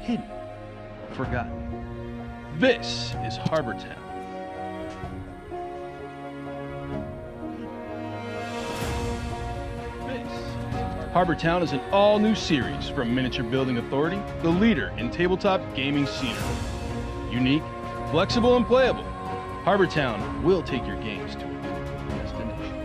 hidden, forgotten. This is Harbor Town. Harbor Town is an all-new series from Miniature Building Authority, the leader in tabletop gaming scenery. Unique, flexible, and playable, Harbor Town will take your games to a new destination.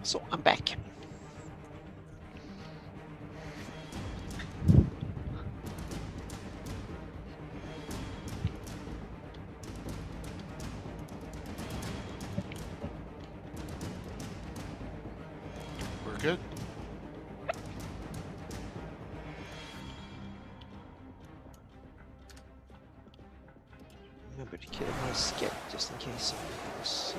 So I'm back. We're good. Remember to kill my skip just in case something goes.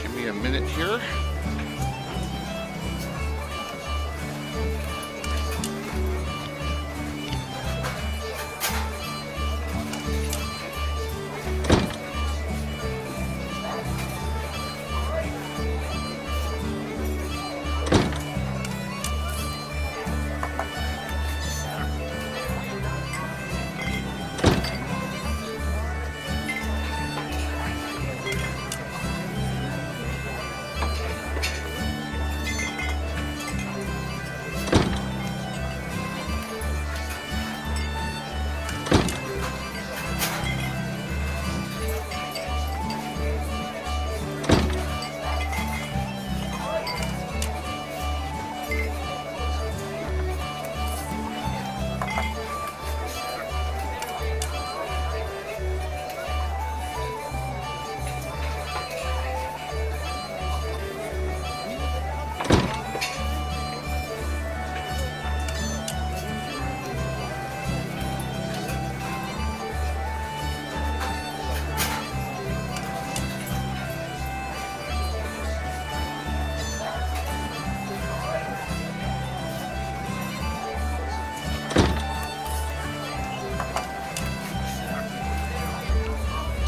Give me a minute here.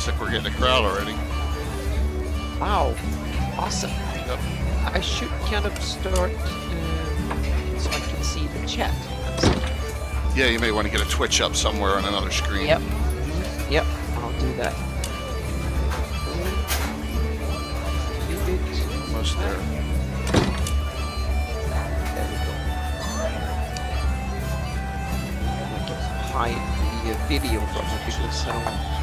Looks like we're getting a crowd already. Wow, awesome. Yep. I should kind of start see the chat. Yeah, you may want to get a Twitch up somewhere on another screen. Yep. Yep. I'll do that. Almost there. There we go. I can hide the video from it because I don't.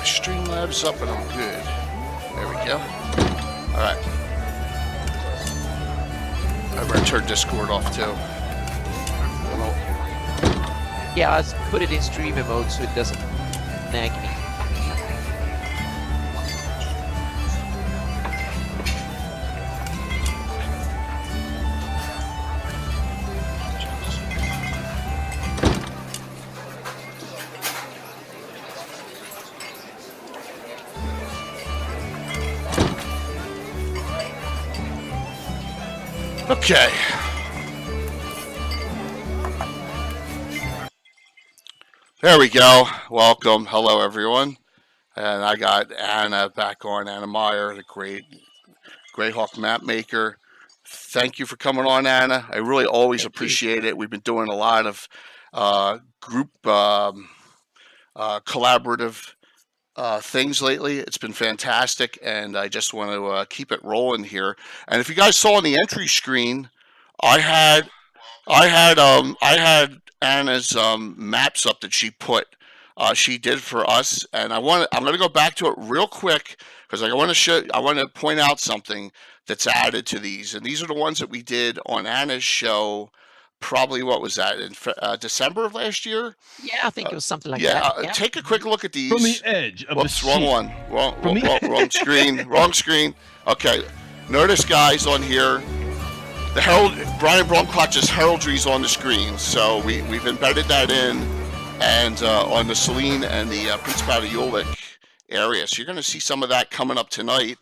Streamlabs up and I'm good. There we go. All right. I'm gonna turn Discord off too. Yeah, I'll put it in streamer mode so it doesn't nag me. Okay. There we go. Welcome. Hello, everyone. And I got Anna back on, Anna Meyer, the great Greyhawk map maker. Thank you for coming on, Anna. I really always appreciate it. We've been doing a lot of group collaborative things lately. It's been fantastic, and I just want to keep it rolling here. And if you guys saw on the entry screen, I had Anna's maps up that she did for us, and I'm going to go back to it real quick because I want to point out something that's added to these, and these are the ones that we did on Anna's show. Probably what was that in December of last year? Yeah, I think it was something like that. Yeah, take a quick look at these. From the edge of Whoops, the wrong seat. one. Wrong screen. Wrong screen. Okay, notice guys on here, the herald Brian Bromklatch's heraldry is on the screen, so we've embedded that in, and on the Selene and the Principality Ulick area. So you're going to see some of that coming up tonight.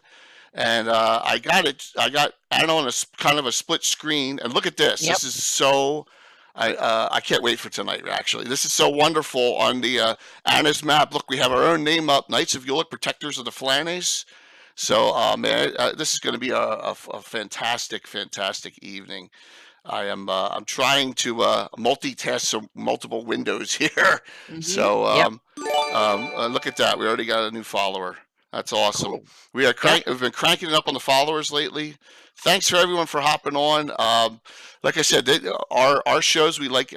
And I got Anna on a kind of a split screen, and look at this. Yep. This is so. I can't wait for tonight. Actually, this is so wonderful on the Anna's map. Look, we have our own name up: Knights of Ulick, Protectors of the Flannes. So, man, this is going to be a fantastic evening. I'm trying to multitask some multiple windows here. Mm-hmm. So, look at that. We already got a new follower. That's awesome. Cool. We've been cranking it up on the followers lately. Thanks for everyone for hopping on. Like I said, our shows, we like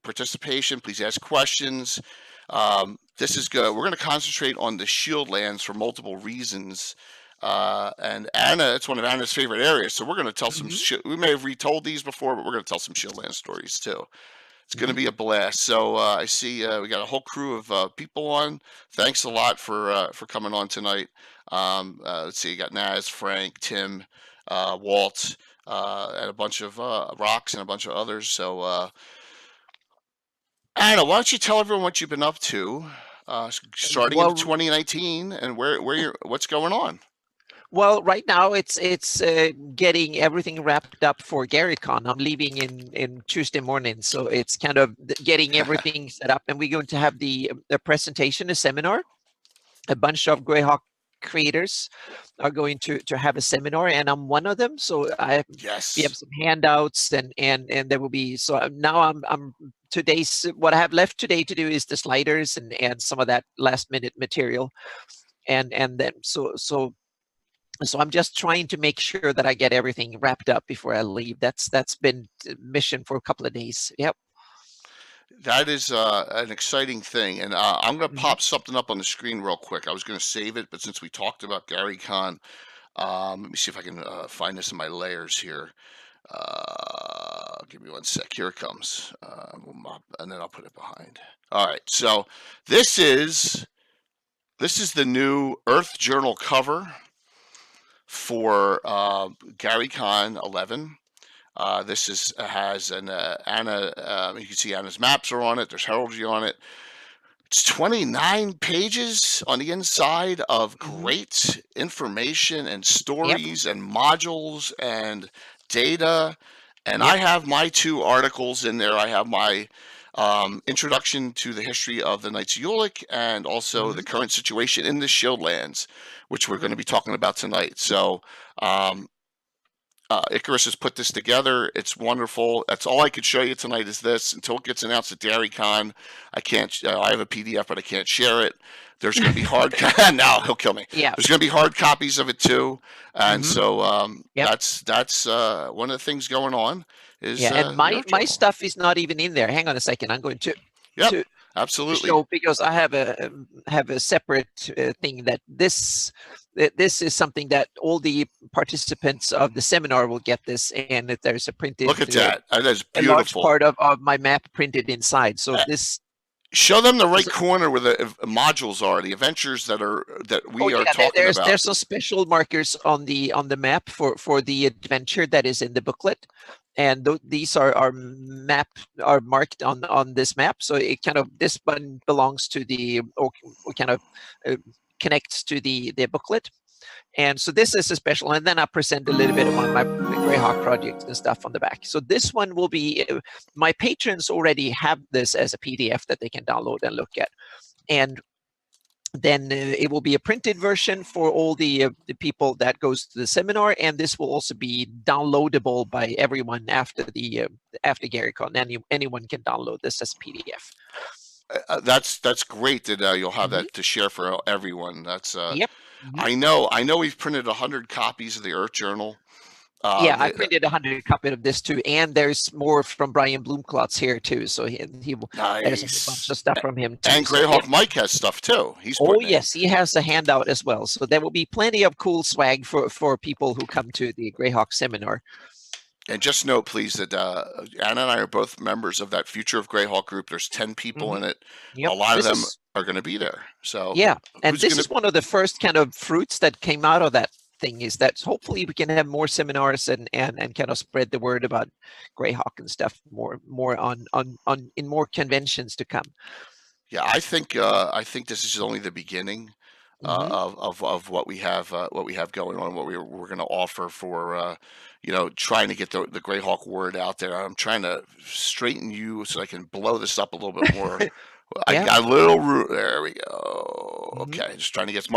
participation. Please ask questions. This is good. We're going to concentrate on the shield lands for multiple reasons. And Anna, it's one of Anna's favorite areas. So we're going to tell some. We may have retold these before, but we're going to tell some shield land stories too. It's going to be a blast. So I see we got a whole crew of people on. Thanks a lot for coming on tonight. Let's see, you got Naz, Frank, Tim, Walt, and a bunch of Rocks and a bunch of others. So Anna, why don't you tell everyone what you've been up to, starting in 2019, and what's going on? Well, right now it's getting everything wrapped up for GaryCon. I'm leaving in Tuesday morning, so it's kind of getting everything set up, and we're going to have the presentation, a seminar. A bunch of Greyhawk creators are going to have a seminar, and I'm one of them. So we have some handouts, and there will be. So now I'm today's what I have left today to do is the sliders and some of that last minute material, and then so I'm just trying to make sure that I get everything wrapped up before I leave. That's been the mission for a couple of days. Yep. That is an exciting thing, and I'm going to Mhm. pop something up on the screen real quick. I was going to save it, but since we talked about Gary Kahn, let me see if I can find this in my layers here. Give me one sec. Here it comes. And then I'll put it behind. All right. So this is the new Earth Journal cover for Gary Kahn 11. This has an Anna. You can see Anna's maps are on it. There's heraldry on it. It's 29 pages on the inside of Mhm. great information and Yep. stories and modules and data. And I Yep. have my 2 articles in there. I have my introduction to the history of the Knights of Ulick and also the Mhm. current situation in the Shieldlands, which we're going to be talking about tonight. So um, Icarus has put this together. It's wonderful. That's all I could show you tonight is this. Until it gets announced at DairyCon, I can't. I have a PDF, but I can't share it. There's going to be hard. Now he'll kill me. Yeah. There's going to be hard copies of it too, and Mhm. so Yep. that's one of the things going on. Is Yeah, and the my Earth Journal. stuff is not even in there. Hang on a second. I'm going to Yep, to absolutely. show, because I have a separate thing that this is something that all the participants of the seminar will get this, and that there's a printed Look at that. That's a large beautiful. part of my map printed inside. So Uh, this. Show them the right So- corner where the modules are, the adventures that we are yeah, talking about. there's some special markers on the map for the adventure that is in the booklet, and these are marked on this map. So it kind of, this one belongs to the, or kind of connects to the booklet. And so this is a special, and then I present a little bit about my Greyhawk project and stuff on the back. So this one will be, my patrons already have this as a PDF that they can download and look at. And then it will be a printed version for all the people that goes to the seminar, and this will also be downloadable by everyone after after GaryCon. Anyone can download this as PDF. That's great that you'll have Mhm. that to share for everyone. That's Yep. Mhm. I know we've printed 100 copies of the Earth Journal. Yeah, I printed 100 copies of this too, and there's more from Brian Blomklotz here too. So he will. There's a bunch of stuff from him too. And So, Greyhawk yeah. Mike has stuff too. He's Oh putting in. yes, he has a handout as well. So there will be plenty of cool swag for people who come to the Greyhawk seminar. And just note, please, that Anna and I are both members of that Future of Greyhawk group. There's 10 people in it. Yep. A lot of This them is- are going to be there. So Yeah, and who's this gonna- is one of the first kind of fruits that came out of that thing, is that hopefully we can have more seminars and kind of spread the word about Greyhawk and stuff more on in more conventions to come. Yeah, I think this is only the beginning Mhm. of what we have going on, what we're going to offer for trying to get the Greyhawk word out there. I'm trying to straighten you so I can blow this up a little bit more. I Yeah. got a little room. There we go. Mhm. Okay, just trying to get as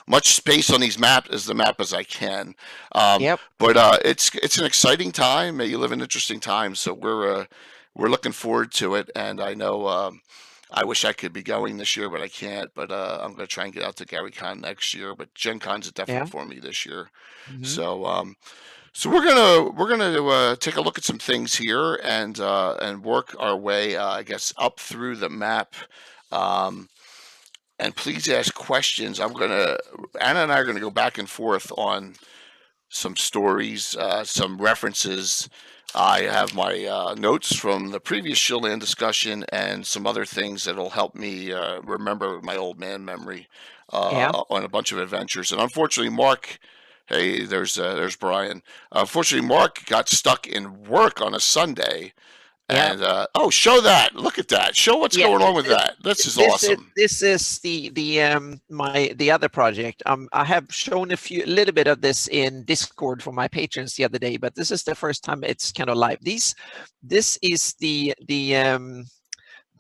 much space on these map as I can. Yep. But it's an exciting time. May you live in interesting times. So we're looking forward to it, and I know. I wish I could be going this year, but I can't. But I'm going to try and get out to GaryCon next year. But Gen Con's a definite Yeah. for me this year. Mhm. So we're gonna take a look at some things here and work our way, I guess, up through the map. And please ask questions. Anna and I are gonna go back and forth on some stories, some references. I have my notes from the previous Shieldland discussion and some other things that'll help me remember my old man memory Yeah. on a bunch of adventures. And unfortunately, Mark, hey, there's Brian. Unfortunately, Mark got stuck in work on a Sunday. Yeah. And show that! Look at that! Show what's going on with that. This is awesome. This is the other project. I have shown a little bit of this in Discord for my patrons the other day, but this is the first time it's kind of live. This is the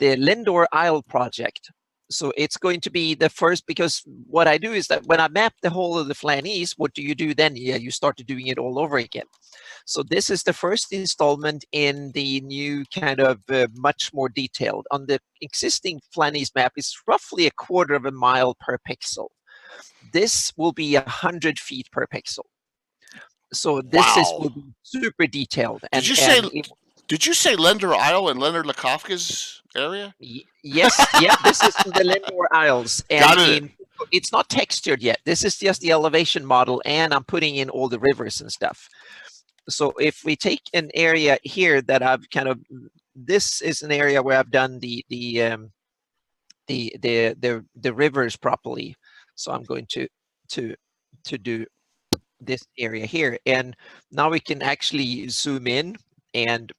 Lindor Isle project. So it's going to be the first, because what I do is that when I map the whole of the Flanies, what do you do then? Yeah, you start doing it all over again. So this is the first installment in the new kind of much more detailed. On the existing Flanies map, it's roughly 1/4 of a mile per pixel. This will be 100 feet per pixel. So this Wow. will be super detailed. Did you Did you say Lender Isle and Leonard Lakofka's area? Yes, yeah, this is in the Lindor Isles, Got and it. it's not textured yet. This is just the elevation model, and I'm putting in all the rivers and stuff. So if we take an area here that I've kind of, this is an area where I've done the rivers properly. So I'm going to do this area here, and now we can actually zoom in, and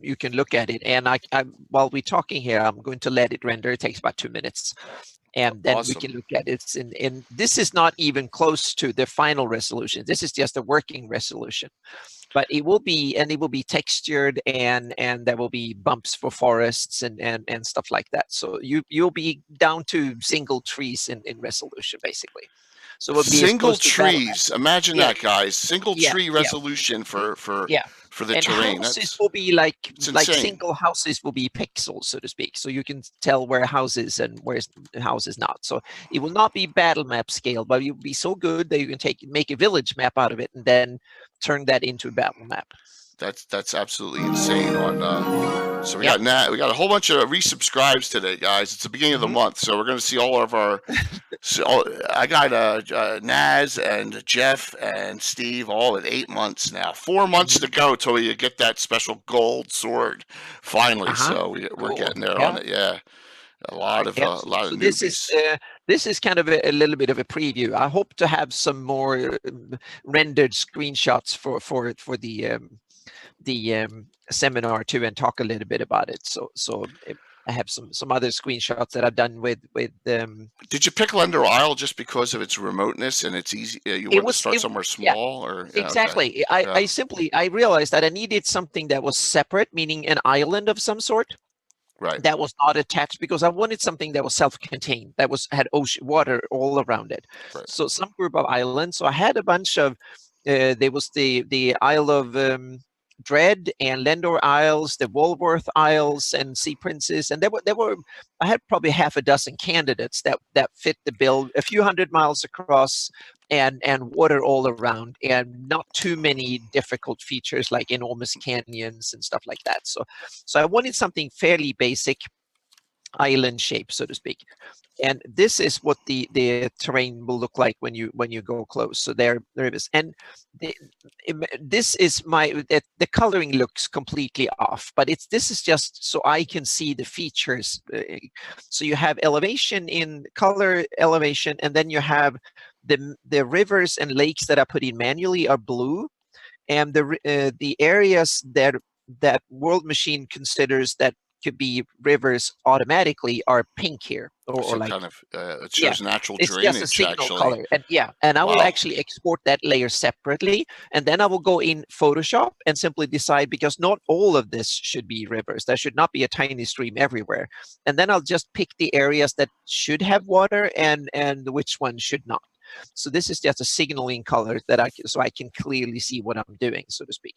you can look at it. And I while we're talking here, I'm going to let it render. It takes about 2 minutes, and then we can look at it. And this is not even close to the final resolution. This is just a working resolution, but it will be textured, and there will be bumps for forests and stuff like that. So you'll be down to single trees in resolution, basically. So we'll be single trees. Imagine that, guys. Single tree resolution for the terrain. Houses will be like insane. single houses will be pixels, so to speak. So you can tell where a house is and where a house is not. So it will not be battle map scale, but you'll be so good that you can make a village map out of it and then turn that into a battle map. That's absolutely insane. So we got a whole bunch of resubscribes today, guys. It's the beginning of the month, so we're going to see all of our. I got Naz and Jeff and Steve all at 8 months now. 4 months to go till we get that special gold sword finally. So we're getting there on it. Yeah, a lot of newbies. This is kind of a little bit of a preview. I hope to have some more rendered screenshots for the seminar too, and talk a little bit about it. So I have some other screenshots that I've done with. Did you pick Lender Isle just because of its remoteness and it's easy? You want to start somewhere small, or exactly? Okay. I realized that I needed something that was separate, meaning an island of some sort. Right. That was not attached, because I wanted something that was self-contained, that had ocean water all around it. Right. So some group of islands. So I had a bunch of. There was the Isle of Dread and Lendor Isles, the Walworth Isles, and Sea Princes, and there were. I had probably half a dozen candidates that fit the bill. A few hundred miles across, and water all around, and not too many difficult features like enormous canyons and stuff like that. So I wanted something fairly basic, island shape, so to speak. And this is what the terrain will look like when you go close. So there it is. And this is the coloring looks completely off, but this is just so I can see the features. So you have elevation in color elevation, and then you have the rivers and lakes that I put in manually are blue, and the areas that World Machine considers that could be rivers automatically are pink here, or like kind of it shows natural it's drainage. just a signal actually. color, and I will actually export that layer separately, and then I will go in Photoshop and simply decide, because not all of this should be rivers. There should not be a tiny stream everywhere, and then I'll just pick the areas that should have water and which ones should not. So this is just a signaling color that I can clearly see what I'm doing, so to speak.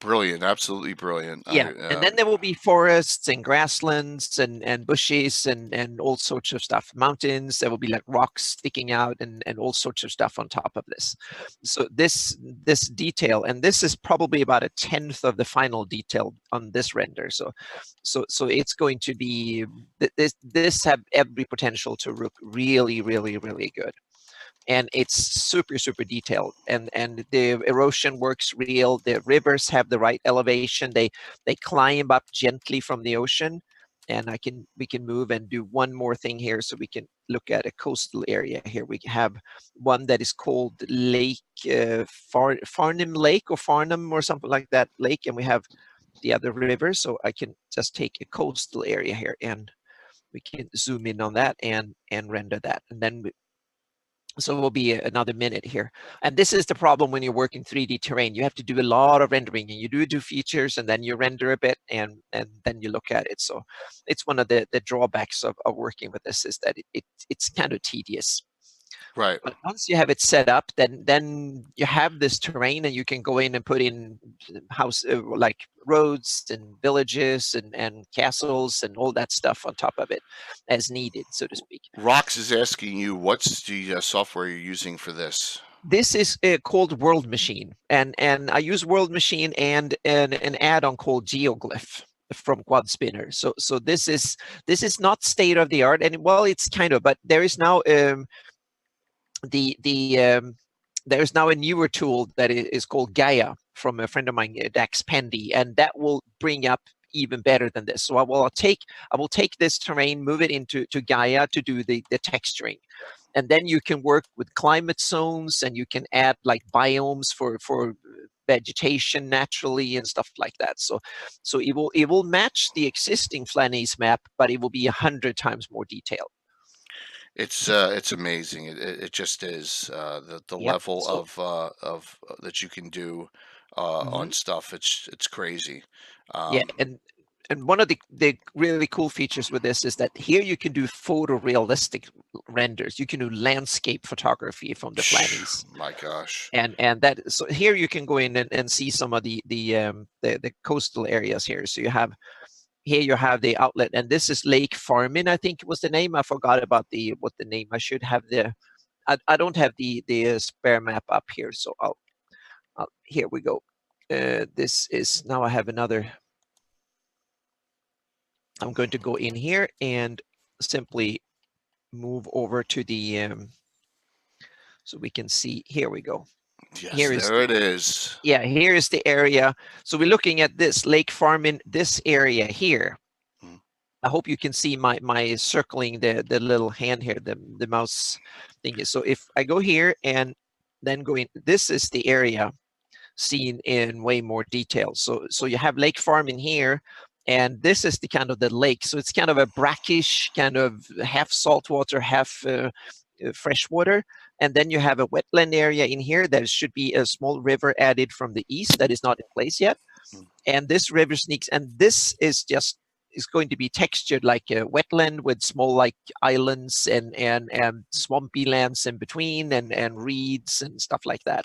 Brilliant, absolutely brilliant. Yeah, and then there will be forests and grasslands and bushes and all sorts of stuff. Mountains, there will be like rocks sticking out and all sorts of stuff on top of this. So this detail, and this is probably about 1/10 of the final detail on this render. So it's going to be, this have every potential to look really, really, really good. And it's super, super detailed, and the erosion works real. The rivers have the right elevation. They climb up gently from the ocean, and we can move and do one more thing here, so we can look at a coastal area here. We have one that is called Lake Farnham Lake, or Farnham or something like that lake, and we have the other river. So I can just take a coastal area here, and we can zoom in on that and render that, and then so it will be another minute here. And this is the problem when you're working 3D terrain. You have to do a lot of rendering, and you do features, and then you render a bit, and then you look at it. So it's one of the drawbacks of working with this, is that it's kind of tedious. Right. But once you have it set up, then you have this terrain, and you can go in and put in like roads and villages and castles and all that stuff on top of it as needed, so to speak. Rox is asking you, what's the software you're using for this? This is called World Machine, and I use World Machine and an add-on called GeoGlyph from Quad Spinner. So this is not state of the art, and well, it's kind of, but there is now there's now a newer tool that is called Gaia from a friend of mine, Dax Pendy, and that will bring up even better than this. So I will take this terrain, move it into Gaia to do the texturing. And then you can work with climate zones, and you can add like biomes for vegetation naturally and stuff like that. So it will match the existing Flanies map, but it will be 100 times more detailed. It's amazing. It just is the Yep. level So, of that you can do mhm. on stuff. It's crazy. Yeah, and one of the really cool features with this is that here you can do photorealistic renders. You can do landscape photography from the Flanies. My gosh. And that, so here you can go in and see some of the coastal areas here. So you have the outlet, and this is Lake Farmin, I think was the name. I forgot about what the name. I should have I don't have the spare map up here, so I'll here we go. This is, now I have another. I'm going to go in here and simply move over to the so we can see. Here we go. Yes, there it is. Yeah, here is the area. So we're looking at this Lake Farmin, this area here. I hope you can see my circling the little hand here, the mouse thing. So if I go here and then go in, this is the area seen in way more detail. So you have Lake Farmin here, and this is the kind of the lake. So it's kind of a brackish, kind of half saltwater, half freshwater. And then you have a wetland area in here. There should be a small river added from the east that is not in place yet. And this river sneaks, and this is going to be textured like a wetland with small like islands and swampy lands in between, and reeds and stuff like that.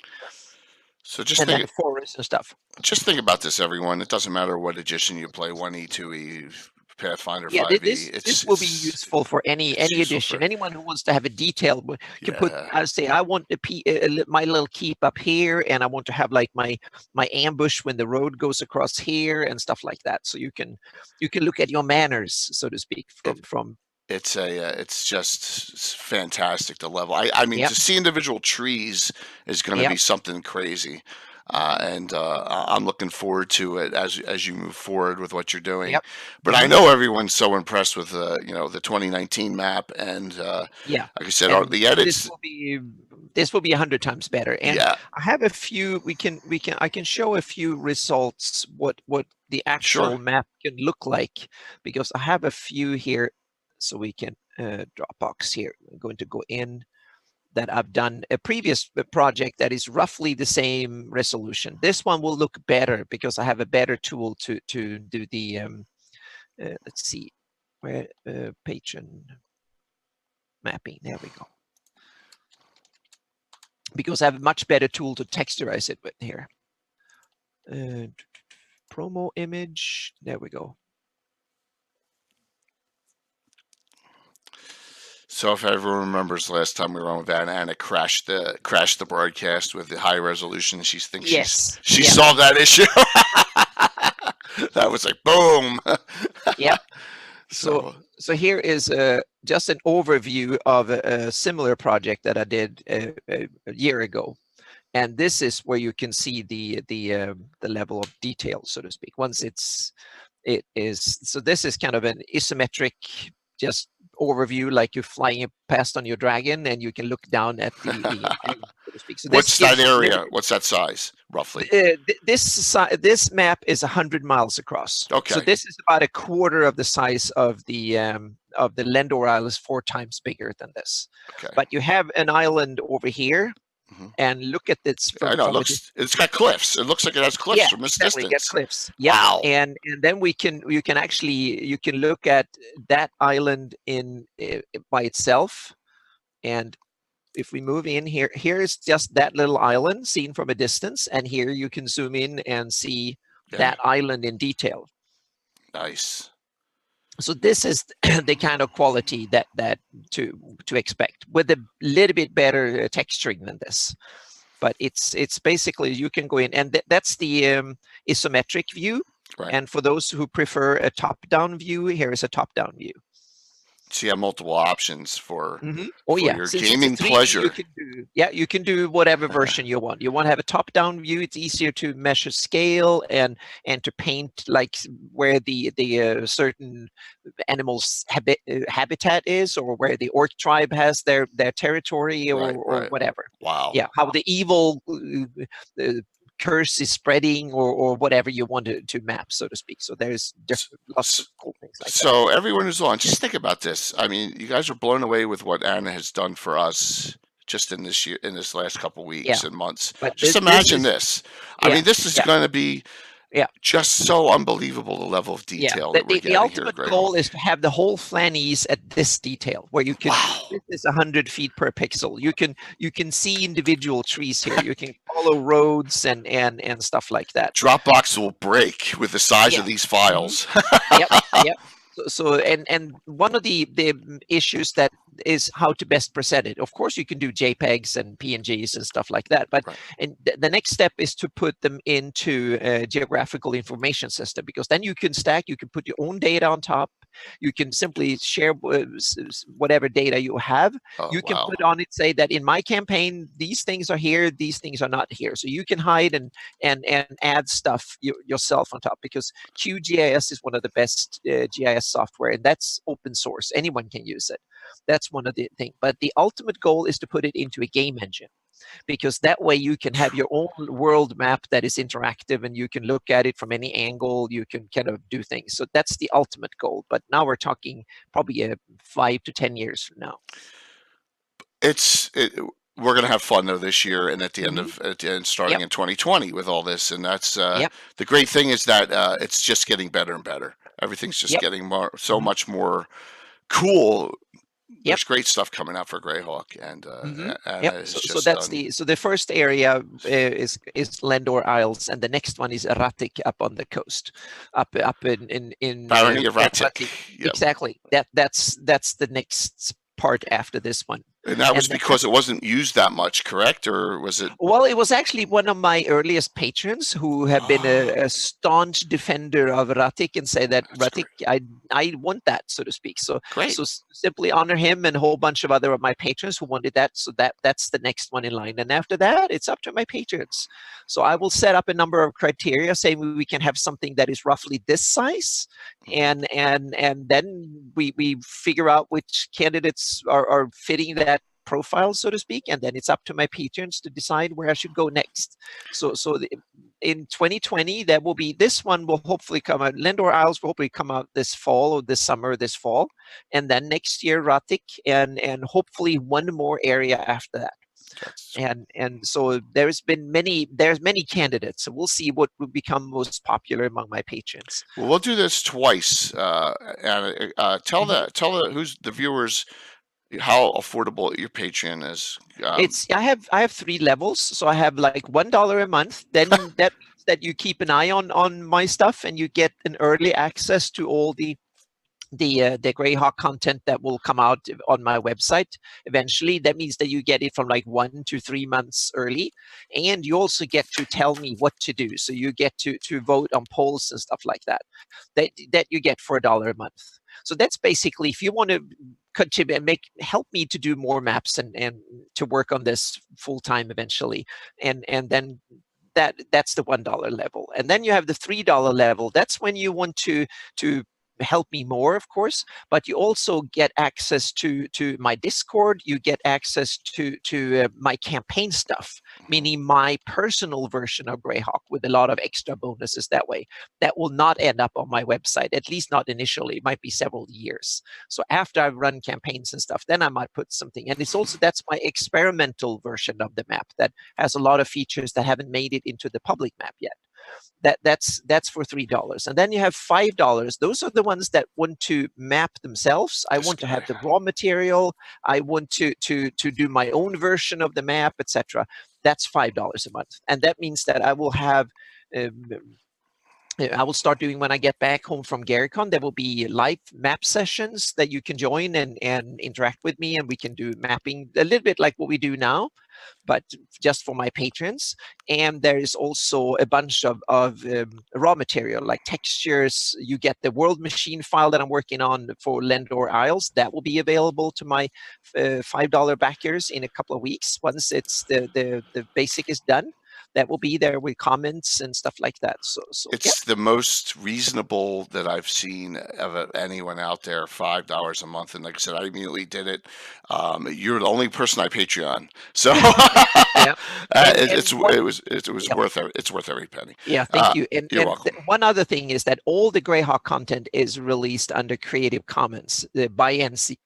So just and think, then forests and stuff. Just think about this, everyone. It doesn't matter what edition you play, 1E, 2E, Pathfinder, Yeah, 5E. this will be useful for any edition. Anyone who wants to have a detail can put. I say I want my little keep up here, and I want to have like my ambush when the road goes across here and stuff like that. So you can look at your manners, so to speak, from. It's just fantastic to level. I mean, to see individual trees is going to be something crazy. And I'm looking forward to it as you move forward with what you're doing. But I know everyone's so impressed with the 2019 map, and like I said, the edits. This will be 100 times better. And I have a few. I can show a few results. What the actual map can look like, because I have a few here. So we can Dropbox here. I'm going to go in. That I've done a previous project that is roughly the same resolution. This one will look better because I have a better tool to do the let's see, where patron mapping. There we go. Because I have a much better tool to texturize it with here. Promo image. There we go. So if everyone remembers last time we were on with Anna crashed the broadcast with the high resolution. She thinks she solved that issue. That was like boom. Yep. So here is just an overview of a similar project that I did a year ago, and this is where you can see the level of detail, so to speak. Once it is so this is kind of an isometric just overview, like you're flying past on your dragon, and you can look down at the so to speak. So what's that area? What's that size roughly? This map is 100 miles across. Okay. So this is about a quarter of the size of the Lendor Isle, is 4 times bigger than this. Okay. But you have an island over here. And look at this. I know it's got cliffs. It looks like it has cliffs from this distance. It got cliffs. Yeah. Wow. And then you can look at that island by itself. And if we move in here is just that little island seen from a distance, and here you can zoom in and see that island in detail. Nice. So this is the kind of quality that to expect, with a little bit better texturing than this. but it's basically you can go in, and that's the isometric view. Right. And for those who prefer a top-down view, here is a top-down view. So you have multiple options for Oh yeah, your since gaming it's a 3D, pleasure. you can do whatever version you want. You want to have a top-down view. It's easier to measure scale and to paint like where the certain animals habitat is, or where the orc tribe has their territory, or Right. whatever. Wow. Yeah, how the evil curse is spreading, or whatever you want to map, so to speak. So there's lots of cool things like that. So everyone who's on, just think about this. I mean, you guys are blown away with what Anna has done for us just in this last couple weeks and months. But just imagine this. I mean, this is going to be just so unbelievable, the level of detail that we're getting the ultimate here. goal is to have the whole Flannies at this detail, where you can this is 100 feet per pixel. You can see individual trees here. You can follow roads and stuff like that. Dropbox will break with the size of these files. Yep. So and one of the issues that is how to best present it. Of course, you can do JPEGs and PNGs and stuff like that, but and the next step is to put them into a geographical information system, because then you can stack. You can put your own data on top. You can simply share whatever data you have. You can put on it, say that in my campaign, these things are here, these things are not here. So you can hide and add stuff yourself on top, because QGIS is one of the best GIS software, and that's open source. Anyone can use it. That's one of the things. But the ultimate goal is to put it into a game engine, because that way you can have your own world map that is interactive, and you can look at it from any angle. You can kind of do things. So that's the ultimate goal. But now we're talking probably 5 to 10 years from now. We're going to have fun though this year, and at the end starting in 2020 with all this. And that's the great thing is that it's just getting better and better. Everything's just getting so much more cool. There's great stuff coming out for Greyhawk, and so that's the first area is Lendor Isles, and the next one is Ratik up on the coast, up in Barony of Ratik. Exactly. That's the next part after this one. And that was because it wasn't used that much, correct? Or was it? Well, it was actually one of my earliest patrons who have been a staunch defender of Ratik, and say that Ratik, I want that, so to speak. So, so simply honor him and a whole bunch of other of my patrons who wanted that. So that's the next one in line. And after that, it's up to my patrons. So I will set up a number of criteria, saying we can have something that is roughly this size, and then we figure out which candidates are fitting that profile, so to speak, and then it's up to my patrons to decide where I should go next. So in 2020, that will be, this one will hopefully come out. Lendor Isles will hopefully come out this fall, or this summer, this fall, and then next year Ratik, and hopefully one more area after that. And so there's many candidates. So we'll see what will become most popular among my patrons. Well, we'll do this twice, and tell who's the viewers how affordable your Patreon is. I have 3 levels. So I have like $1 a month. Then that means that you keep an eye on my stuff, and you get an early access to all the Greyhawk content that will come out on my website eventually. That means that you get it from like 1 to 3 months early, and you also get to tell me what to do. So you get to vote on polls and stuff like that you get for $1 a month. So that's basically, if you want to contribute and help me to do more maps and to work on this full time eventually, and then that's the $1 level. And then you have the $3 level. That's when you want to help me more, of course, but you also get access to my Discord. You get access to my campaign stuff, meaning my personal version of Greyhawk, with a lot of extra bonuses that way. That will not end up on my website, at least not initially. It might be several years. So after I've run campaigns and stuff, then I might put something. And it's also, that's my experimental version of the map that has a lot of features that haven't made it into the public map yet. That's for $3. And then you have $5. Those are the ones that want to map themselves. I want to have the raw material. I want to do my own version of the map, etc. That's $5 a month. And that means that I will have I will start doing when I get back home from GaryCon. There will be live map sessions that you can join and interact with me, and we can do mapping a little bit like what we do now, but just for my patrons. And there is also a bunch of raw material like textures. You get the world machine file that I'm working on for Lendor Isles. That will be available to my $5 backers in a couple of weeks once it's the basic is done. That will be there with comments and stuff like that. So yeah. It's the most reasonable that I've seen of anyone out there, $5 a month. And like I said, I immediately did it. You're the only person I Patreon, so Yeah. it was worth every penny. Yeah, thank you. And, you're and welcome. one other thing is that all the Greyhawk content is released under Creative Commons by NCSA,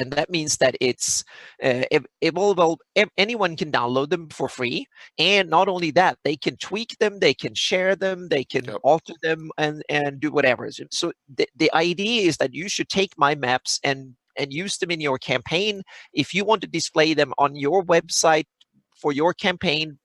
and that means that it's anyone can download them for free. And not only that, they can tweak them, they can share them, they can alter them, and do whatever. So the idea is that you should take my maps and use them in your campaign. If you want to display them on your website for your campaign,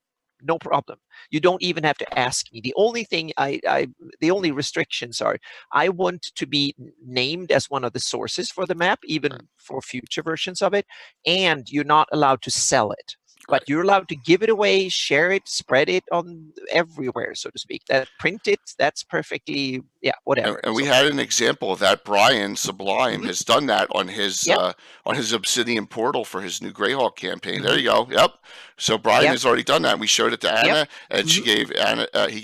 no problem. You don't even have to ask me. The only thing the only restrictions are I want to be named as one of the sources for the map, even for future versions of it, and you're not allowed to sell it. But you're allowed to give it away, share it, spread it on everywhere, so to speak. That print it, that's perfectly, whatever. And we had an example of that. Brian Sublime has done that on his Obsidian portal for his new Greyhawk campaign. There you go. Yep. So Brian has already done that. We showed it to Anna, and she gave Anna. He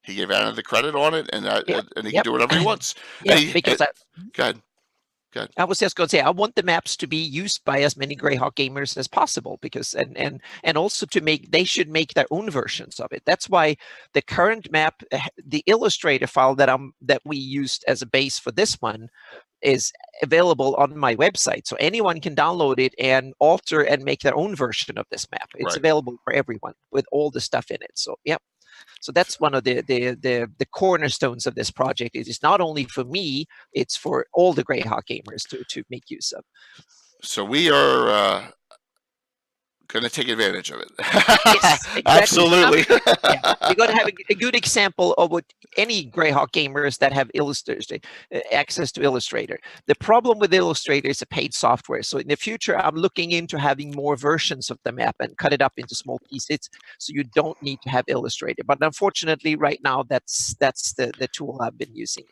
gave Anna the credit on it, and he can do whatever he wants. Because go ahead. I was just going to say, I want the maps to be used by as many Greyhawk gamers as possible, because and also they should make their own versions of it. That's why the current map, the Illustrator file that we used as a base for this one, is available on my website, so anyone can download it and alter and make their own version of this map. It's available for everyone with all the stuff in it. So So that's one of the cornerstones of this project. It is not only for me, it's for all the Greyhawk gamers to make use of. So we are going to take advantage of it. Yes, exactly. Absolutely. You're going to have a good example of what any Greyhawk gamers that have access to Illustrator. The problem with Illustrator is a paid software. So in the future, I'm looking into having more versions of the map and cut it up into small pieces, so you don't need to have Illustrator. But unfortunately, right now, that's the tool I've been using.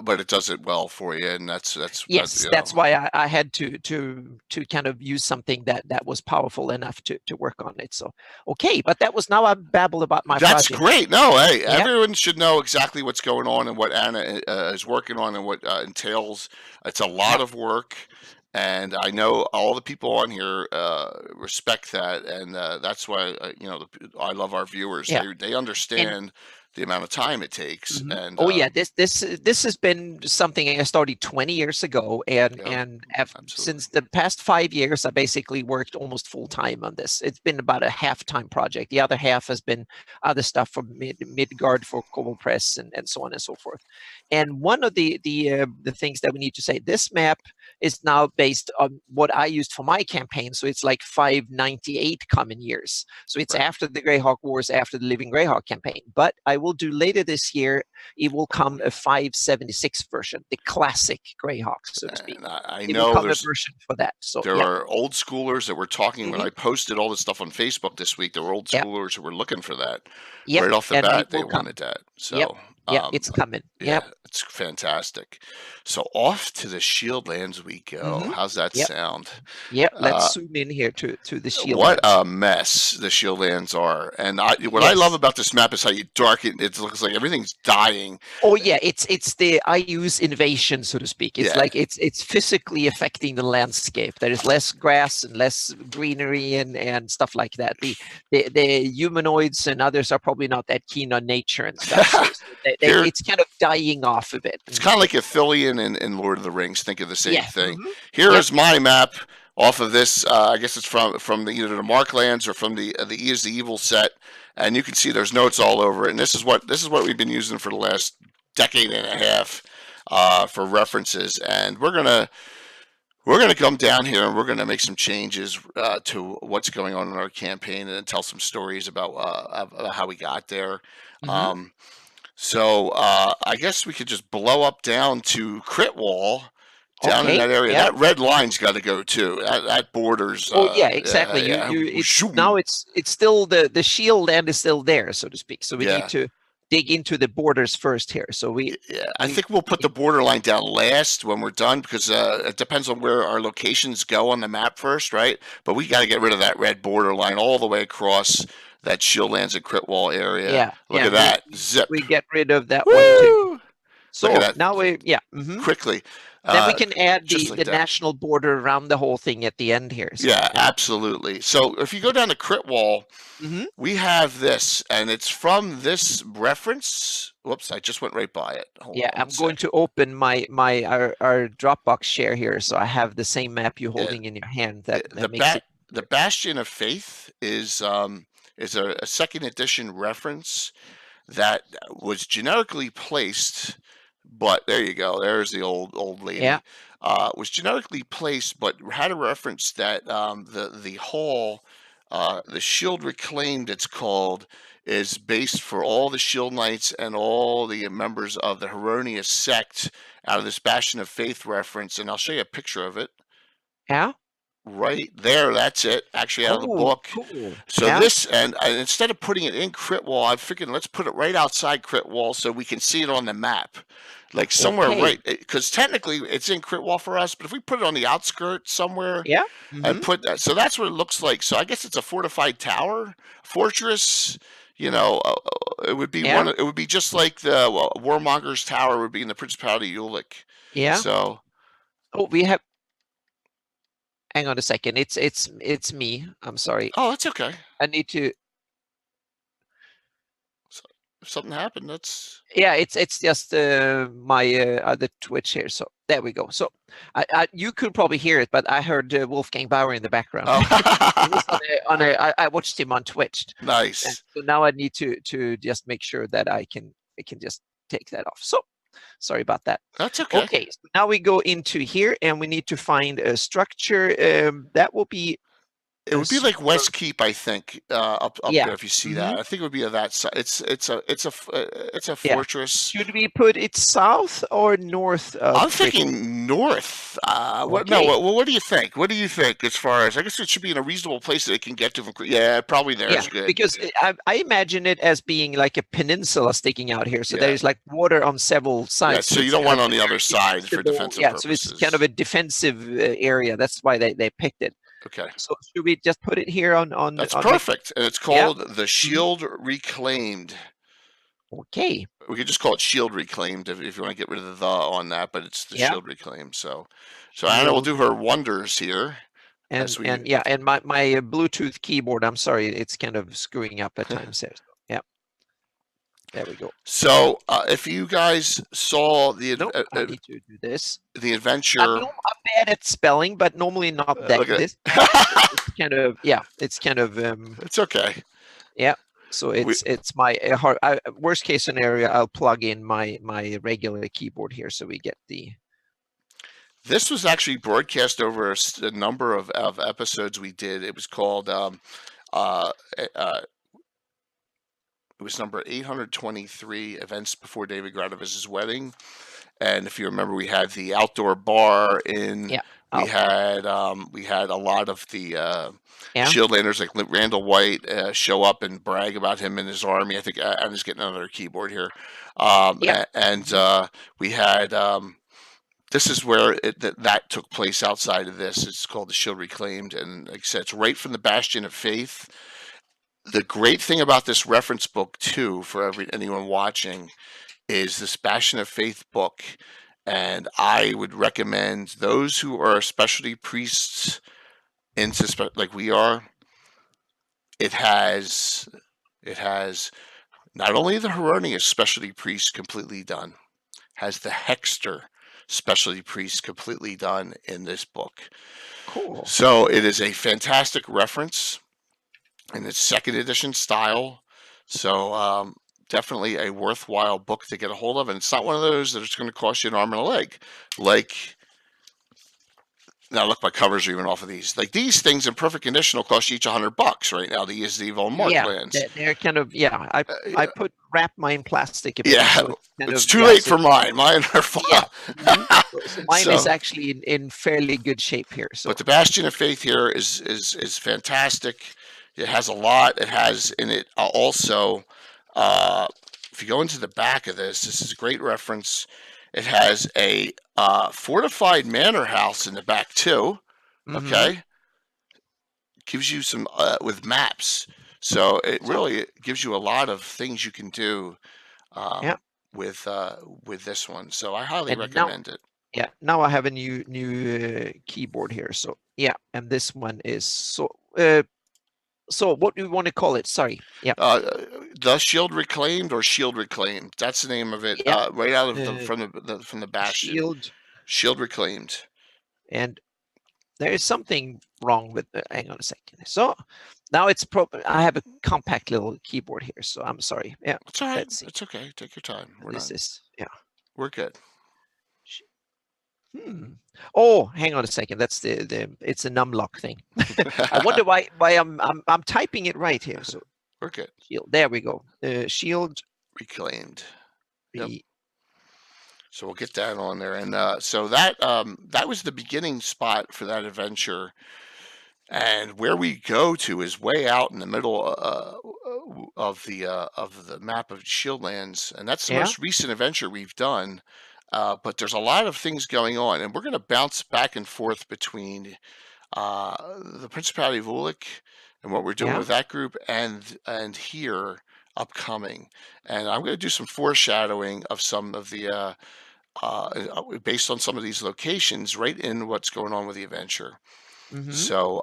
But it does it well for you, and that's why I had to kind of use something that was powerful enough to work on it. So but that was, now I babbled about my That's project. Great. No, hey, everyone should know exactly what's going on and what Anna is working on and what entails. It's a lot of work, and I know all the people on here respect that, and that's why I love our viewers. They understand the amount of time it takes. And this has been something I started 20 years ago, and since the past 5 years I basically worked almost full time on this. It's been about a half-time project. The other half has been other stuff for Midgard, for Cobalt Press, and so on and so forth. And one of the things that we need to say, this map is now based on what I used for my campaign, so it's like 598 common years. So it's after the Greyhawk Wars, after the Living Greyhawk campaign. But I will do later this year, it will come a 576 version, the classic Greyhawk, so to speak. I know there's a version for that. So there are old schoolers that were talking when I posted all this stuff on Facebook this week. There were old schoolers who were looking for that right off the bat. They wanted that. So it's coming. It's fantastic. So off to the Shield Lands we go. How's that sound? Let's zoom in here to the Shield What Lands. a mess the Shield Lands are. And what I love about this map is how you darken it. Looks like everything's dying. Oh yeah, it's the IU's invasion, so to speak. It's like it's physically affecting the landscape. There is less grass and less greenery and stuff like that. The humanoids and others are probably not that keen on nature and stuff. So it's kind of dying off a bit. It's kind of like Athelion in Lord of the Rings. Think of the same thing. Here is my map off of this. I guess it's from either the Marklands or from the E is the Evil set, and you can see there's notes all over it. And this is what we've been using for the last decade and a half for references. And we're gonna come down here and we're gonna make some changes to what's going on in our campaign and tell some stories about how we got there. So I guess we could just blow up down to Crit Wall down in Okay. that area. Yeah. That red line's got to go too. That borders. Oh yeah, exactly. It's now Zoom. it's still the shield land is still there, so to speak. So we Yeah. need to dig into the borders first here. So I think we'll put the borderline down last when we're done because it depends on where our locations go on the map first, right? But we got to get rid of that red borderline all the way across that shield lands and Crit Wall area. Yeah. Look at that. Zip. We get rid of that Woo! one too. So Look at that. now Quickly. Then we can add just the like that. national border around the whole thing at the end here. So, Yeah, absolutely. So if you go down to Crit Wall, we have this, and it's from this reference. Whoops, I just went right by it. Hold on I'm one going sec. to open our Dropbox share here, so I have the same map you're holding in your hand. That makes it. The Bastion of Faith is a second edition reference that was generically placed, but there you go. There's the old lady. Yeah. Was generically placed, but had a reference that the hall, the Shield Reclaimed, it's called, is based for all the Shield Knights and all the members of the Heronius sect out of this Bastion of Faith reference, and I'll show you a picture of it. Yeah. Right there, that's it. Actually, out of the book. Cool. So this, and instead of putting it in Crit Wall, I'm figuring let's put it right outside Crit Wall so we can see it on the map, like somewhere right, because technically it's in Crit Wall for us. But if we put it on the outskirts somewhere, and put that, so that's what it looks like. So I guess it's a fortified tower, fortress. You know, it would be one. It would be just like the Warmonger's Tower would be in the Principality of Ulick. Yeah. So. Oh, we have. Hang on a second. It's me. I'm sorry. Oh, that's okay. I need to. So if something happened, that's. Yeah, it's just my other Twitch here. So there we go. So you could probably hear it, but I heard Wolfgang Bauer in the background. Oh. I watched him on Twitch. Nice. And so now I need to just make sure that I can just take that off. So. Sorry about that. That's okay. Okay, so now we go into here and we need to find a structure that will be. It would be like West Keep, I think, up there. If you see that, I think it would be of that side. It's a fortress. Should we put it south or north? I'm thinking north. What do you think? What do you think as far as? I guess it should be in a reasonable place that it can get to. Yeah, probably there is good. Because I imagine it as being like a peninsula sticking out here. So there's like water on several sides. Yeah, so you don't want it on the other side for defensive purposes. So it's kind of a defensive area. That's why they picked it. Okay. So should we just put it here on? That's perfect, and it's called the Shield Reclaimed. Okay. We could just call it Shield Reclaimed if you want to get rid of the on that, but it's the Shield Reclaimed. So Anna will do her wonders here. And my Bluetooth keyboard. I'm sorry, it's kind of screwing up at times here. So, there we go. So if you guys saw the I need to do this. The adventure. I'm bad at spelling, but normally not that. This it's kind of It's kind of. It's okay. Yeah. So it's my worst case scenario. I'll plug in my regular keyboard here, so we get the. This was actually broadcast over a number of episodes we did. It was called. It was number 823, Events Before David Gradovis's Wedding. And if you remember, we had the outdoor bar in. Yeah. We had a lot of the Shieldlanders like Randall White show up and brag about him and his army. I think I'm just getting another keyboard here. And we had. This is where that took place outside of this. It's called the Shield Reclaimed, and like I said, it's right from the Bastion of Faith. The great thing about this reference book, too, for anyone watching, is this Bastion of Faith book. And I would recommend those who are specialty priests into like we are. It has not only the Heronius specialty priest completely done, has the Hexter specialty priest completely done in this book. Cool. So it is a fantastic reference in its second edition style. So definitely a worthwhile book to get a hold of. And it's not one of those that it's going to cost you an arm and a leg. Like Now look, my covers are even off of these. Like these things in perfect condition will cost you each $100 right now to use the Evo Yeah, Marklands. they're kind of I wrap mine in plastic a bit, Yeah, so it's kind it's of too late so for mine. Mine are yeah. fine. So mine is So, actually in fairly good shape here. So but the Bastion of Faith here is fantastic. It has a lot. It has in it also. If you go into the back of this is a great reference. It has a fortified manor house in the back too. Okay, gives you some with maps. So it really gives you a lot of things you can do Yeah. with this one. So I highly And recommend it. yeah, now I have a new keyboard here. So yeah, and this one is so what do you want to call it? Sorry. Yeah. The Shield Reclaimed or Shield Reclaimed. That's the name of it. Yeah. Right out of from the Bastion. Shield Reclaimed. And there is something wrong with hang on a second. So now it's I have a compact little keyboard here, so I'm sorry. Yeah. It's all right. Let's see. It's okay. Take your time. We're good. Oh, hang on a second. That's it's a numlock thing. I wonder why I'm typing it right here. So we're good. Shield. There we go. Shield Reclaimed. Yep. So we'll get that on there, and so that was the beginning spot for that adventure, and where we go to is way out in the middle of the map of Shieldlands, and that's the most recent adventure we've done. But there's a lot of things going on, and we're going to bounce back and forth between the Principality of Ulick and what we're doing with that group, and here upcoming, and I'm going to do some foreshadowing of some of the based on some of these locations right in what's going on with the adventure. So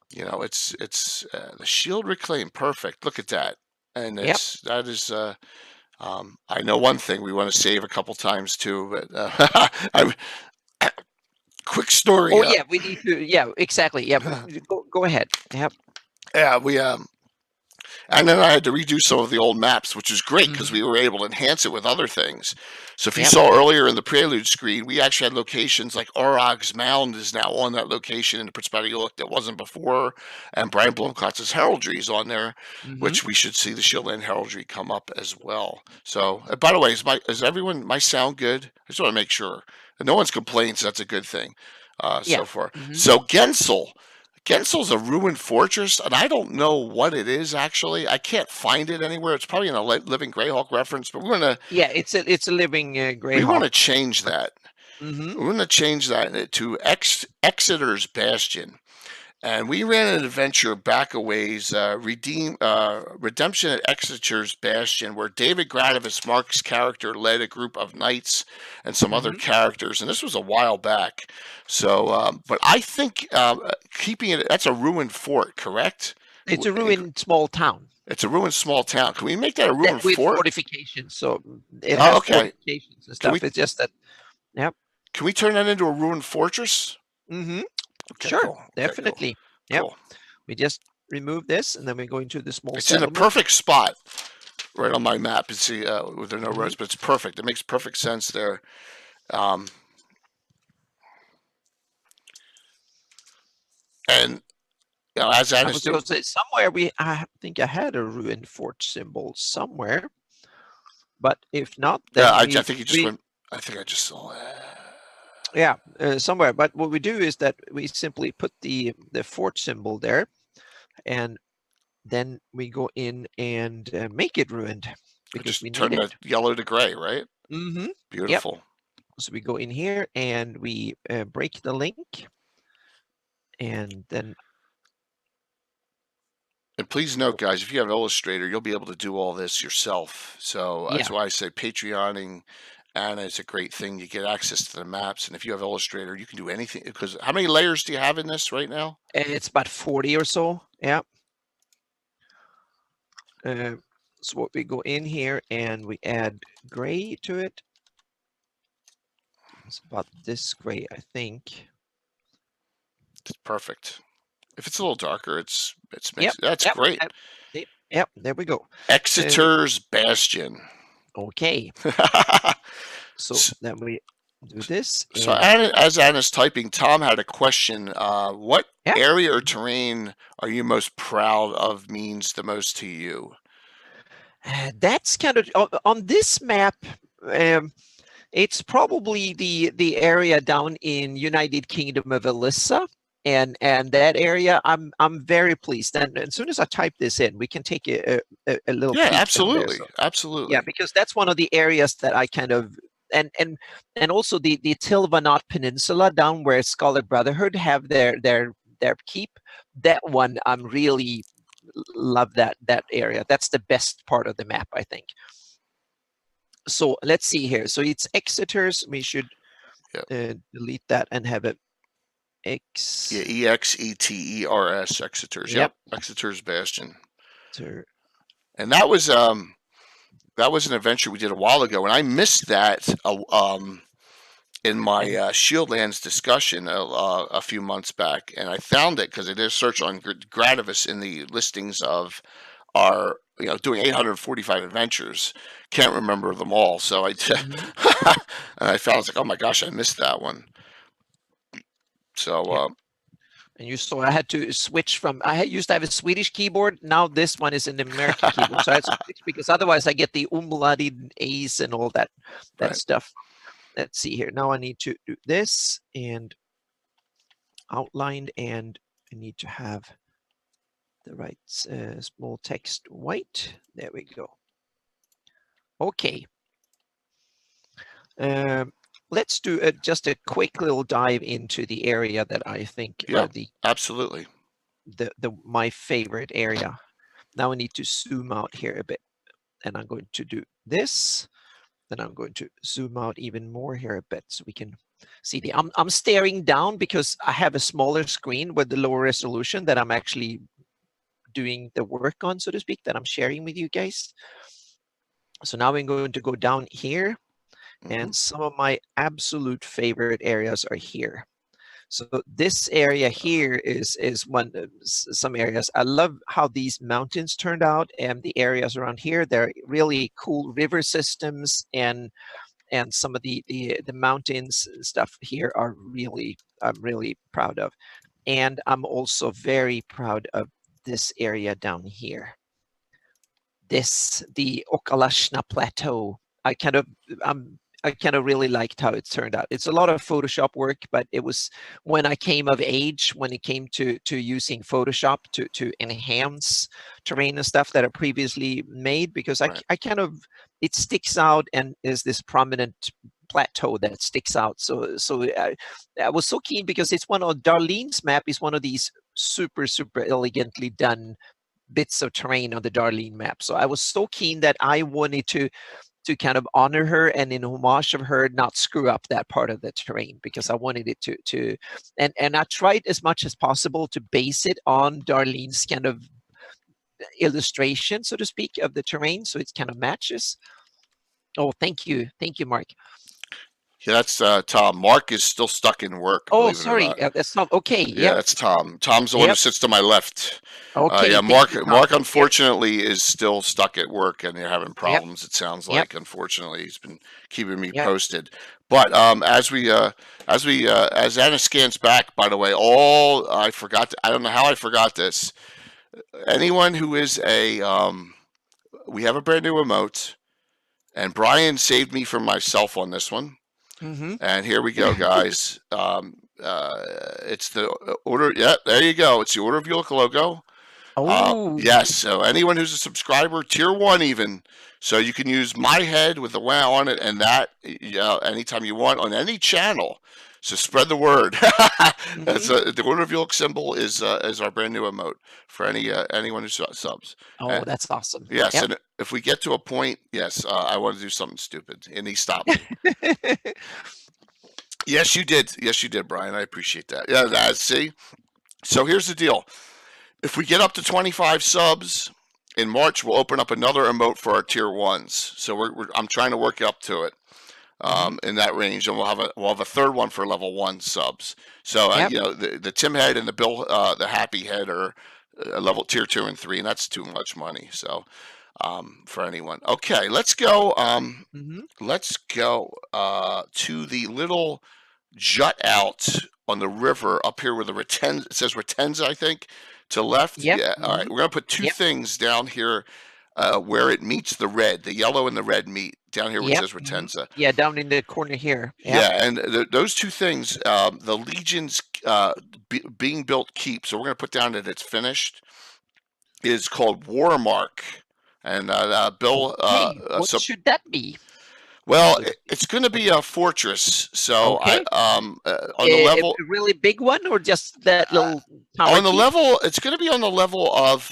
it's the Shield Reclaimed. Perfect. Look at that, and that is. I know one thing we want to save a couple times too, but quick story. Oh yeah, we need to. Yeah, exactly. Yeah, go ahead. Yep. Yeah, we and then I had to redo some of the old maps, which is great because we were able to enhance it with other things. So if you saw earlier in the prelude screen, we actually had locations like Orog's Mound is now on that location in the Principality of Ulick that wasn't before, and Brian Blomkatz's heraldry is on there, which we should see the Shieldland heraldry come up as well. So, by the way, is everyone my sound good? I just want to make sure. And no one's complained, so that's a good thing so far. So Gensel. Gensel's a ruined fortress, and I don't know what it is actually. I can't find it anywhere. It's probably in a Living Greyhawk reference, but we're gonna. Yeah, it's a Living Greyhawk. We want to change that. We're going to change that to Exeter's Bastion. And we ran an adventure back a ways, Redemption at Exeter's Bastion, where David Gradavis, Mark's character, led a group of knights and some other characters. And this was a while back. So, but I think keeping it, that's a ruined fort, correct? It's a ruined small town. It's a ruined small town. Can we make that a ruined with fort? Fortifications. So it has fortifications and stuff. It's just that, Can we turn that into a ruined fortress? Okay, sure, cool. Definitely. Okay, cool. We just remove this, and then we go into the small. It's in a perfect spot, right on my map. You see, there are no roads, but it's perfect. It makes perfect sense there. And as that is somewhere I think I had a ruined fort symbol somewhere, but if not, then I think you just went. I think I just saw it. Yeah, somewhere. But what we do is that we simply put the fort symbol there, and then we go in and make it ruined because just turn the yellow to gray, right? Beautiful. Yep. So we go in here and we break the link, and then. And please note, guys, if you have Illustrator, you'll be able to do all this yourself. So that's why I say Patreoning. And it's a great thing. You get access to the maps, and if you have Illustrator, you can do anything. Because how many layers do you have in this right now? It's about 40 or so. Yeah. So what we go in here and we add gray to it. It's about this gray, I think. It's perfect. If it's a little darker, it's that's great. Yep. There we go. Exeter's Bastion. Okay. So then we do this. So And as Anna's typing, Tom had a question. What yeah, area or terrain are you most proud of means the most to you? that's kind of on this map. It's probably the area down in United Kingdom of Elissa, and that area I'm very pleased. And as soon as I type this in, we can take a little Yeah, peek down there. absolutely, So absolutely. yeah, because that's one of the areas that I kind of and also the Tilvanot Peninsula down where Scarlet Brotherhood have their keep. That one I'm really love that area. That's the best part of the map, I think. So let's see here. So it's Exeter's. We should delete that and have it X. Yeah, Exeters, Exeter's. Yep, Exeter's Bastion. And that was an adventure we did a while ago, and I missed that in my Shieldlands discussion a few months back, and I found it because I did a search on Gradivis in the listings of our, doing 845 adventures. Can't remember them all, so I did, and I found, it's like, oh my gosh, I missed that one. So and you saw I had to switch from, I used to have a Swedish keyboard. Now this one is an American keyboard. So I had to switch because otherwise I get the umlauted A's and all that stuff. Let's see here. Now I need to do this and outlined, and I need to have the right small text white. There we go. Okay. Let's do just a quick little dive into the area that I think are absolutely my favorite area. Now I need to zoom out here a bit, and I'm going to do this. Then I'm going to zoom out even more here a bit so we can see the. I'm staring down because I have a smaller screen with the lower resolution that I'm actually doing the work on, so to speak, that I'm sharing with you guys. So now I'm going to go down here. And some of my absolute favorite areas are here. So this area here is some areas. I love how these mountains turned out, and the areas around here, they're really cool river systems, and some of the mountains and stuff here are I'm really proud of. And I'm also very proud of this area down here. The Okalashna Plateau. I kind of really liked how it turned out. It's a lot of Photoshop work, but it was when I came of age, when it came to using Photoshop to enhance terrain and stuff that I previously made, because I kind of, it sticks out and is this prominent plateau that sticks out. So I was so keen because it's one of Darlene's map is one of these super elegantly done bits of terrain on the Darlene map. So I was so keen that I wanted to kind of honor her and in homage of her not screw up that part of the terrain, because I wanted it to and I tried as much as possible to base it on Darlene's kind of illustration, so to speak, of the terrain, so it kind of matches. Oh, thank you, Mark. Yeah, that's Tom. Mark is still stuck in work. Oh, sorry, that's Tom. Okay, yeah, that's Tom. Tom's the one who sits to my left. Okay, yeah, Mark unfortunately is still stuck at work, and they're having problems. It sounds like, unfortunately, he's been keeping me posted. But as Anna scans back, by the way, I don't know how I forgot this. Anyone who is we have a brand new emote, and Brian saved me from myself on this one. And here we go, guys. It's the order. Yeah, there you go. It's the Order of Ulick logo. Oh, yes. So anyone who's a subscriber, tier 1 even, so you can use my head with the WoW on it, and that anytime you want on any channel. So spread the word. The Order of Ulick symbol is our brand new emote for anyone who subs. Oh, that's awesome. Yes, and if we get to a point, I want to do something stupid, and he stopped me. Yes, you did. Yes, you did, Brian. I appreciate that. Yeah, see. So here's the deal. If we get up to 25 subs in March, we'll open up another emote for our tier 1s. So I'm trying to work up to it in that range, and we'll have a third one for level 1 subs. So the Tim head and the Bill the Happy head are level tier 2 and 3, and that's too much money. So for anyone. Okay, let's go. Mhm. Let's go to the little jut out on the river up here where the Retenza, it says Retenza, I think, to left. Yep. Yeah. All right. We're gonna put two Yep. things down here where it meets the red, the yellow and the red meet down here where it Yep. says Retenza. Yeah, down in the corner here. Yeah, Yep. and those two things, the Legion's being built keep. So we're gonna put down that it's finished. Is called Warmark, and Bill. Hey, what should that be? Well, it's going to be a fortress. So Okay. on the level, a really big one, or just that little tower on the keep? level, it's going to be on the level of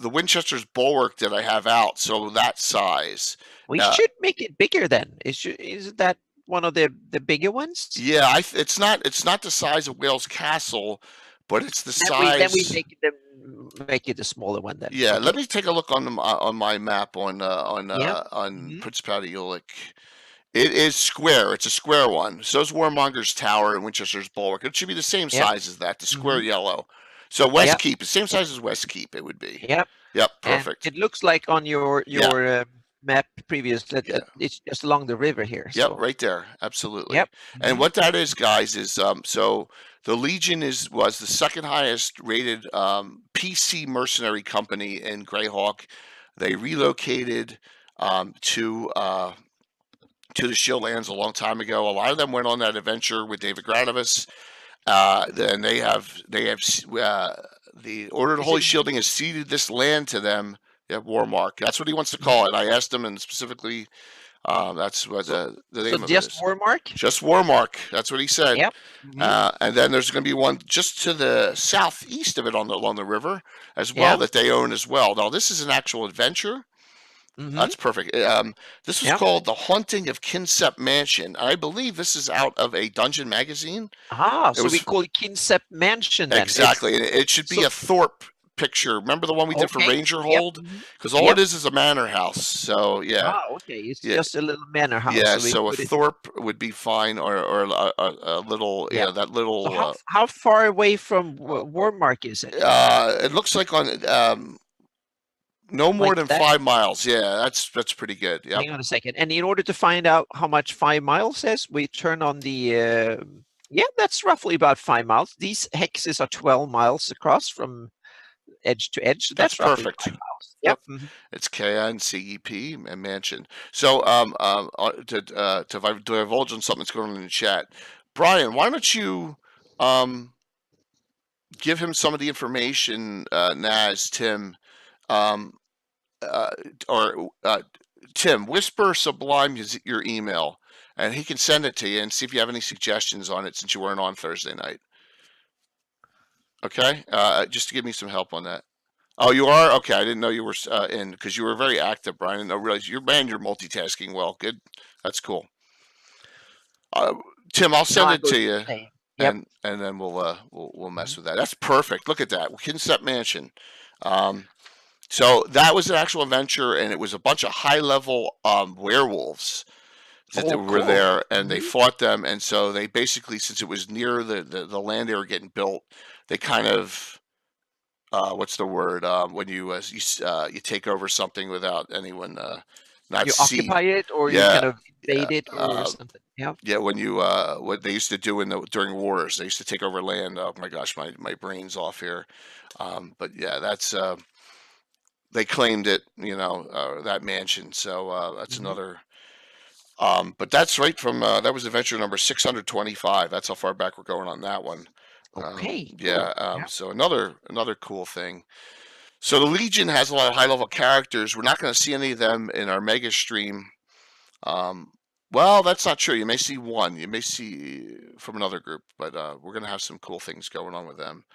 the Winchester's bulwark that I have out. So that size. We should make it bigger then. Isn't that one of the bigger ones? Yeah, it's not the size of Wales Castle, but it's the size. Then we make it a smaller one then. Yeah, Okay. let me take a look on my map on Mhm. Principality Ulick. It is square. It's a square one. So is Warmonger's Tower and Winchester's Bulwark. It should be the same Yep. size as that, the square yellow. So West Yep. Keep, the same size as West Keep it would be. Yep. Yep, And perfect. it looks like on your map previous that it's just along the river here. Yep, So. right there. Absolutely. Yep. And what that is, guys, is so the Legion was the second highest rated PC mercenary company in Greyhawk. They relocated to the Shieldlands a long time ago. A lot of them went on that adventure with David Granovis. Then they have the Order of the Holy Shielding has ceded this land to them. Yeah, Warmark. That's what he wants to call it. I asked him, and specifically, that's what the name of it is. Just Warmark? Just Warmark. That's what he said. Yep. And then there's going to be one just to the southeast of it along the river as well that they own as well. Now, this is an actual adventure. That's perfect. This was called The Haunting of Kinsep Mansion. I believe this is out of a Dungeon magazine. So we call it Kinsep Mansion then. Exactly. It should be a Thorpe picture. Remember the one we did for Ranger Hold? Because all it is a manor house. So, yeah. Okay. It's just a little manor house. Yeah, so a Thorpe would be fine, or a little, that little... So how far away from Warmark is it? It looks like on... no more than 5 miles. Yeah, that's pretty good. Yep. Hang on a second. And in order to find out how much 5 miles is, we turn on the... that's roughly about 5 miles. These hexes are 12 miles across from edge to edge. So that's perfect. 5 miles. Yep. It's KN, CEP, and Mansion. So to divulge on something that's going on in the chat, Brian, why don't you give him some of the information, Naz, Tim, Tim, whisper Sublime your email, and he can send it to you and see if you have any suggestions on it since you weren't on Thursday night. Okay, just to give me some help on that. Oh, you are? Okay, I didn't know you were in because you were very active, Brian. I didn't realize you're multitasking well. Good, that's cool. Tim, I'll send it to you, and then we'll mess with that. That's perfect. Look at that, Kinsep Mansion. So that was an actual adventure, and it was a bunch of high-level werewolves that were there, and they fought them. And so they basically, since it was near the land they were getting built, they kind of what's the word when you take over something without anyone not you see. Occupy it, or you kind of invade it, or something. Yeah, when you what they used to do during wars, they used to take over land. Oh my gosh, my brain's off here. But yeah, that's. They claimed it, that mansion. So that's another. But that's right from that was adventure number 625. That's how far back we're going on that one. Okay. Yeah. So another cool thing. So the Legion has a lot of high level characters. We're not going to see any of them in our mega stream. Well, that's not true. You may see one. You may see from another group, but we're going to have some cool things going on with them.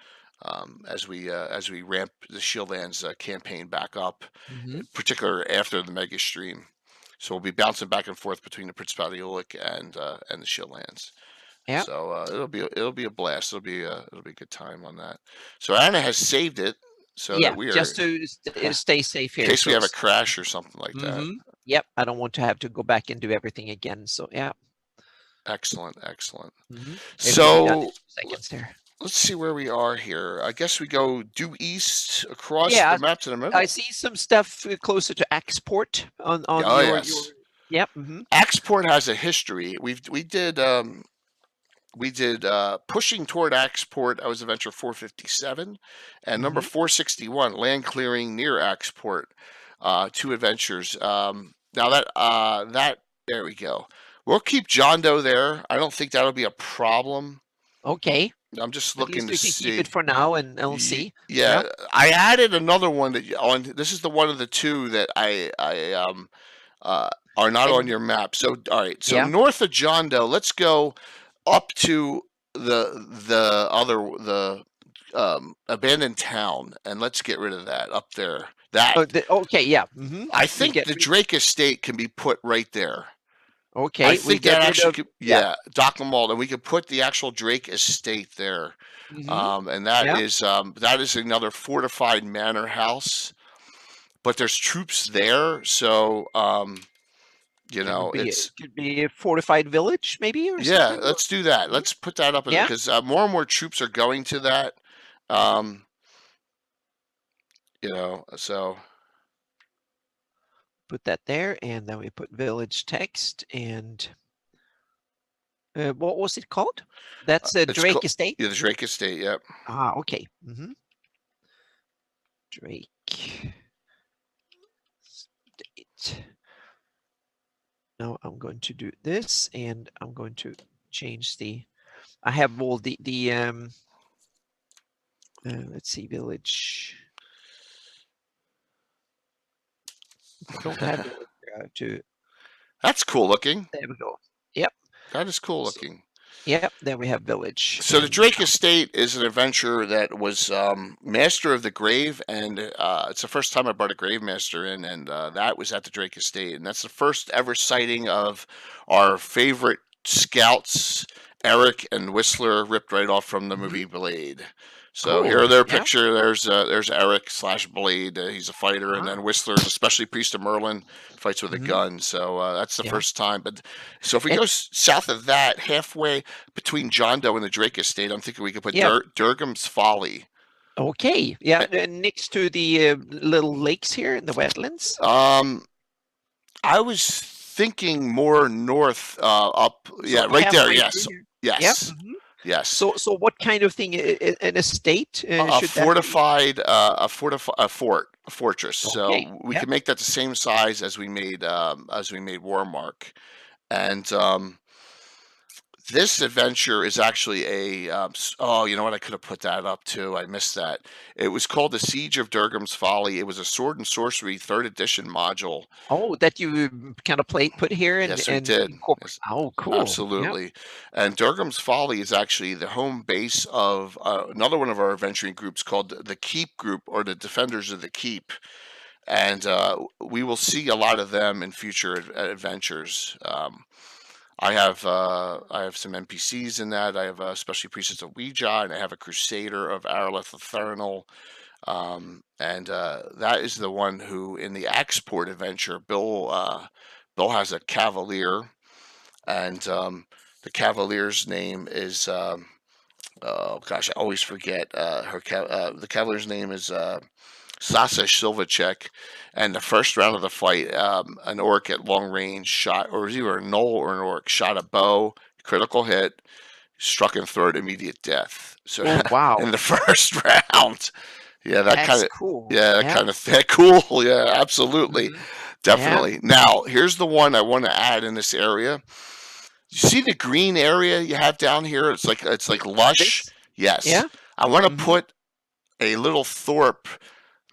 As we ramp the Shieldlands campaign back up, particularly after the mega stream. So we'll be bouncing back and forth between the Principality Ulick and the Shieldlands. Yeah. So it'll be a blast. It'll be a good time on that. So Anna has saved it so that we are just to stay safe here in case we have a crash or something like that. Yep. I don't want to have to go back and do everything again. So yeah. Excellent. So seconds there. let's see where we are here. I guess we go due east across Yeah, the map to the I middle. see some stuff closer to Axport on Oh your yes, Yep. Axport has a history. We did pushing toward Axport. I was Adventure 457, and number 461, land clearing near Axport. Two adventures. Now that there we go. We'll keep John Doe there. I don't think that'll be a problem. Okay. I'm just At looking least to we can keep see. it for now, and I'll see. Yeah, I added another one that on. This is the one of the two that I are not on And your map. So all right. So yeah. north of John Doe, let's go up to the abandoned town, and let's get rid of that up there. That Okay. Yeah. I think the Drake Estate can be put right there. Okay. I think that actually could, yeah. Dock and Malt, and we could put the actual Drake Estate there. And that is another fortified manor house, but there's troops there, so it could be a fortified village, maybe, or something. Let's do that. Let's put that up because more and more troops are going to that. So put that there, and then we put village text and. What was it called? That's a Drake Estate? Yeah, the Drake Estate, yep. Ah, okay. Drake Estate. Now I'm going to do this, and I'm going to change I have all the let's see, village. I don't have to. That's cool looking. There we go. Yep. That is cool looking. Yep, then we have village. So the Drake Estate is an adventure that was Master of the Grave, and it's the first time I brought a Grave Master in, and that was at the Drake Estate, and that's the first ever sighting of our favorite scouts, Eric and Whistler, ripped right off from the movie Blade. So here are their picture. There's Eric / Blade. He's a fighter, and then Whistler is a specialty priest of Merlin, fights with a gun. So that's the first time. But so if we go south of that, halfway between John Doe and the Drake Estate, I'm thinking we could put Durgam's Folly. Okay, next to the little lakes here in the wetlands. I was thinking more north, up. Yeah, right there. Yes. Yes. Yes. So what kind of thing? An estate? A fortified, a fortress. Okay. So we can make that the same size as we made Warmark, and this adventure is actually a. Oh, you know what? I could have put that up too. I missed that. It was called the Siege of Durgam's Folly. It was a sword and sorcery 3rd edition module. Oh, that you kind of put here. Yes, we did. Oh, cool. Absolutely. Yep. And Durgam's Folly is actually the home base of another one of our adventuring groups called the Keep Group, or the Defenders of the Keep. And we will see a lot of them in future adventures. I have some NPCs in that. I have a specialty priestess of Ouija, and I have a crusader of Aralith Ethernal. And that is the one who, in the Axport adventure, Bill has a cavalier, and the cavalier's name is oh gosh, I always forget the cavalier's name is Sasa Silvacek. And the first round of the fight, an orc at long range shot, or it was either a gnoll or an orc, shot a bow, critical hit, struck in throat, immediate death. So wow! In the first round. Yeah, that kind of cool. Yeah, that kind of cool. Yeah, absolutely, definitely. Now, here's the one I want to add in this area. You see the green area you have down here? It's like lush. Yes. Yeah. I want to put a little thorp,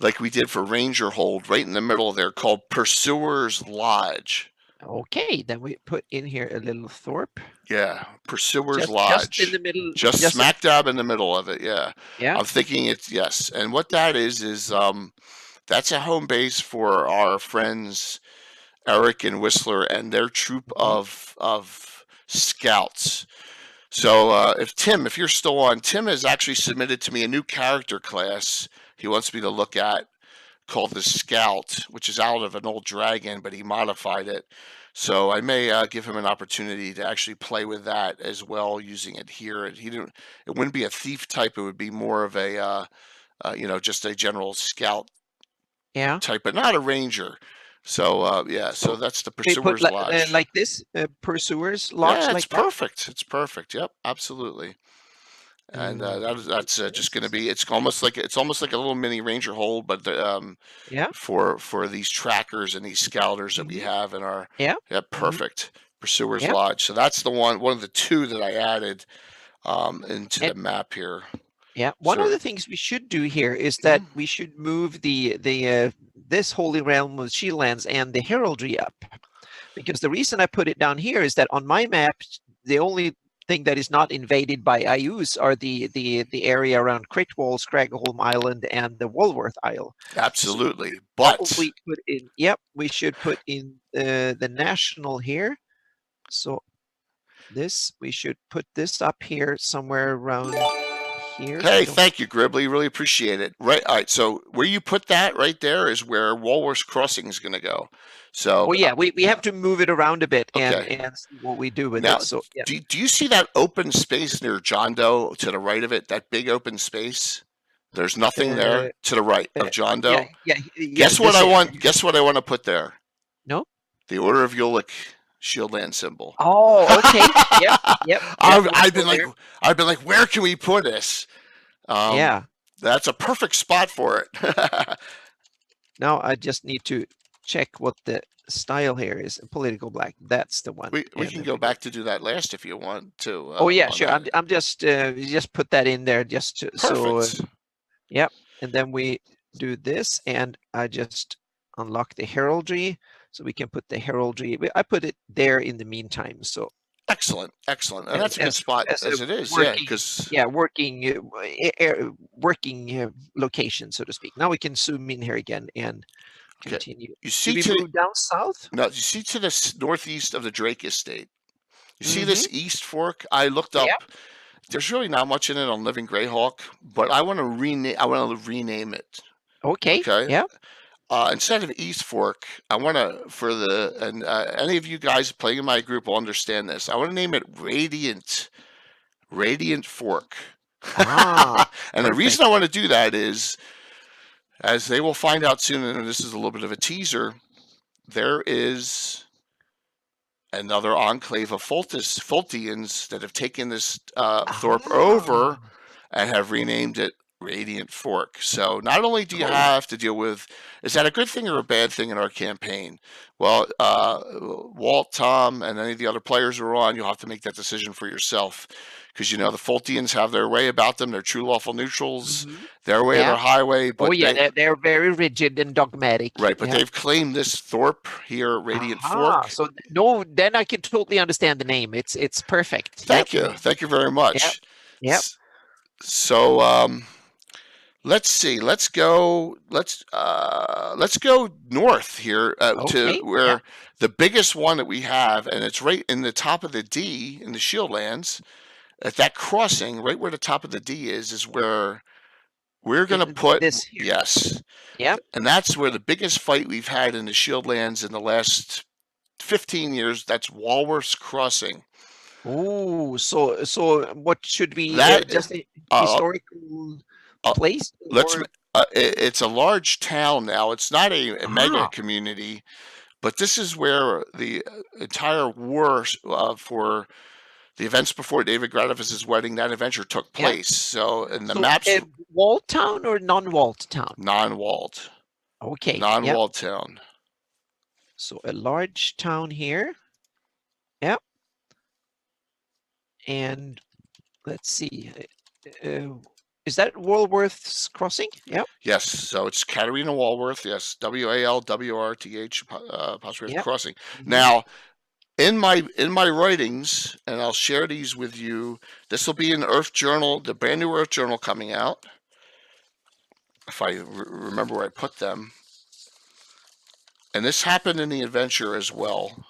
like we did for Ranger Hold, right in the middle there, called Pursuer's Lodge. Okay, then we put in here a little thorp. Yeah, Pursuer's Lodge. Just in the middle. Just smack dab in the middle of it, yeah. Yeah. I'm thinking it's, yes. And what that is that's a home base for our friends Eric and Whistler and their troop of scouts. So if you're still on, Tim has actually submitted to me a new character class he wants me to look at, called the Scout, which is out of an old dragon, but he modified it. So I may give him an opportunity to actually play with that as well, using it here. And it wouldn't be a thief type. It would be more of a, just a general scout Yeah. type, but not a ranger. So yeah, so that's the We put Pursuer's Lodge. like this, Pursuer's Lodge, Yeah, like it's that. perfect. It's perfect. Yep, absolutely. And that's just going to be. It's almost like a little mini ranger hole, but Yeah. for these trackers and these scouters that we have in our Yeah. perfect Pursuer's Yeah. Lodge. So that's the one of the two that I added into the map here. Yeah. One So- of the things we should do here is that we should move the this Holy Realm of Shieldlands and the heraldry up, because the reason I put it down here is that on my map, the only thing that is not invaded by IUs are the area around Critwall, Scragholm Island, and the Walworth Isle. Absolutely, So but probably put in. Yep, we should put in the national here. So this, we should put this up here somewhere around here. hey, thank you, Gribbly. Really appreciate it. Right. All right. So where you put that right there is where Walworth Crossing is going to go. So Oh yeah, we have to move it around a bit Okay. and see what we do with now, it. So yeah. do you see that open space near John Doe to the right of it? That big open space. There's nothing there to the right of John Doe. Yeah. Guess what this I area. want? Guess what I want to put there? No. The Order of Ulick Shieldland symbol. Oh, okay. Yep. I've been like, where can we put this? Yeah. That's a perfect spot for it. Now I just need to check what the style here is. Political black. That's the one. We can go back to do that last if you want to. Oh yeah, on sure. that. I'm just put that in there just to, Perfect. so yep. And then we do this, and I just unlock the heraldry, so we can put the heraldry. I put it there in the meantime. So excellent, and that's a good spot as it is. Working, yeah, because working location, so to speak. Now we can zoom in here again and continue. You see, do we move down south? No, you see to the northeast of the Drake Estate. You see this east fork? I looked up. Yep. There's really not much in it on Living Greyhawk, but I want to rename it. Okay. Okay. Yeah. Instead of East Fork, I want to any of you guys playing in my group will understand this. I want to name it Radiant Fork. And the reason I want to do that is, as they will find out soon, and this is a little bit of a teaser, there is another enclave of Fultians that have taken this Thorpe over and have renamed it Radiant Fork. So not only do you have to deal with, is that a good thing or a bad thing in our campaign? Well, Walt, Tom, and any of the other players who are on, you'll have to make that decision for yourself. Because, the Fultians have their way about them. They're true lawful neutrals. Their way or their highway. But they're very rigid and dogmatic. Right, but they've claimed this Thorpe here, Radiant Fork. So then I can totally understand the name. It's perfect. Thank you very much. Yep. So let's see. Let's go north here to where the biggest one that we have, and it's right in the top of the D in the Shieldlands. At that crossing, right where the top of the D is where we're going to put this here. Yes. Yep. And that's where the biggest fight we've had in the Shieldlands in the last 15 years. That's Walworth's Crossing. Oh, so what should be just a historical place? It's a large town now. It's not a mega community, but this is where the entire war for the events before David Gratimus's wedding, that adventure took place. So, in the maps, walled town or non-walled town? Non-walled. Okay. Non-walled town. So a large town here. Yep. And let's see. Is that Walworth's Crossing? Yep. Yes. So it's Katarina Walworth. Yes. WALWRTH Crossing. Now, in my writings, and I'll share these with you. This will be in Earth Journal, the brand new Earth Journal coming out. If I remember where I put them. And this happened in the adventure as well.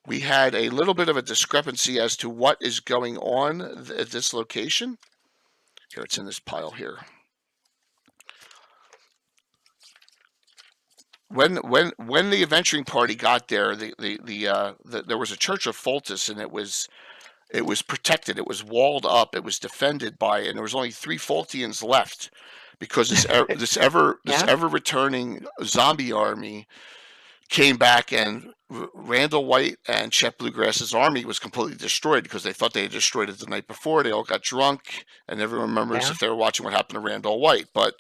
We had a little bit of a discrepancy as to what is going on at this location. Here, it's in this pile here. when the adventuring party got there, there was a church of Fultus, and it was protected, it was walled up, it was defended by, and there was only 3 Fultians left, because this ever returning zombie army came back, and Randall White and Chet Bluegrass's army was completely destroyed because they thought they had destroyed it the night before. They all got drunk, and everyone remembers if they were watching what happened to Randall White. But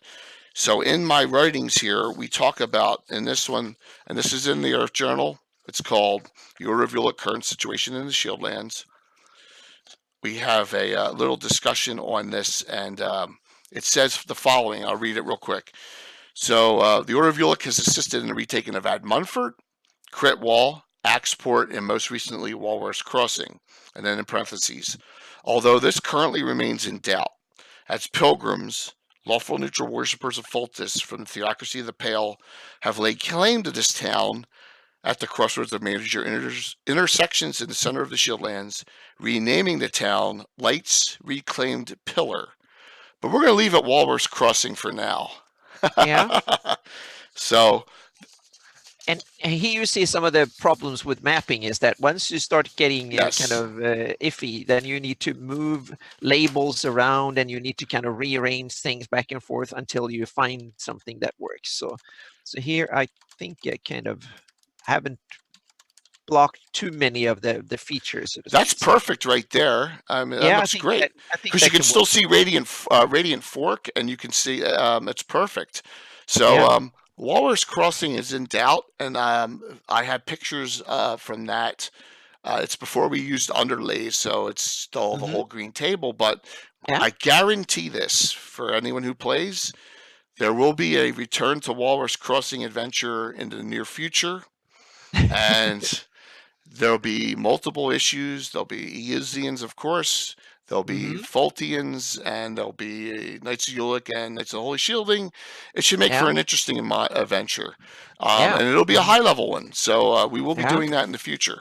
so in my writings here, we talk about in this one, and this is in the Earth Journal. It's called "The Order of Your Current Situation in the Shieldlands." We have a little discussion on this, and it says the following. I'll read it real quick. So the Order of Ulick has assisted in the retaking of Ad Munford, Crit Wall, Axeport, and most recently Walrus Crossing. And then in parentheses, although this currently remains in doubt, as pilgrims, lawful neutral worshippers of Fultus from the Theocracy of the Pale, have laid claim to this town at the crossroads of major intersections in the center of the Shieldlands, renaming the town Light's Reclaimed Pillar. But we're going to leave it Walrus Crossing for now. Yeah. So, and here you see some of the problems with mapping is that once you start getting kind of iffy, then you need to move labels around, and you need to kind of rearrange things back and forth until you find something that works. So here I think I kind of haven't blocked too many of the features. That's perfect right there. I mean, that looks great, because you can still see Radiant Fork, and you can see it's perfect. So Walrus Crossing is in doubt, and I have pictures from that. It's before we used underlays, so it's still the whole green table. But I guarantee this for anyone who plays, there will be a return to Walrus Crossing adventure in the near future, and there'll be multiple issues. There'll be Eosians, of course. There'll be Fultians, and there'll be Knights of Ulick and Knights of the Holy Shielding. It should make for an interesting adventure. And it'll be a high-level one. So we will be doing that in the future.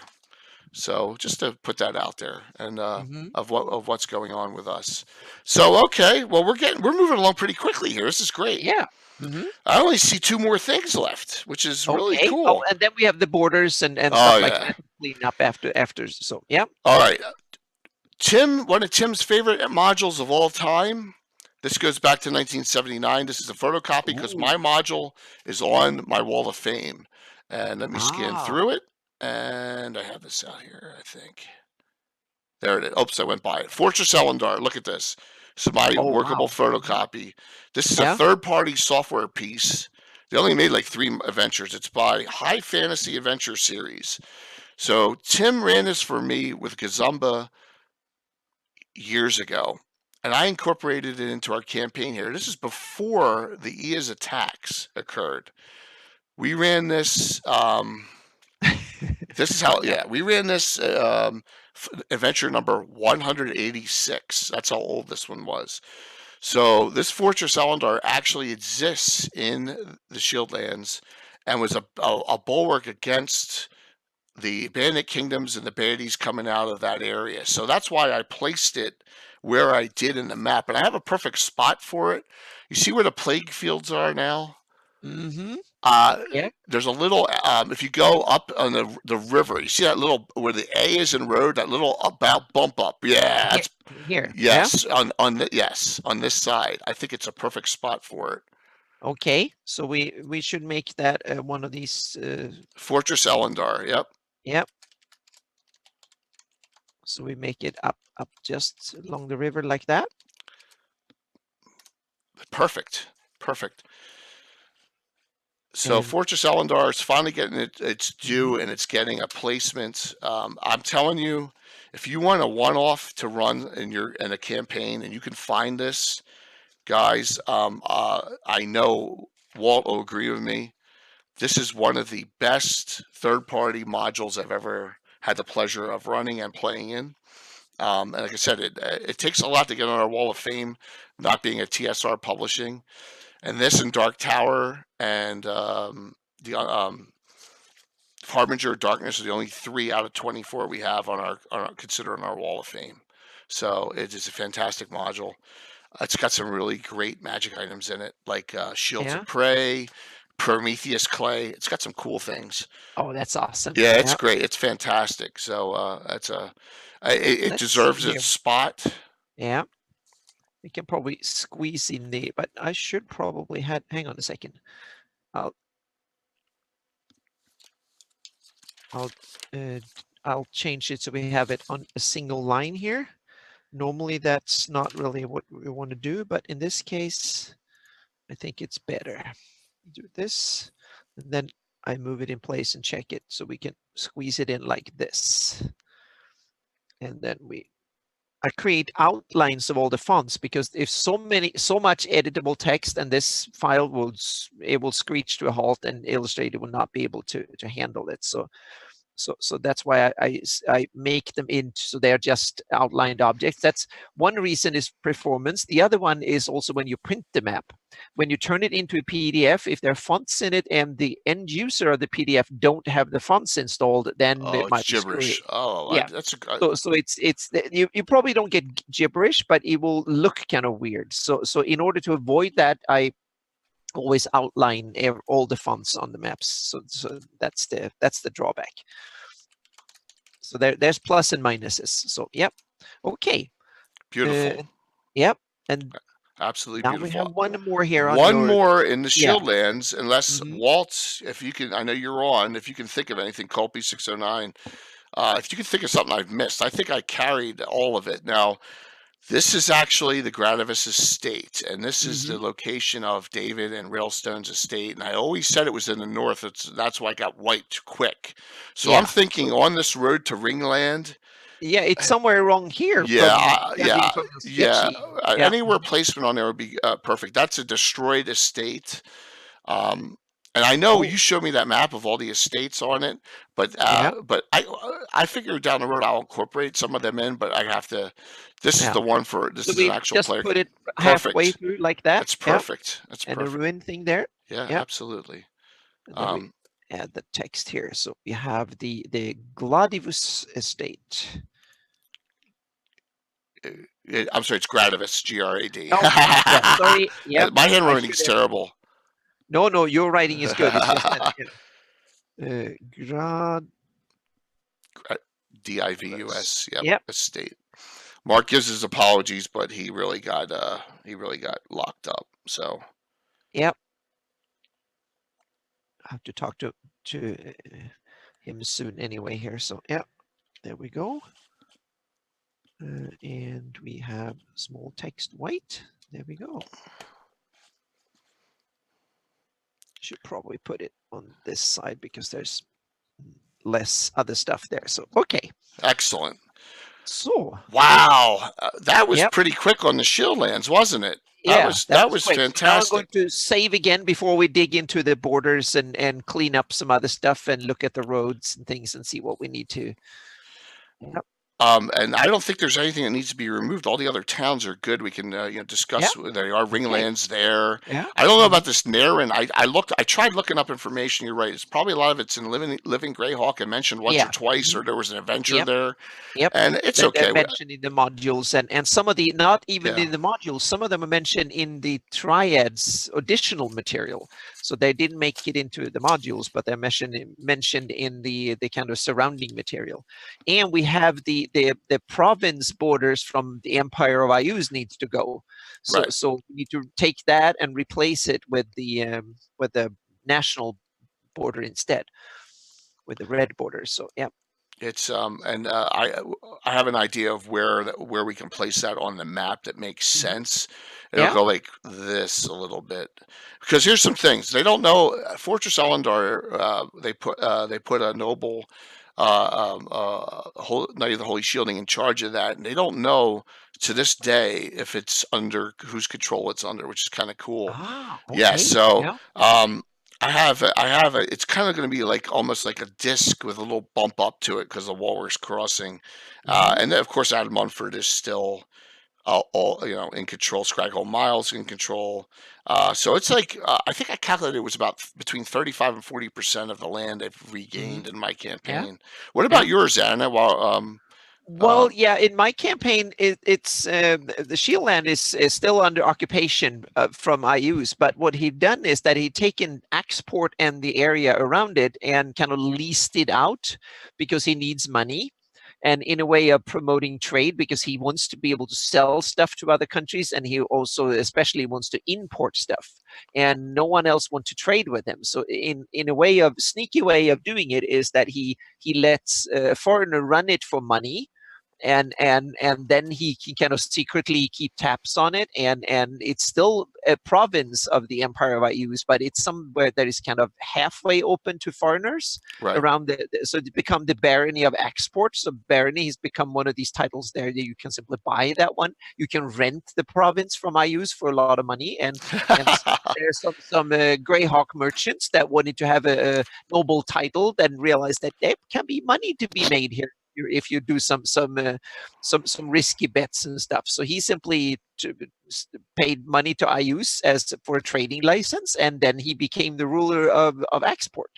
So just to put that out there, and of what's going on with us. So okay, well we're moving along pretty quickly here. This is great. Yeah. I only see 2 more things left, which is really cool. Oh, and then we have the borders and stuff like that to clean up after. So All right. Tim, one of Tim's favorite modules of all time. This goes back to 1979. This is a photocopy because my module is on my wall of fame. And let me scan through it. And I have this out here, I think. There it is. Oops, I went by it. Fortress Elendar. Look at this. This is my workable photocopy. This is a third-party software piece. They only made like 3 adventures. It's by High Fantasy Adventure Series. So Tim ran this for me with Gazumba years ago, and I incorporated it into our campaign here. This is before the EA's attacks occurred. We ran this. This is how. Yeah, we ran this. Adventure number 186. That's how old this one was. So this Fortress Elendar actually exists in the Shieldlands, and was a bulwark against the Bandit Kingdoms and the baddies coming out of that area. So that's why I placed it where I did in the map, and I have a perfect spot for it. You see where the plague fields are now? There's a little if you go up on the river, you see that little where the A is in road, that little about bump up. Yeah, that's here. Yes, on this side. I think it's a perfect spot for it. Okay, so we should make that one of these Fortress Elendar. Yep. So we make it up just along the river like that. Perfect. So Fortress Elendar is finally getting its due, and it's getting a placement. I'm telling you, if you want a one-off to run in a campaign, and you can find this, guys, I know Walt will agree with me. This is one of the best third-party modules I've ever had the pleasure of running and playing in. And like I said, it takes a lot to get on our wall of fame, not being a TSR publishing. And this and Dark Tower and the Harbinger of Darkness are the only 3 out of 24 we have on our considering our wall of fame. So it is a fantastic module. It's got some really great magic items in it, like Shields of Prey, Prometheus clay. It's got some cool things. Oh, that's awesome. Yeah, it's great. It's fantastic. So it Let's deserves see its spot. Yeah. We can probably squeeze in there, but I should probably hang on a second. I'll change it so we have it on a single line here. Normally that's not really what we want to do, but in this case, I think it's better. Do this, and then I move it in place and check it so we can squeeze it in like this. And then I create outlines of all the fonts, because if so much editable text, and this file will screech to a halt, and Illustrator will not be able to handle it. So that's why I make them into, so they're just outlined objects. That's one reason, is performance. The other one is also when you print the map. When you turn it into a PDF, if there are fonts in it and the end user of the PDF don't have the fonts installed, then it might be gibberish. screwy. Yeah. That's so you probably don't get gibberish, but it will look kind of weird. So in order to avoid that, I always outline all the fonts on the maps. So that's the drawback. So there's plus and minuses. So yep. Okay. beautiful. Yep. And Absolutely now beautiful. we have one more here. One more in the Shieldlands, unless Mhm. Walt, if you can, I know you're on, if you can think of anything, Colby 609, if you can think of something I've missed. I think I carried all of it. Now, this is actually the Gradivis estate, and this is the location of David and Railstone's estate. And I always said it was in the north. That's why I got wiped quick. So I'm thinking on this road to Ringland. Yeah, it's somewhere wrong here. Yeah, yeah. Anywhere placement on there would be perfect. That's a destroyed estate. And I know you showed me that map of all the estates on it, but I figure down the road I'll incorporate some of them in. But I have to. This is the one for this. So is an actual just player. Put it halfway through like that. That's perfect. That's perfect. And a ruin thing there. Yeah, absolutely. Add the text here. So we have the Gladivus estate. I'm sorry, it's Gradivis, Grad. Oh, sorry. Yeah, my handwriting's terrible. No, your writing is good. It's just Grad. Divus. Yep. Estate. Mark gives his apologies, but he really got locked up. So. Yep. I have to talk to him soon anyway here. So yeah, there we go. And we have small text white. There we go. Should probably put it on this side because there's less other stuff there. So okay. Excellent. So wow, that was pretty quick on the Shieldlands, wasn't it? Yeah, that was fantastic. Now I'm going to save again before we dig into the borders and clean up some other stuff and look at the roads and things and see what we need to. Yep. And I don't think there's anything that needs to be removed. All the other towns are good. We can discuss. There are Ringlands there. Yeah. I don't know about this Naren. I tried looking up information. You're right. It's probably a lot of it's in Living Greyhawk. I mentioned once or twice, or there was an adventure there. Yep. And it's okay. They're mentioned in the modules, and some of the not even in the modules. Some of them are mentioned in the Triads additional material. So they didn't make it into the modules, but they're mentioned in the kind of surrounding material. And we have the province borders from the Empire of Ayuz needs to go. So so we need to take that and replace it with the national border instead, with the red border. So yeah. It's I have an idea of where we can place that on the map that makes sense. It'll go like this a little bit, because here's some things they don't know. Fortress Elendar, they put a noble Knight of the Holy Shielding in charge of that, and they don't know to this day if it's under whose control it's under, which is kind of cool. Yeah, so I have it's kind of going to be like almost like a disc with a little bump up to it because the Walrus Crossing, and then of course Adam Munford is still all in control. Scraggle Miles in control. So it's like I think I calculated it was about between 35 and 40% of the land they've regained in my campaign. What about yours, Anna? Well, Well, yeah, in my campaign, it's the Shield Land is still under occupation from IUs. But what he'd done is that he'd taken Axport and the area around it and kind of leased it out because he needs money. And in a way of promoting trade, because he wants to be able to sell stuff to other countries, and he also especially wants to import stuff, and no one else wants to trade with him. So in a way of sneaky way of doing it is that he lets a foreigner run it for money, and then he can kind of secretly keep tabs on it, and it's still a province of the Empire of Ius, but it's somewhere that is kind of halfway open to foreigners around so it become the barony of export. So barony has become one of these titles there that you can simply buy that one. You can rent the province from Ius for a lot of money, and there's some Greyhawk merchants that wanted to have a noble title, then realized that there can be money to be made here if you do some risky bets and stuff. So he simply paid money to IUS as for a trading license, and then he became the ruler of export,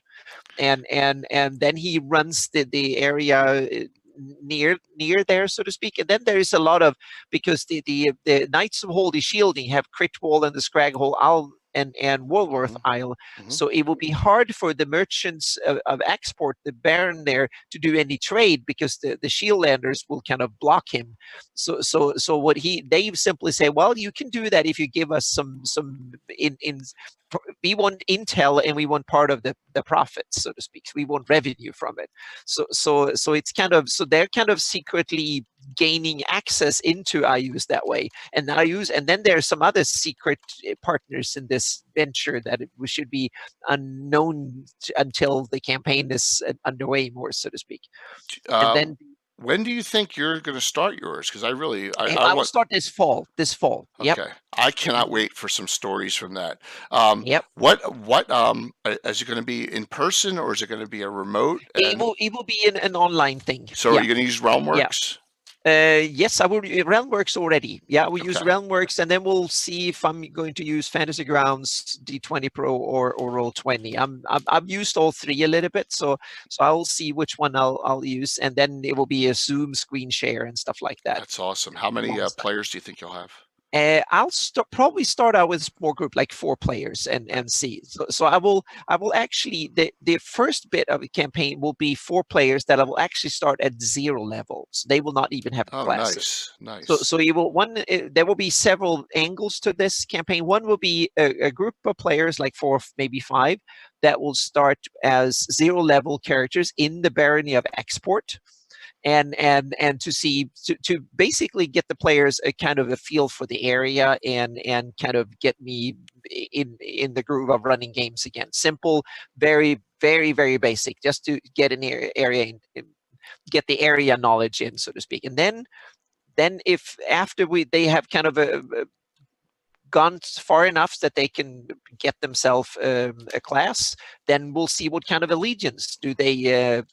and then he runs the area near there, so to speak. And then there is a lot of, because the Knights of Holy Shielding have Critwall and the Scraghole Owl and Walworth Isle. So it will be hard for the merchants of export, the Baron there, to do any trade, because the Shieldlanders will kind of block him. So what they simply say, well, you can do that if you give us some we want intel, and we want part of the profits, so to speak. We want revenue from it. So it's kind of, so they're kind of secretly gaining access into IUs that way, and then there are some other secret partners in this venture that we should be unknown until the campaign is underway more, so to speak. And then when do you think you're going to start yours? Because I will start this fall. Okay. Yep. I cannot wait for some stories from that. Yep. What is it going to be in person, or is it going to be a remote? It will be an online thing. So are you going to use Realmworks? Yes, I will. Realmworks already. Yeah, we use Realmworks, and then we'll see if I'm going to use Fantasy Grounds, D20 Pro, or Roll20. I've used all three a little bit, so I'll see which one I'll use, and then it will be a Zoom screen share and stuff like that. That's awesome. How many players do you think you'll have? I'll probably start out with a small group, like 4 players, and see. So I will actually, the first bit of the campaign will be 4 players that I will actually start at 0 level. So they will not even have classes. Nice. So you will there will be several angles to this campaign. One will be a group of players, like 4, maybe 5, that will start as 0 level characters in the barony of export. And to basically get the players a kind of a feel for the area, and kind of get me in the groove of running games again. Simple, very, very, very basic, just to get an area, get the area knowledge in, so to speak. And then if after they have kind of gone far enough that they can get themselves a class, then we'll see what kind of allegiance do they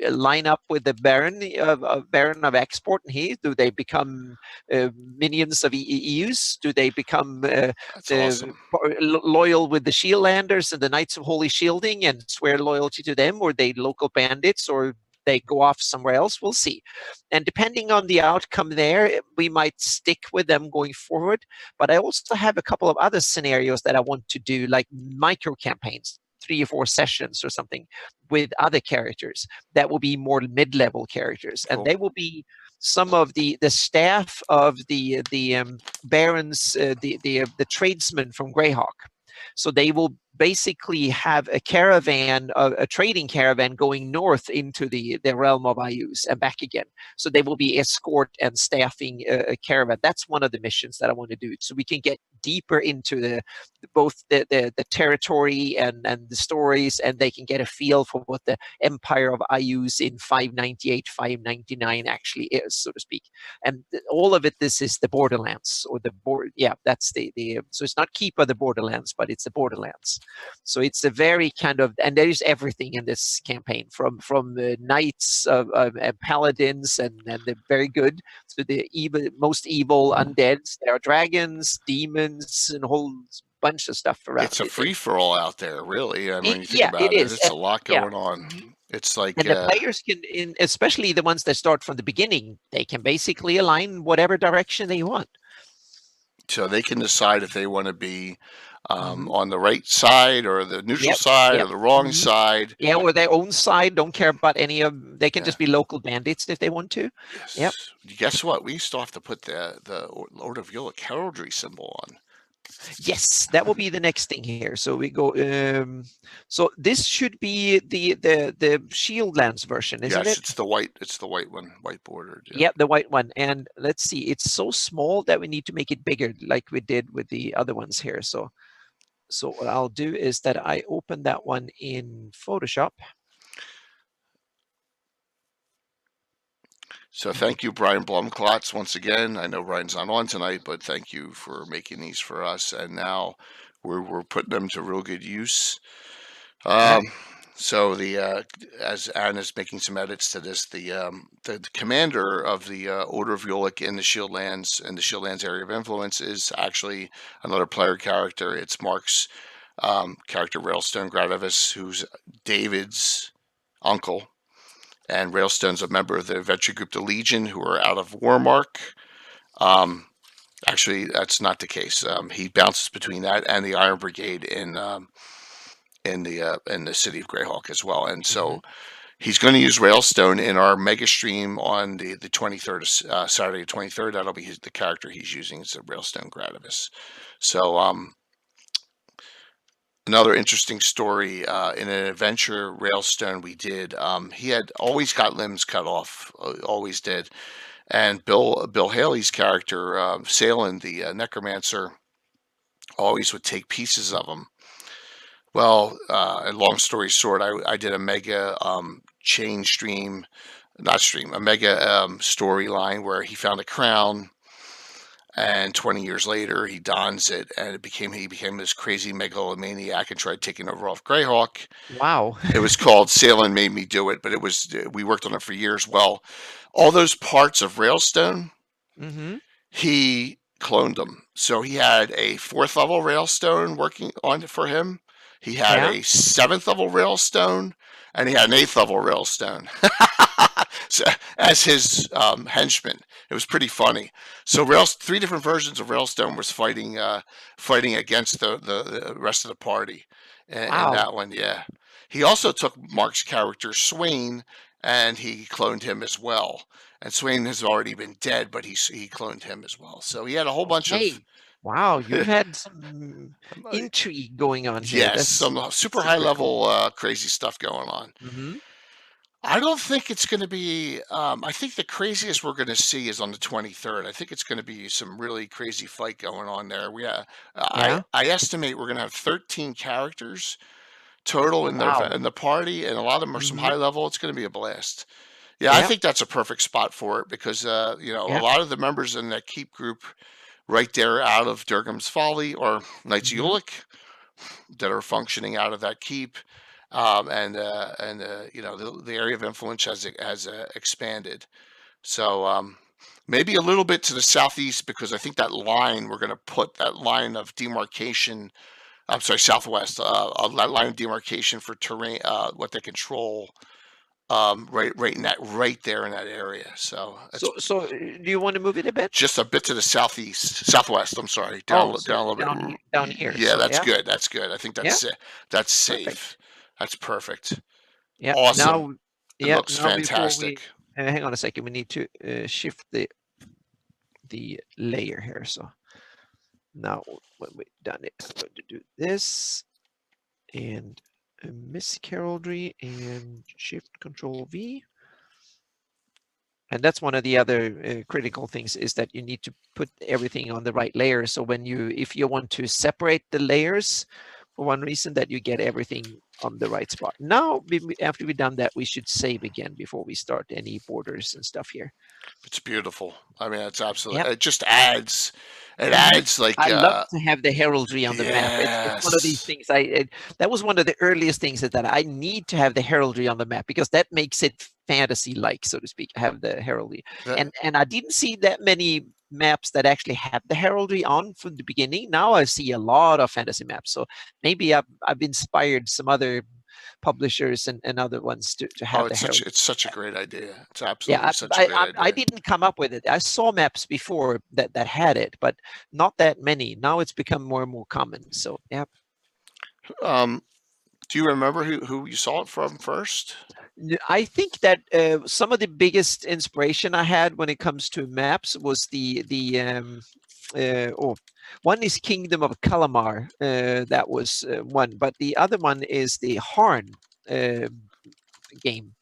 line up with the Baron of export, and here do they become minions of EUs? Do they become loyal with the Shieldlanders and the Knights of Holy Shielding and swear loyalty to them, or they local bandits, or they go off somewhere else? We'll see. And depending on the outcome there, we might stick with them going forward. But I also have a couple of other scenarios that I want to do, like micro campaigns, 3 or 4 sessions or something, with other characters that will be more mid-level characters. Cool. And they will be some of the staff of the barons, the tradesmen from Greyhawk. So they will basically have a caravan, a trading caravan, going north into the realm of Ius and back again. So they will be escort and staffing a caravan. That's one of the missions that I want to do, so we can get deeper into both the territory and the stories, and they can get a feel for what the Empire of Ius in 598, 599 actually is, so to speak. And all of it, this is the Borderlands, or the that's the so it's not Keep of the Borderlands, but it's the Borderlands. So it's a very kind of, and there is everything in this campaign, from the knights and paladins, and they're very good, to the most evil undeads. There are dragons, demons, and a whole bunch of stuff around. It's a free-for-all out there, really. I mean, when you think about it, it's a lot going on. It's like And the players can, especially the ones that start from the beginning, they can basically align whatever direction they want. so they can decide if they want to be Mhm. on the right side or the neutral Yep, side yep. or the wrong Mhm. side. Yeah, or their own side, don't care about any of, they can Yeah. just be local bandits if they want to. Yes. Yep. Guess what? We still have to put the Lord of Yuluk heraldry symbol on. Yes, that will be the next thing here. So we go. So this should be the Shieldlands version, isn't Yes, it? it's the white. It's the white one, white bordered. Yeah. Yep, the white one. And let's see, it's so small that we need to make it bigger, like we did with the other ones here. So what I'll do is that I open that one in Photoshop. So thank you, Brian Blumklotz, once again. I know Brian's not on tonight, but thank you for making these for us. And now we're putting them to real good use. Yep. So as Anna's making some edits to this, the commander of the Order of Yolk in the Shieldlands and the Shieldlands area of influence is actually another player character. It's Mark's character, Railstone Gradavis, who's David's uncle. And Railstone's a member of the adventure group, the Legion, who are out of Warmark. Actually, that's not the case. He bounces between that and the Iron Brigade in the city of Greyhawk as well. And so he's going to use Railstone in our mega stream on the 23rd, Saturday 23rd. That'll be the character he's using. It's a Railstone Gradavis. So another interesting story in an adventure Railstone we did. He had always got limbs cut off, always did. And Bill Haley's character, Salen, the necromancer, always would take pieces of them. Well, long story short, I did a mega chain stream, not stream, a mega storyline where he found a crown, and 20 years later he dons it, and he became this crazy megalomaniac and tried taking over off Greyhawk. Wow. It was called Salen Made Me Do It, but we worked on it for years. Well, all those parts of Railstone, he cloned them. So he had a 4th level Railstone working on it for him. He had a 7th level Railstone, and he had an 8th level Railstone so, as his henchman. It was pretty funny. So 3 different versions of Railstone was fighting against the rest of the party in that one. Yeah. He also took Mark's character Swain, and he cloned him as well. And Swain has already been dead, but he cloned him as well. So he had a whole bunch of. Wow, you've had some intrigue going on here. Yes, That's some super high level crazy stuff going on. I don't think it's going to be. I think the craziest we're going to see is on the 23rd. I think it's going to be some really crazy fight going on there. I estimate we're going to have 13 characters total in the party, and a lot of them are some high level. It's going to be a blast. Yeah, I think that's a perfect spot for it because a lot of the members in that keep group right there out of Durgam's Folly or Knights of Yuluk that are functioning out of that keep, and the area of influence has expanded. So maybe a little bit to the southeast, because I think that line, we're going to put that line of demarcation. I'm sorry, southwest. That line of demarcation for terrain, what they control. Right there in that area. So do you want to move it a bit? Just a bit to the southwest. I'm sorry, down a little bit. Down here. Yeah, that's good. That's good. I think that's safe. Perfect. That's perfect. Yeah. Awesome. Now, it looks fantastic. Hang on a second. We need to shift the layer here. So now when we've done it, I'm going to do this and miss heraldry and shift control V. And that's one of the other critical things, is that you need to put everything on the right layer. So if you want to separate the layers for one reason, that you get everything on the right spot. Now, after we've done that, we should save again before we start any borders and stuff here. It's beautiful. I mean, it's absolutely, it just adds, like. I love to have the heraldry on the map. It's one of these things. That was one of the earliest things that I need to have the heraldry on the map, because that makes it fantasy-like, so to speak, have the heraldry. And I didn't see that many maps that actually have the heraldry on from the beginning. Now I see a lot of fantasy maps. So maybe I've inspired some other publishers and other ones to have Oh, the herald. it's such a great idea. It's Yeah, absolutely such a great idea. I didn't come up with it. I saw maps before that had it, but not that many. Now it's become more and more common. So yeah. Do you remember who you saw it from first? I think that some of the biggest inspiration I had when it comes to maps was one is Kingdom of Calamar. That was one, but the other one is the Harn game.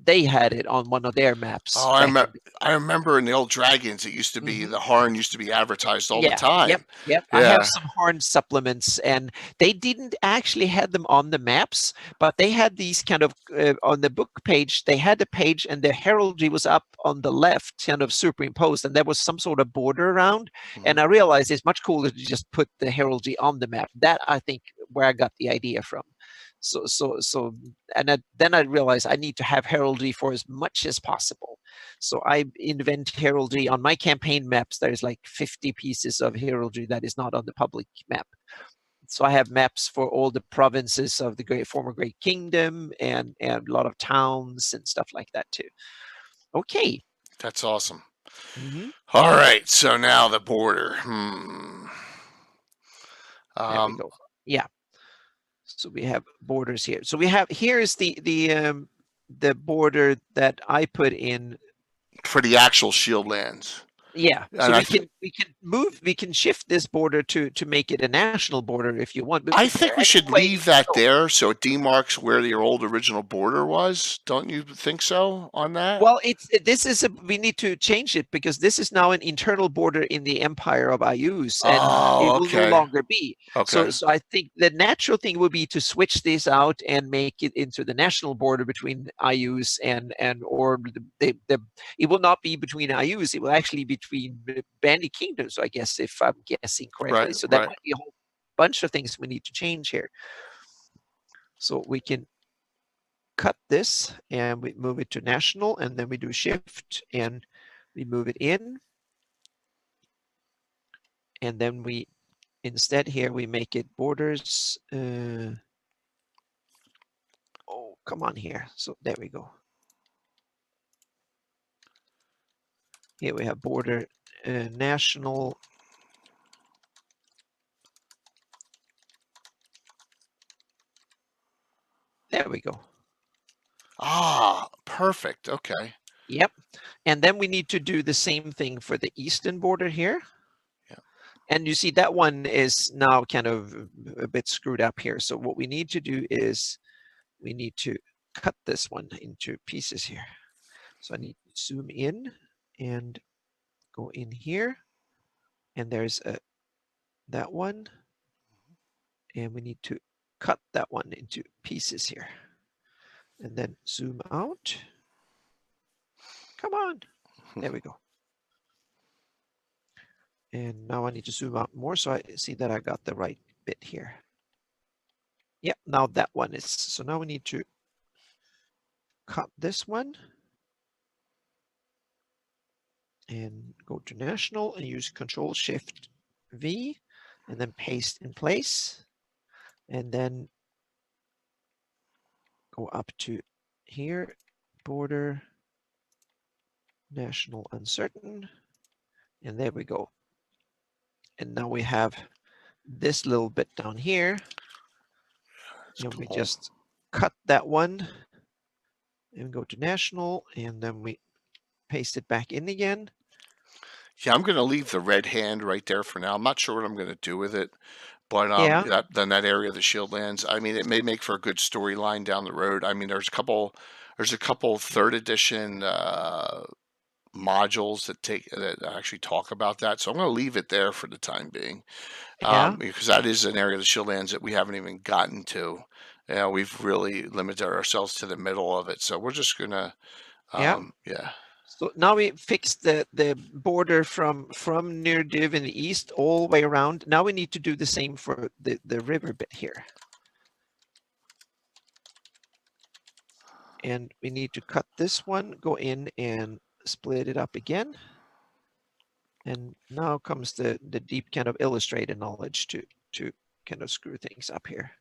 They had it on one of their maps. Oh, I remember in the old Dragons, it used to be the Harn used to be advertised all the time. Yep. Yeah. I have some Harn supplements, and they didn't actually have them on the maps, but they had these kind of on the book page. They had the page, and the heraldry was up on the left, kind of superimposed, and there was some sort of border around. And I realized it's much cooler to just put the heraldry on the map. That I think where I got the idea from. Then I realized I need to have heraldry for as much as possible. So I invent heraldry on my campaign maps. There's like 50 pieces of heraldry that is not on the public map. So I have maps for all the provinces of the former Great Kingdom and a lot of towns and stuff like that too. Okay. That's awesome. All right. So now the border. There we go. Yeah. So we have borders here. So we have here's the border that I put in for the actual shield lands. Yeah, so we can shift this border to make it a national border if you want. But I think we should leave that there so it demarks where your old original border was. Don't you think so on that? Well, we need to change it because this is now an internal border in the Empire of Ayus, and it will no longer be. Okay. So I think the natural thing would be to switch this out and make it into the national border between Ayus it will not be between Ayus. It will actually be between Bandy Kingdoms, I guess, if I'm guessing correctly. Right, so that might be a whole bunch of things we need to change here. So we can cut this and we move it to national, and then we do shift and we move it in. And then instead here, we make it borders. Oh, come on here. So there we go. Here we have border national. There we go. Ah, perfect. Okay. Yep. And then we need to do the same thing for the eastern border here. Yeah. And you see that one is now kind of a bit screwed up here. So what we need to do is we need to cut this one into pieces here. So I need to zoom in and go in here, and there's that one, and we need to cut that one into pieces here, and then zoom out. Come on, there we go. And now I need to zoom out more so I see that I got the right bit here. Yep, now that one is, so now we need to cut this one and go to national and use Control-Shift-V and then paste in place, and then go up to here, border, national uncertain, and there we go. And now we have this little bit down here, and we just cut that one and go to national, and then we paste it back in again. Yeah, I'm going to leave the red hand right there for now. I'm not sure what I'm going to do with it, but then that area of the shield lands, I mean, it may make for a good storyline down the road. I mean, there's a couple third edition modules that actually talk about that. So I'm going to leave it there for the time being, because that is an area of the shield lands that we haven't even gotten to. We've really limited ourselves to the middle of it. So we're just going to, So now we fixed the border from near Div in the east all the way around. Now we need to do the same for the river bit here. And we need to cut this one, go in and split it up again. And now comes the deep kind of illustrated knowledge to kind of screw things up here.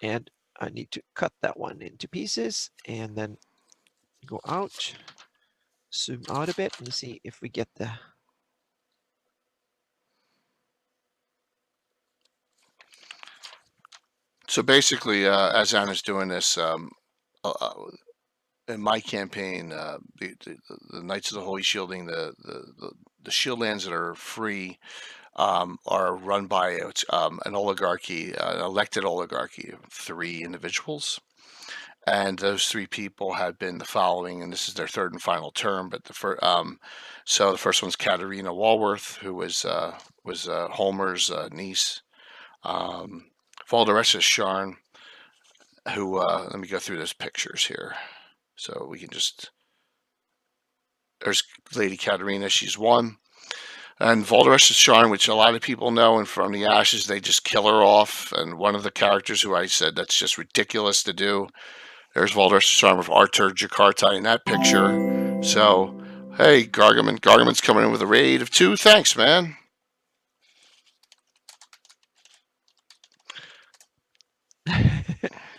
And I need to cut that one into pieces and then go out, zoom out a bit and see if we get the... So basically, as Anna's doing this, in my campaign, the Knights of the Holy Shielding, the shield lands that are free are run by an oligarchy, an elected oligarchy of 3 individuals. And those 3 people have been the following, and this is their 3rd and final term. But so the first one's Katerina Walworth, who was Homer's niece. Valderessa Sharn, who let me go through those pictures here, so we can just. There's Lady Katerina, she's 1. And Valderessa Sharn, which a lot of people know, and from the Ashes, they just kill her off. And one of the characters who I said that's just ridiculous to do. There's Valderessa Sharn with Artur Jakarta in that picture. So, hey, Gargamin. Gargamin's coming in with a raid of 2. Thanks, man.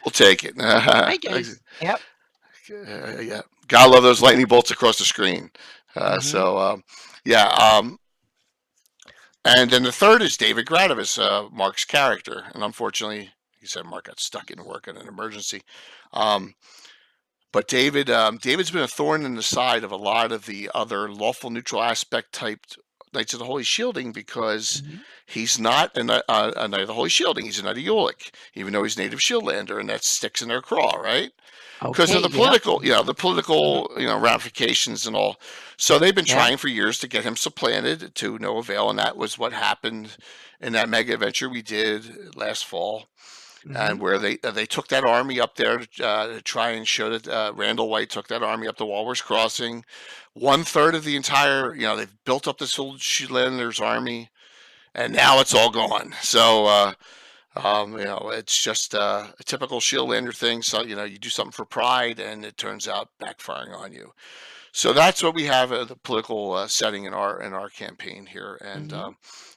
We'll take it. Hi, guys. Yep. Yeah. Gotta love those lightning bolts across the screen. So, yeah. And then the 3rd is David Gradavis, Mark's character. And unfortunately, he said Mark got stuck in work in an emergency. But David's been a thorn in the side of a lot of the other lawful neutral aspect type Knights of the Holy Shielding, because he's not a Knight of the Holy Shielding. He's a Knight of Ulick, even though he's native Shieldlander, and that sticks in their craw, right? Because of the political, ramifications and all. So they've been trying for years to get him supplanted, to no avail, and that was what happened in that mega adventure we did last fall, and where they took that army up there to try and show that Randall White took that army up the Walrus Crossing. 1/3 of the entire, they've built up this old Shieldlanders army, and now it's all gone. So. It's just a typical Shieldlander thing. So, you do something for pride and it turns out backfiring on you. So that's what we have the political setting in our campaign here. And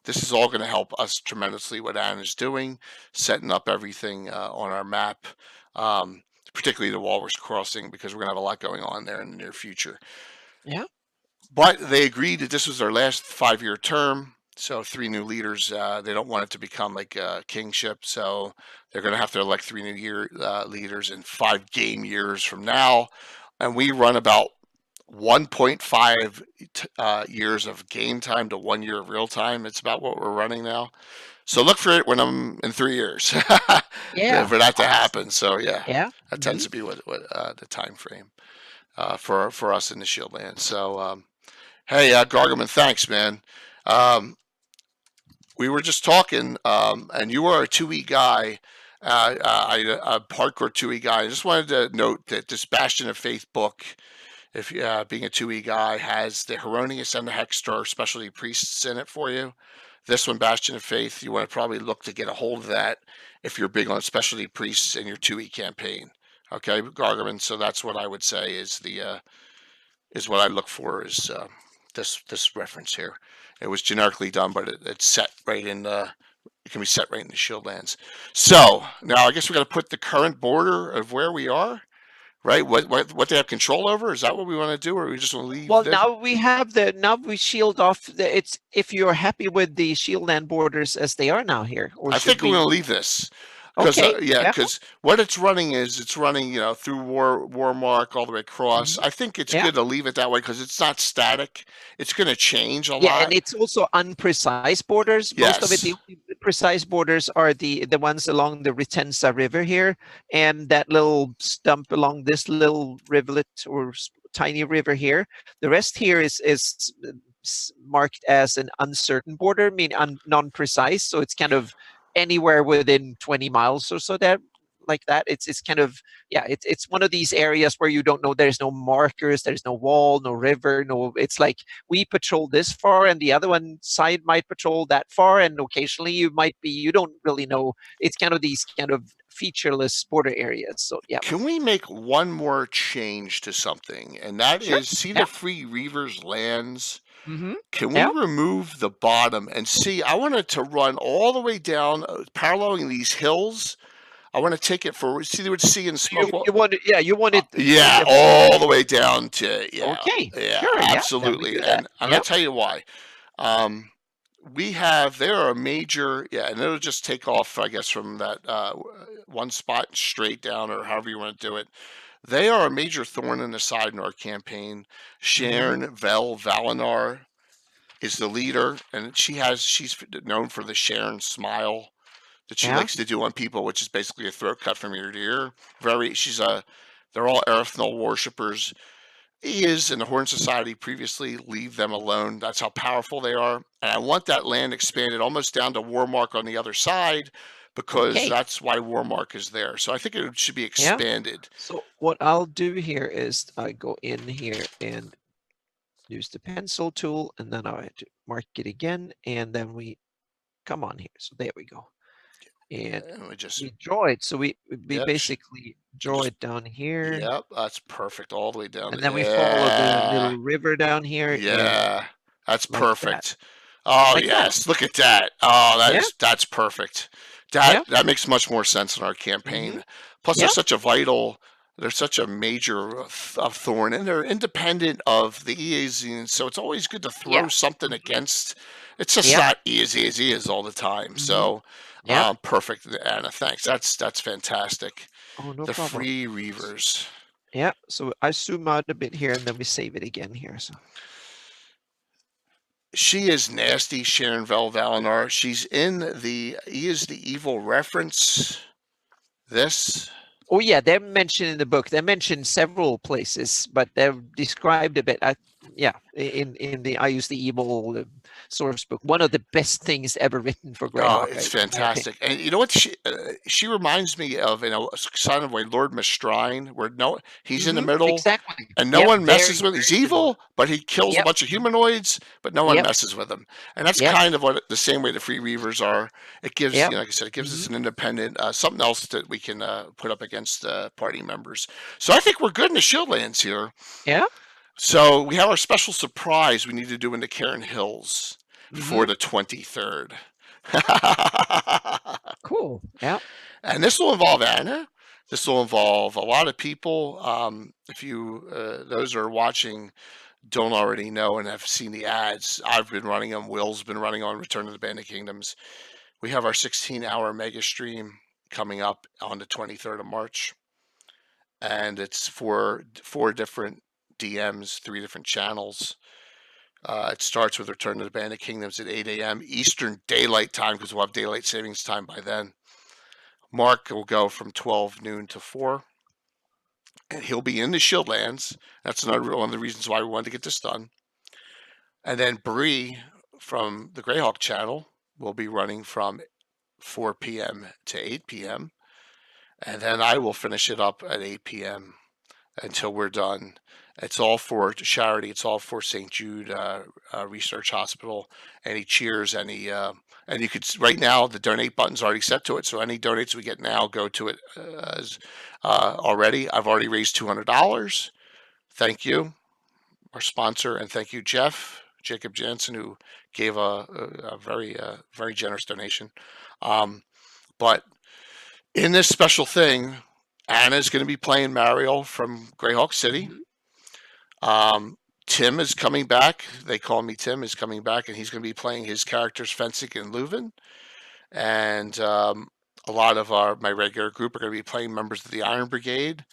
this is all going to help us tremendously, what Anna's doing, setting up everything on our map, particularly the Walrus Crossing, because we're going to have a lot going on there in the near future. Yeah. But they agreed that this was their last 5-year term. So 3 new leaders, they don't want it to become like a kingship. So they're going to have to elect 3 new leaders in 5 game years from now. And we run about 1.5 years of game time to 1 year of real time. It's about what we're running now. So look for it when I'm in 3 years for that to happen. So that tends to be what the time frame for us in the Shieldland. So hey, Gargamin, thanks, man. We were just talking, and you are a 2E guy, a hardcore 2E guy. I just wanted to note that this Bastion of Faith book, if being a 2E guy, has the Heronius and the Hexstar specialty priests in it for you. This one, Bastion of Faith, you want to probably look to get a hold of that if you're big on specialty priests in your 2E campaign. Okay, Gargamin. So that's what I would say is what I look for is this reference here. It was generically done, but it's set right in it can be set right in the Shieldlands. So now I guess we got to put the current border of where we are, right? What they have control over. Is that what we want to do, or we just want to leave? Well, now we shield off it's if you're happy with the Shieldland borders as they are now here. Or I think we're going to leave this. Because what it's running through Warmark all the way across. I think it's good to leave it that way because it's not static. It's going to change a lot. Yeah, and it's also unprecise borders. Most of it, the only precise borders are the ones along the Ritensa River here, and that little stump along this little rivulet or tiny river here. The rest here is marked as an uncertain border, meaning non-precise. So it's kind of anywhere within 20 miles or so, that like that. It's kind of it's one of these areas where you don't know, there's no markers, there's no wall, no river, it's like we patrol this far and the other one side might patrol that far, and occasionally you don't really know. It's kind of these kind of featureless border areas. So can we make one more change to something, and that is the Free Reavers lands? Can we remove the bottom and see? I wanted to run all the way down, paralleling these hills. I want to take it for see the sea and smoke. You want it, yeah, you want it. Yeah, all the way down to Okay, yeah, sure, yeah, then we absolutely. do that. And I'm gonna tell you why. They are a major, and it'll just take off, I guess, from that one spot straight down, or however you want to do it. They are a major thorn in the side in our campaign. Sharon Valinar is the leader, and she's known for the Sharon smile that she likes to do on people, which is basically a throat cut from ear to ear. They're all Erethnal worshippers. He is in the Horn Society previously. Leave them alone. That's how powerful they are. And I want that land expanded almost down to Warmark on the other side, because that's why Warmark is there. So I think it should be expanded. So what I'll do here is I go in here and use the pencil tool, and then I mark it again, and then we come on here. So there we go. And we draw it. So we basically draw it down here. Yep, that's perfect. All the way down. And then we follow the little river down here. Yeah, that's like perfect. Oh, like yes. Look at that. Oh, that's perfect. That makes much more sense in our campaign. Plus, they're such a major thorn, and they're independent of the Eazines, so it's always good to throw something against. It's just not Eaz all the time. So, perfect, Anna. Thanks. That's fantastic. Oh, no the problem. Free Reavers. Yeah. So I zoom out a bit here, and then we save it again here. So. She is nasty, Sharon Valinar. She's in the is the Evil reference. This. Oh yeah, they're mentioned in the book. They're mentioned several places, but they're described a bit. In the I Use the Evil source book, one of the best things ever written for Greyhawk. Oh, it's fantastic. And you know what? She reminds me of, in a kind of way, Lord Mistrine, where he's in the middle, and no one messes with him. He's evil, but he kills a bunch of humanoids, but no one messes with him. And that's kind of what the same way the Free Reavers are. It gives, like I said, it gives us an independent, something else that we can put up against party members. So I think we're good in the Shieldlands here. Yeah. So we have our special surprise we need to do in the Cairn Hills before the 23rd. Cool. Yeah. And this will involve Anna. This will involve a lot of people. If you, those who are watching, don't already know and have seen the ads, I've been running them. Will's been running on Return of the Band of Kingdoms. We have our 16-hour mega stream coming up on the 23rd of March. And it's for 4 different DMs, 3 different channels. It starts with Return to the Band of Kingdoms at 8 a.m. Eastern Daylight Time, because we'll have daylight savings time by then. Mark will go from 12 noon to 4, and he'll be in the Shieldlands. That's another one of the reasons why we wanted to get this done. And then Bree from the Greyhawk channel will be running from 4 p.m. to 8 p.m. And then I will finish it up at 8 p.m. until we're done. It's all for charity. It's all for St. Jude Research Hospital. Any cheers, and you could, right now, the donate button's already set to it. So any donates we get now go to it already. I've already raised $200. Thank you, our sponsor, and thank you, Jacob Jansen, who gave a very generous donation. But in this special thing, Anna's going to be playing Mariel from Greyhawk City. Tim is coming back. They call me Tim, is coming back, and he's going to be playing his characters Fensik and Leuven. And a lot of my regular group are going to be playing members of the Iron Brigade.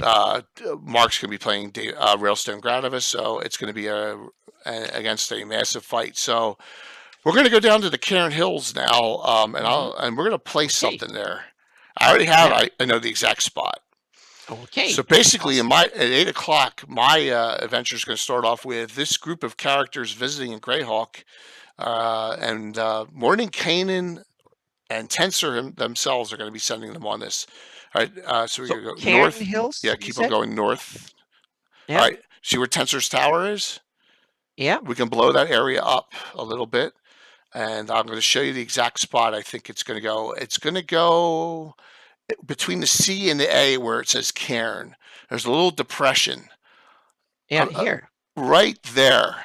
Mark's going to be playing Railstone Gradivis, so it's going to be against a massive fight. So we're going to go down to the Cairn Hills now, and we're going to play something there. I already have. I know the exact spot. Okay. So basically, at 8 o'clock, my adventure is going to start off with this group of characters visiting in Greyhawk, and Morning Canaan and Tensor themselves are going to be sending them on this. All right. So we're going to go Cairn north. Hills, yeah, keep on going north. Yeah. All right. See where Tensor's tower is? Yeah. We can blow that area up a little bit, and I'm going to show you the exact spot I think it's going to go. It's going to go between the C and the A where it says Cairn. There's a little depression. Yeah, here. Right there.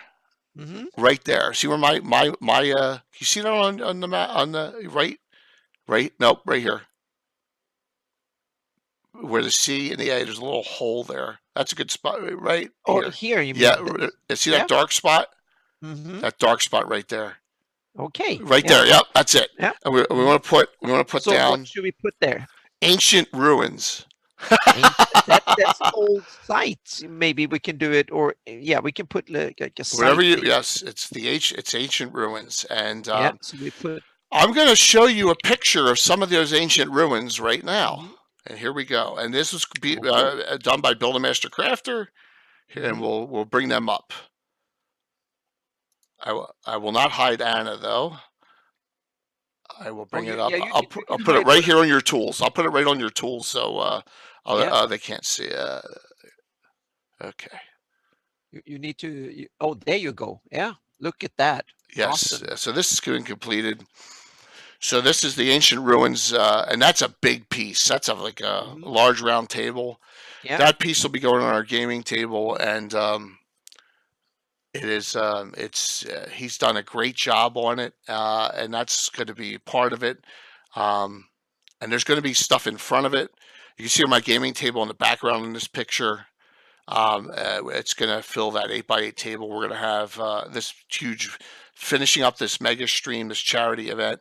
Mm-hmm. Right there. See where my you see that on the map on the right? Nope, right here. where the C and the A, there's a little hole there. That's a good spot, right Oh, here. here you Yeah, mean? see Yeah. that dark spot? Mm-hmm. That dark spot right there. Okay. Right Yeah. there. Yep, that's it. Yeah. And we want to put So down what should we put there? ancient ruins. That's an old site. Maybe we can do it, or yeah, we can put like a site. Whatever you, yes, it's ancient ruins, and Yeah. So we put. I'm going to show you a picture of some of those ancient ruins right now. Mhm. And here we go. And this was Okay. done by Build a Master Crafter, and Mhm. we'll bring them up. I will not hide Anna though. I will bring it up. Yeah, I'll you I'll can put it hide right what- here on your tools. I'll put it right on your tools so Yeah. they can't see. Okay. You need to. Oh, there you go. Yeah. Look at that. Yes. Awesome. So this is getting completed. So this is the ancient ruins, and that's a big piece. That's like a Mhm. large round table. Yeah. That piece will be going on our gaming table, and it is. He's done a great job on it, and that's going to be part of it. And there's going to be stuff in front of it. You can see my gaming table in the background in this picture. It's going to fill that 8x8 table. We're going to have this huge, finishing up this mega stream, this charity event,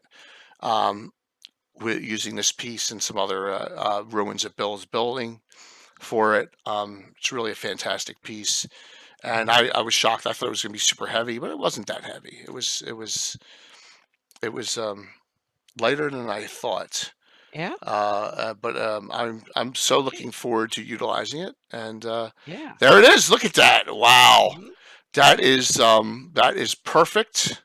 with using this piece and some other ruins that Bill is building for it. It's really a fantastic piece. And I was shocked. I thought it was going to be super heavy, but it wasn't that heavy. It was lighter than I thought. Yeah. But I'm so looking forward to utilizing it. And Yeah. there it is. Look at that! Wow, Mhm. that is perfect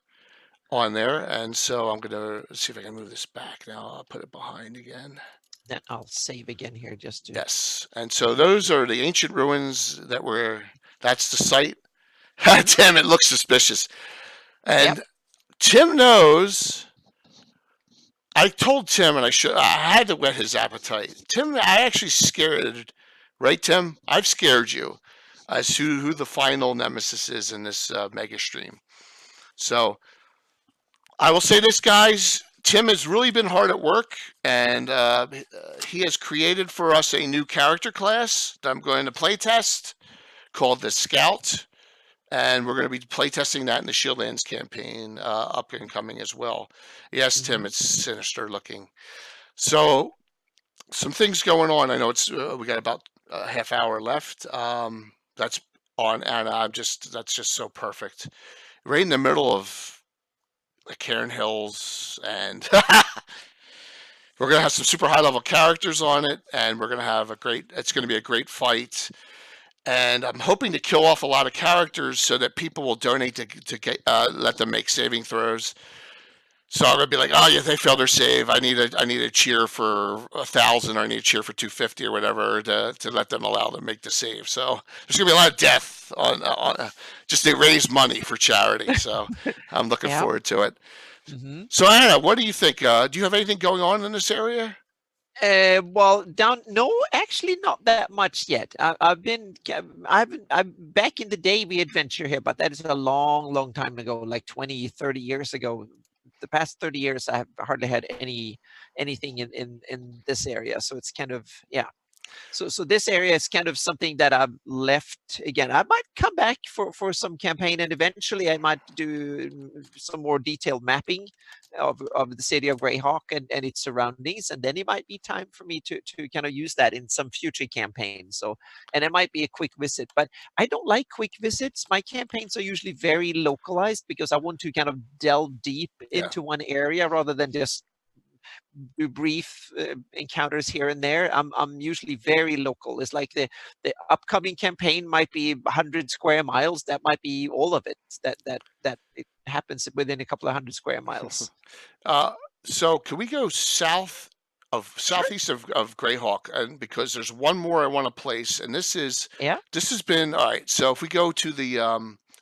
on there. And so I'm gonna see if I can move this back now. I'll put it behind again. Then I'll save again here just to. Yes. And so those are the ancient ruins that were. That's the site. Tim, it looks suspicious. And Yep. Tim knows. I told Tim, and I had to whet his appetite. Tim, I actually scared, right, Tim? I've scared you as to who the final nemesis is in this mega stream. So I will say this, guys. Tim has really been hard at work, and he has created for us a new character class that I'm going to play test called the Scout. And we're going to be playtesting that in the Shieldlands campaign up and coming as well. Yes, Tim, it's sinister looking. So some things going on. I know it's we got about a half hour left. That's on, and that's just so perfect. Right in the middle of the Cairn Hills, and we're going to have some super high level characters on it, and we're going to have it's going to be a great fight. And I'm hoping to kill off a lot of characters so that people will donate to get, let them make saving throws. So I'm gonna be like, oh yeah, they failed their save. I need a cheer for 1,000, or I need a cheer for 250 or whatever to let them allow them to make the save. So there's gonna be a lot of death on just to raise money for charity. So I'm looking Yeah. forward to it. Mhm. So Anna, what do you think? Do you have anything going on in this area? Well, no, actually not that much yet. I'm back in the day we adventure here, but that is a long time ago, like 20, 30 years ago. The past 30 years, I have hardly had anything in this area. So it's kind of, yeah. So this area is kind of something that I've left again. I might come back for some campaign, and eventually I might do some more detailed mapping of the city of Greyhawk and its surroundings, and then it might be time for me to kind of use that in some future campaign. So, and it might be a quick visit, but I don't like quick visits. My campaigns are usually very localized because I want to kind of delve deep into one area rather than just do brief encounters here and there. I'm usually very local. It's like the upcoming campaign might be 100 square miles. That might be all of it. That it happens within a couple of 100 square miles. So can we go southeast of Greyhawk, and because there's one more I want to place, and this has been all right. So if we go to the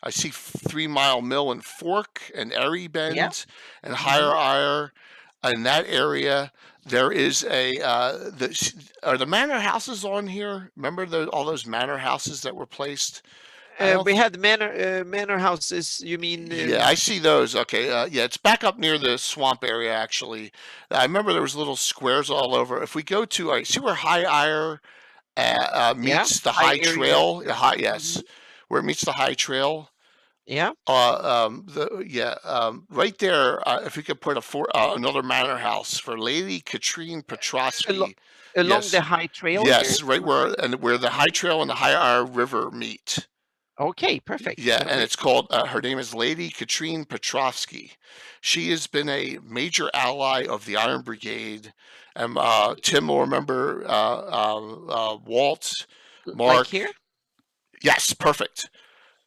I see 3 Mile Mill and Fork and Erie Bend and Higher Ire. In that area, there is are the manor houses on here? Remember all those manor houses that were placed? We had manor houses. You mean? Yeah, I see those. Okay, yeah, it's back up near the swamp area. Actually, I remember there was little squares all over. If we go to, all right, see where High Ire Yeah, meets the high High area. Trail. High, Mhm. yes, where it meets the High Trail. Yeah, Right there. If we could put another manor house for Lady Katrine Alo- Petrosky. along the Yes, high trail here. yes, right where the High Mhm. Trail and the High Ire River meet. Okay, perfect. Yeah, Then and we. it's called. Her name is Lady Katrine Petrovsky. She has been a major ally of the Iron Brigade. And Tim will remember Walt, Like Mark. here? Yes, perfect.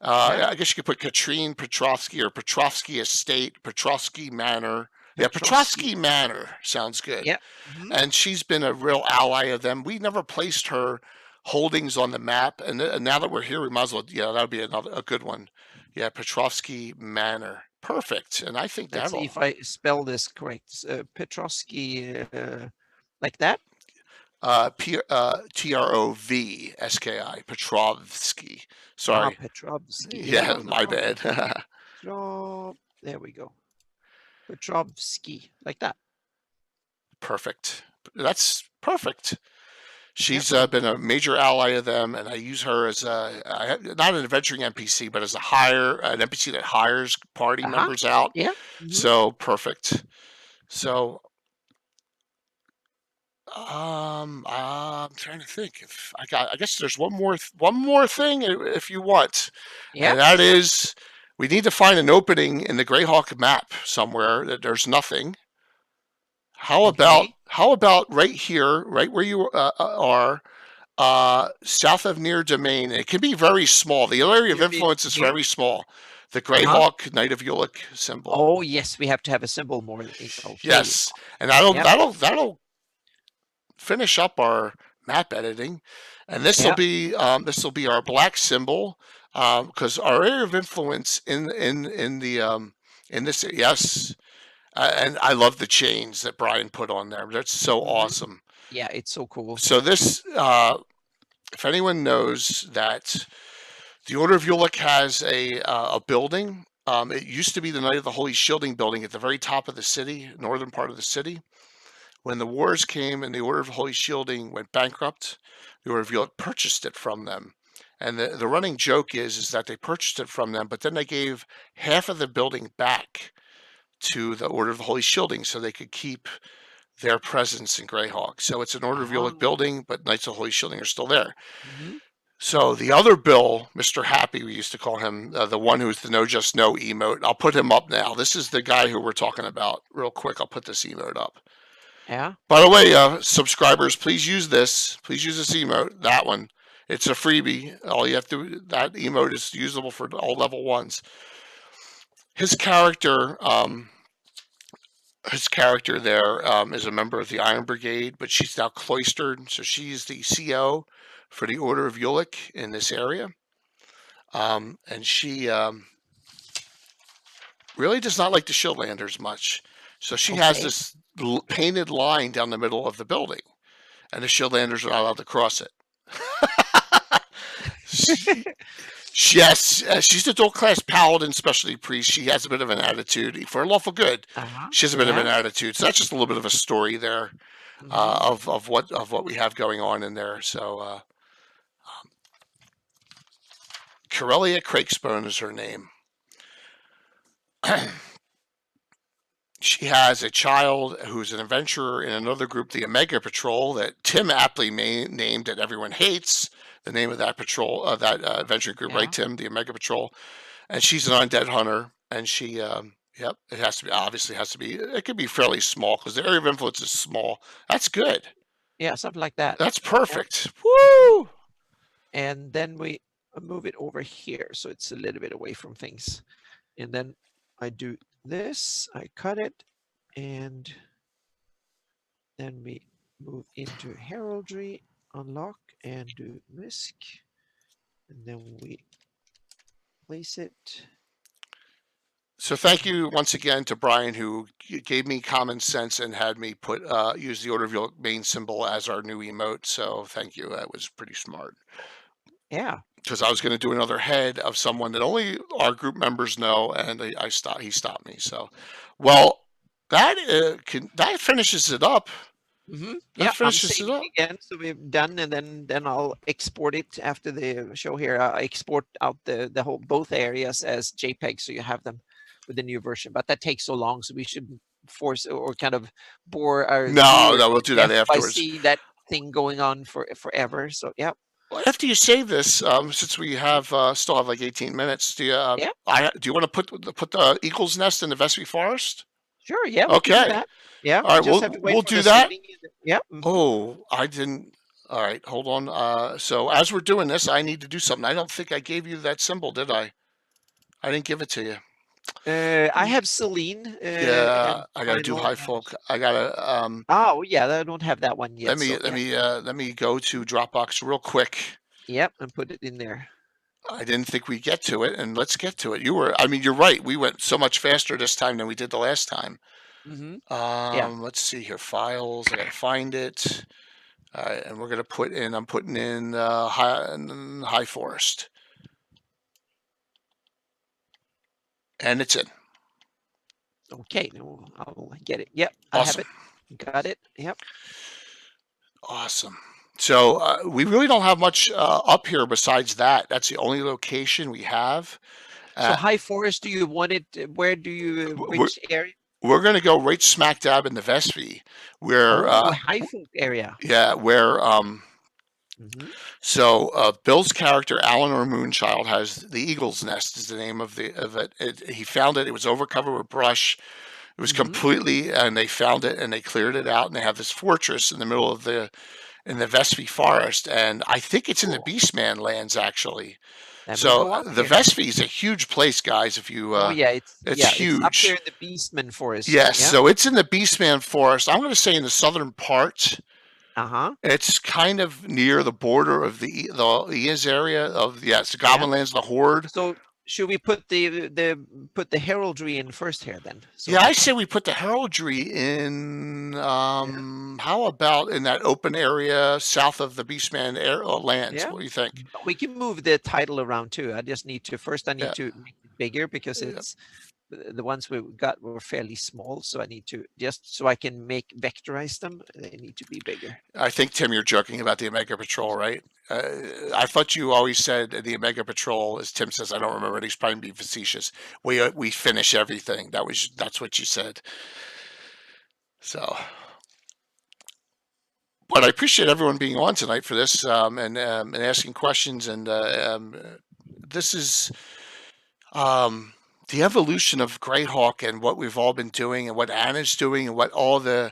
Yeah, I guess you could put Katrine Petrovsky or Petrovsky Estate, Petrovsky Manor. Yeah, Petrovsky. Petrovsky Manor sounds good. Yeah. Mhm. And she's been a real ally of them. We never placed her holdings on the map, and now that we're here, we might as well. Yeah, that would be a good one. Yeah, Petrovsky Manor, perfect. And I think Let's see that'll if I spell this correct. Petrovsky, like that. Trovski, Petrovsky. Ah, Sorry. Petrovsky. Yeah, Yeah, no, no my problem. bad. There we go. Petrovsky, like that. Perfect. That's perfect. She's Yep. been a major ally of them, and I use her as not an adventuring NPC, but as an NPC that hires party Uh-huh. members out. Yeah. Mhm. So perfect. So I'm trying to think if I guess there's one more thing if you want, Yeah. and that is we need to find an opening in the Greyhawk map somewhere that there's nothing. How Okay. about right here, right where you are? South of Near Domain. It can be very small. The area of You mean influence is here? very small. The Uh-huh. Greyhawk, Knight of Ulick symbol. Oh yes, we have to have a symbol more. Okay. Yes, and Yep. that'll finish up our map editing, and this will be our black symbol because our area of influence in this, yes. And I love the chains that Brian put on there. That's so awesome. Yeah, it's so cool. So this, if anyone knows that the Order of Ulick has a building, it used to be the Knight of the Holy Shielding building at the very top of the city, northern part of the city. When the wars came and the Order of Holy Shielding went bankrupt, the Order of Ulick purchased it from them. And the running joke is that they purchased it from them, but then they gave half of the building back to the Order of the Holy Shielding so they could keep their presence in Greyhawk. So it's an Order of Ulick building, but Knights of the Holy Shielding are still there. So the other Bill, Mr. Happy, we used to call him, the one who's the No Just No emote. I'll put him up now. This is the guy who we're talking about. Real quick, I'll put this emote up. Yeah. By the way, subscribers, please use this. Please use this emote. That one. It's a freebie. All you have to. That emote is usable for all level 1s. His character there is a member of the Iron Brigade, but she's now cloistered, so she's the CO for the Order of Ulick in this area. And she really does not like the Shieldlanders much. So she has this painted line down the middle of the building, and the Shieldlanders are not allowed to cross it. Yes, she's a dual-class paladin specialty priest. She has a bit of an attitude for lawful good. She has a bit of an attitude, so that's just a little bit of a story there of what we have going on in there. So, Corellia Crakespone is her name. She has a child who's an adventurer in another group, the Omega Patrol, that Tim aptly named that everyone hates. The name of that patrol, that adventuring group, right, Tim? The Omega Patrol. And she's an undead hunter. And she, it has to be, obviously has to be, it could be fairly small because the area of influence is small. That's good. Yeah, something like that. That's perfect. Woo! And then we move it over here so it's a little bit away from things. And then I do this, I cut it, and then we move into heraldry, unlock, and do misc, and then we place it. So thank you once again to Brian, who gave me common sense and had me put use the Order of Ulick main symbol as our new emote. So thank you. That was pretty smart. Yeah. because I was going to do another head of someone that only our group members know, and he stopped me. So, well, that finishes it up. That Yeah, I'm finishes it saving up. again, so we're done, and then I'll export it after the show here. I'll export out the whole both areas as JPEG, so you have them with the new version. But that takes so long, so we should force or kind of bore our No, viewers no, we'll do to that death by afterwards. seeing that thing going on for forever. So yeah, Well, after you save this, since we have still have like 18 minutes, do you yeah, do you want to put the eagle's nest in the Vespi Forest? sure, yeah, we can do Okay. that. Yeah, All we right, just have to wait we'll for do the that. saving. Yeah. Oh, I didn't. All right, hold on. So as we're doing this, I need to do something. I don't think I gave you that symbol, did I? I didn't give it to you. I have Celine Yeah, and I gotta do final. high folk. I gotta Oh yeah, I don't have that one yet. So let me go to Dropbox real quick. yep, and put it in there. I didn't think we'd get to it, and let's get to it. I mean, you're right. We went so much faster this time than we did the last time. Yeah. Let's see here. Files. I gotta find it. All right, and we're gonna I'm putting in high forest, and it's in. Okay, no, I'll get it. Yep, I have Awesome. it. Got it. Yep. Awesome. So we really don't have much up here besides that. That's the only location we have. So high forest, do you want it? Where do you? Which area? We're going to go right smack dab in the Vespi, where high folk area. yeah, where so Bill's character Alan or Moonchild has the Eagle's Nest is the name of it. He found it. It was overcovered with brush. It was completely, and they found it and they cleared it out, and they have this fortress in the middle of the Vespi Forest, and I think it's in the Beastman lands actually. So the Vespi is a huge place, guys. If you oh yeah, it's huge. It's up there in the Beastman Forest. Yes, yeah. So it's in the Beastman Forest. I'm going to say in the southern part. It's kind of near the border of the Ian's area of the Gabbin lands, the Horde. So should we put the heraldry in first here then? So yeah, I say we put the heraldry in. How about in that open area south of the Beastman lands? Yeah. What do you think? We can move the title around too. I just need to to make it bigger because it's the ones we got were fairly small. So I need to just so I can vectorize them. They need to be bigger. I think Tim, you're joking about the Omega Patrol, right? I thought you always said the Omega Patrol, as Tim says. I don't remember. He's probably being facetious. We finish everything. That's what you said. So, but I appreciate everyone being on tonight for this and asking questions. And this is the evolution of Greyhawk and what we've all been doing and what Anna's doing and what all the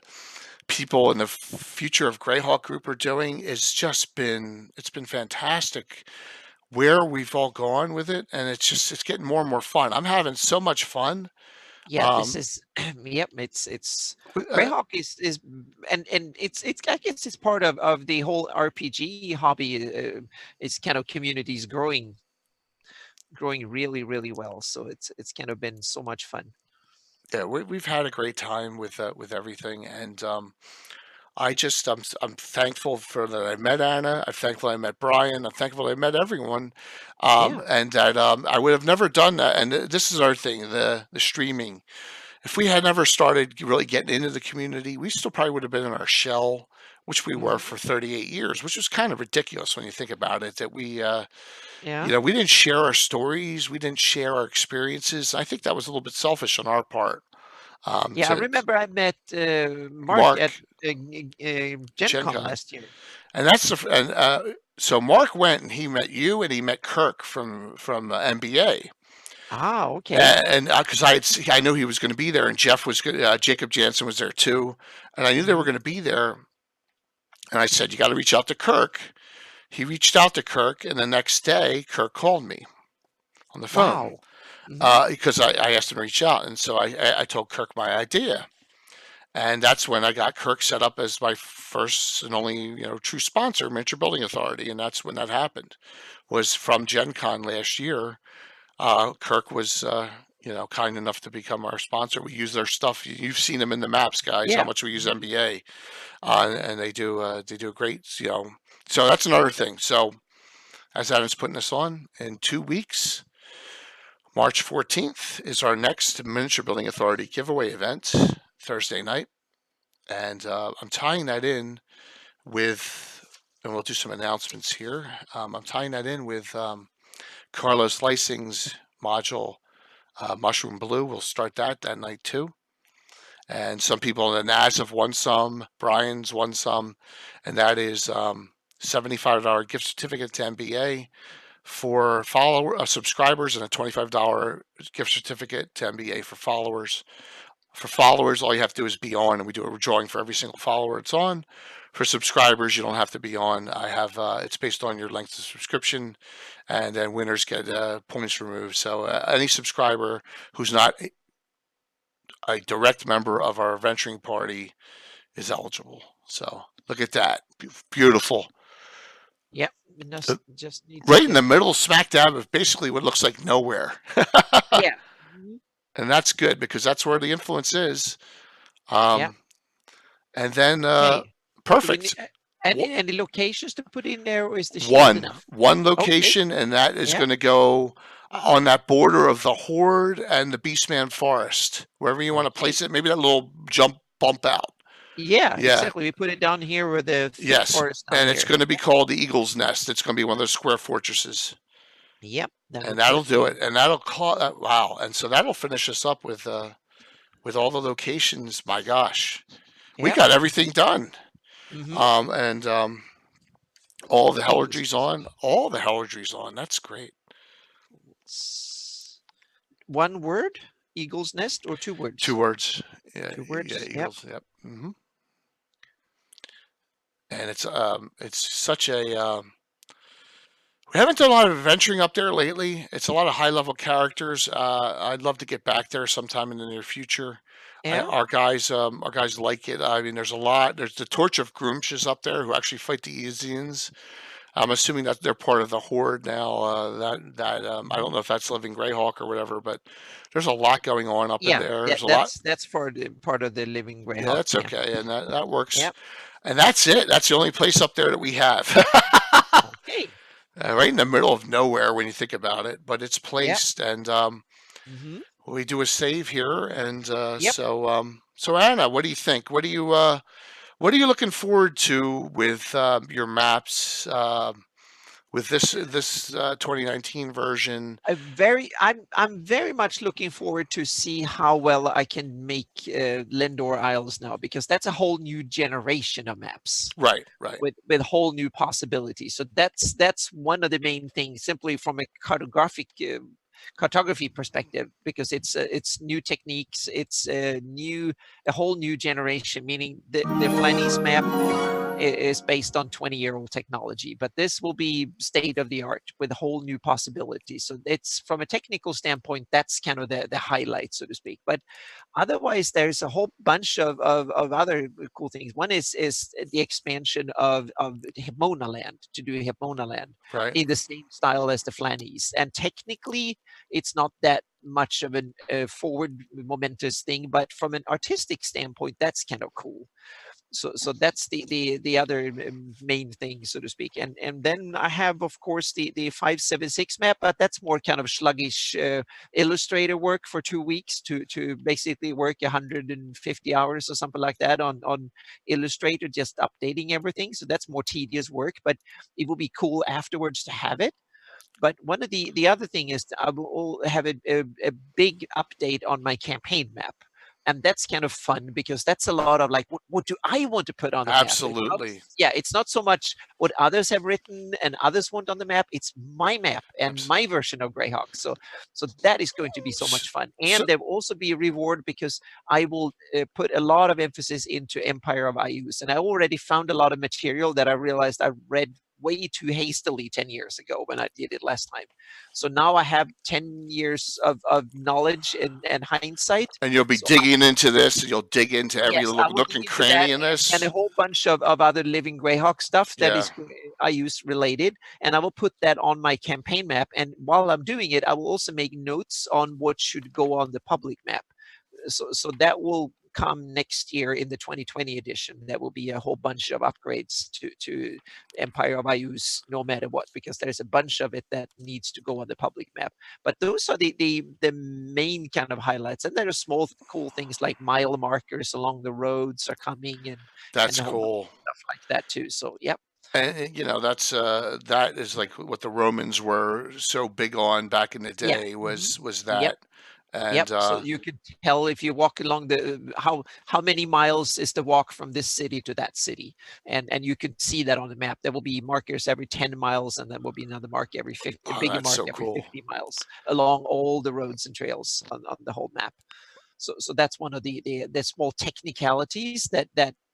people in the future of Greyhawk Group are doing is it's been fantastic where we've all gone with it, and it's getting more and more fun. I'm having so much fun. Yeah, this is yep. It's Greyhawk is and it's I guess it's part of the whole RPG hobby. It's kind of communities growing really well. So it's kind of been so much fun. Yeah, we've had a great time with everything, and I'm thankful for that I met Anna. I'm thankful I met Brian. I'm thankful I met everyone, and that I would have never done that. And this is our thing, the streaming. If we had never started really getting into the community, we still probably would have been in our shell, which we were for 38 years, which was kind of ridiculous when you think about it. That we, we didn't share our stories, we didn't share our experiences. I think that was a little bit selfish on our part. I remember I met Mark at Gen Con last year, and so Mark went and he met you and he met Kirk from NBA. Ah, okay. And because I knew he was going to be there, and Jacob Jansen was there too, and I knew they were going to be there. And I said, "You got to reach out to Kirk." He reached out to Kirk, and the next day, Kirk called me on the phone because I asked him to reach out, and so I told Kirk my idea, and that's when I got Kirk set up as my first and only true sponsor, Miniature Building Authority, and that's when that happened. Was from Gen Con last year. Kirk was, kind enough to become our sponsor. We use their stuff. You've seen them in the maps, guys. How much we use NBA, and they do a great. So that's another thing. So as Adam's putting this on, in 2 weeks, March 14th is our next Miniature Building Authority giveaway event, Thursday night. And I'm tying that in with, and we'll do some announcements here. I'm tying that in with Carlos Lysing's module, Mushroom Blue. We'll start that night too. And some people in the NAS have won some, Brian's won some, and that is $75 gift certificate to MBA for subscribers, and a $25 gift certificate to MBA for followers. For followers, all you have to do is be on, and we do a drawing for every single follower it's on. For subscribers, you don't have to be on. I have it's based on your length of subscription, and then winners get points removed. So any subscriber who's not a direct member of our venturing party is eligible. So look at that, beautiful. Yep. Just right in the middle, smack dab of basically what looks like nowhere. Yeah. And that's good because that's where the influence is. Yeah. And then Okay. perfect. Any locations to put in there, or is the shield One enough? location, Okay. and that is Yeah. going to go on that border of the Horde and the Beastman Forest, wherever you want to place it. Maybe that little bump out. Yeah, Yeah. exactly. We put it down here where the thick Yes, forest down and it's here. going to be called the Eagle's Nest. It's going to be one of those square fortresses. Yep. And that'll do it. And that'll call wow. And so that'll finish us up with all the locations. My gosh, we Yep. got everything done. Mhm. And all the heraldry's on. All the heraldry's on. That's great. One word, Eagle's Nest, or 2 words? 2 words. Yeah. 2 words. Yeah. Yep. Eagles. Yep. Mm-hmm. And it's such a we haven't done a lot of adventuring up there lately. It's a lot of high level characters. I'd love to get back there sometime in the near future. Yeah. Our guys like it. I mean, there's a lot. There's the Torch of Groomshes up there who actually fight the Easians. I'm assuming that they're part of the Horde now. I don't know if that's Living Greyhawk or whatever, but there's a lot going on up in there. There's a lot. That's for the part of the Living Greyhawk. Yeah, that's okay, and that works. Yep. And that's it. That's the only place up there that we have. Okay. Right in the middle of nowhere when you think about it, but it's placed, and we do a save here, and so Anna, what do you think? What are you looking forward to with your maps with this 2019 version? I'm very much looking forward to see how well I can make Lindor Isles now, because that's a whole new generation of maps. Right. With whole new possibilities. So that's one of the main things, simply from a cartography perspective, because it's new techniques, it's a whole new generation, meaning the Flanese map is based on 20-year-old technology, but this will be state of the art with whole new possibilities. So it's, from a technical standpoint, that's kind of the highlight, so to speak. But otherwise, there's a whole bunch of other cool things. One is the expansion of Hipmona Land, to do Hipmona Land in the same style as the Flanese. And technically, it's not that much of a forward momentous thing, but from an artistic standpoint, that's kind of cool. So that's the other main thing, so to speak. And then I have, of course, the 576 map, but that's more kind of sluggish illustrator work for 2 weeks to basically work 150 hours or something like that on Illustrator, just updating everything. So that's more tedious work, but it will be cool afterwards to have it. But one of the other thing is I will have a big update on my campaign map. And that's kind of fun, because that's a lot of like, what do I want to put on the map? Absolutely. It's not so much what others have written and others want on the map. It's my map and my version of Greyhawk. So that is going to be so much fun. And there will also be a reward, because I will put a lot of emphasis into Empire of Ius. And I already found a lot of material that I realized I read way too hastily 10 years ago when I did it last time. So now I have 10 years of knowledge and hindsight. And you'll be digging into this, and you'll dig into every little nook and cranny in this. And a whole bunch of other Living Greyhawk stuff that is IUS related. And I will put that on my campaign map. And while I'm doing it, I will also make notes on what should go on the public map. So that will come next year in the 2020 edition. That will be a whole bunch of upgrades to Empire of Ayus, no matter what, because there's a bunch of it that needs to go on the public map. But those are the main kind of highlights, and there are small cool things like mile markers along the roads are coming, and That's a whole bunch cool. of stuff like that too. So yep. And that's that is like what the Romans were so big on back in the Yeah. day was Yep. that. And Yep. So you could tell if you walk along the how many miles is the walk from this city to that city, and you could see that on the map. There will be markers every 10 miles, and there will be another mark every 50, a oh, bigger that's mark so every cool. 50 miles along all the roads and trails on the whole map. So that's one of the small technicalities that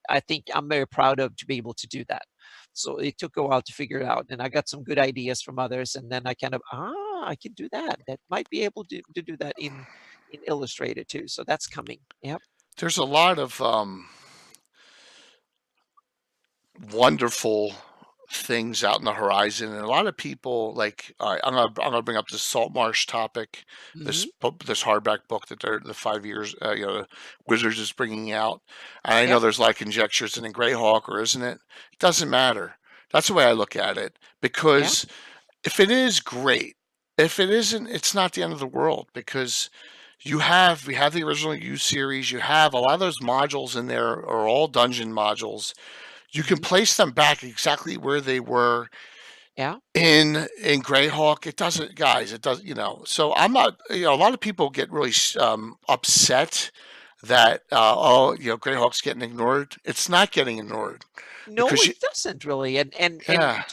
I think I'm very proud of, to be able to do that. So it took a while to figure it out, and I got some good ideas from others, and then I kind of I can do that. That might be able to do that in Illustrator too. So that's coming. Yep. There's a lot of wonderful things out in the horizon, and a lot of people like. All right, I'm gonna bring up this salt marsh topic. This this hardback book that they're the 5 years Wizards is bringing out. And I know Yep. there's a lot of conjectures in Greyhawk, or isn't it? It doesn't matter. That's the way I look at it, because if it is great, if it isn't, it's not the end of the world, because we have the original U series. You have a lot of those modules in there are all dungeon modules. You can place them back exactly where they were Yeah. in Greyhawk. It doesn't, guys. It doesn't. So I'm not. A lot of people get really upset that Greyhawk's getting ignored. It's not getting ignored No, because it doesn't really. And yeah,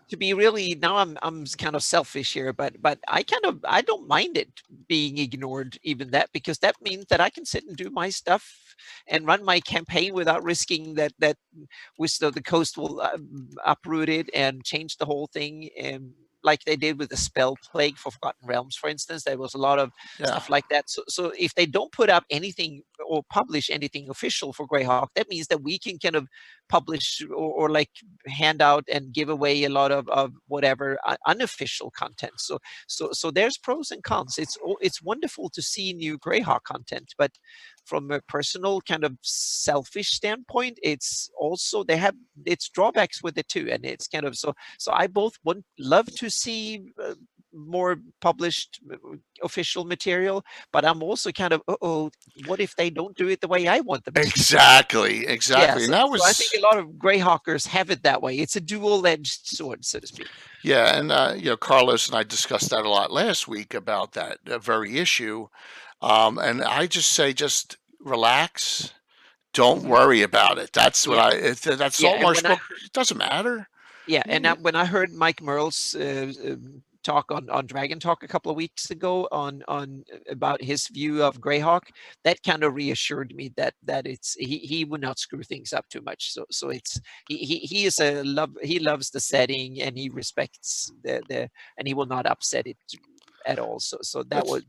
to be really, now I'm kind of selfish here, but I don't mind it being ignored, even that, because that means that I can sit and do my stuff and run my campaign without risking that the coast will uproot it and change the whole thing. And like they did with the spell plague for Forgotten Realms, for instance, there was a lot of yeah. stuff like that. So if they don't put up anything or publish anything official for Greyhawk, that means that we can kind of publish or like hand out and give away a lot of whatever unofficial content. So there's pros and cons. It's wonderful to see new Greyhawk content, but from a personal kind of selfish standpoint, it's also its drawbacks with it too, and it's kind of so I both love to see more published official material, but I'm also kind of what if they don't do it the way I want them to? Exactly. Yeah, And that was. so I think a lot of Greyhawkers have it that way. It's a dual-edged sword, so to speak. Yeah, and Carlos and I discussed that a lot last week about that very issue. And I just say, just relax. Don't worry about it. That's what that Salt Marsh book. It doesn't matter. Yeah, and when I heard Mike Merle's talk on Dragon Talk a couple of weeks ago on about his view of Greyhawk, that kind of reassured me that it's he would not screw things up too much. So it's he is he loves the setting, and he respects the and he will not upset it at all. So that was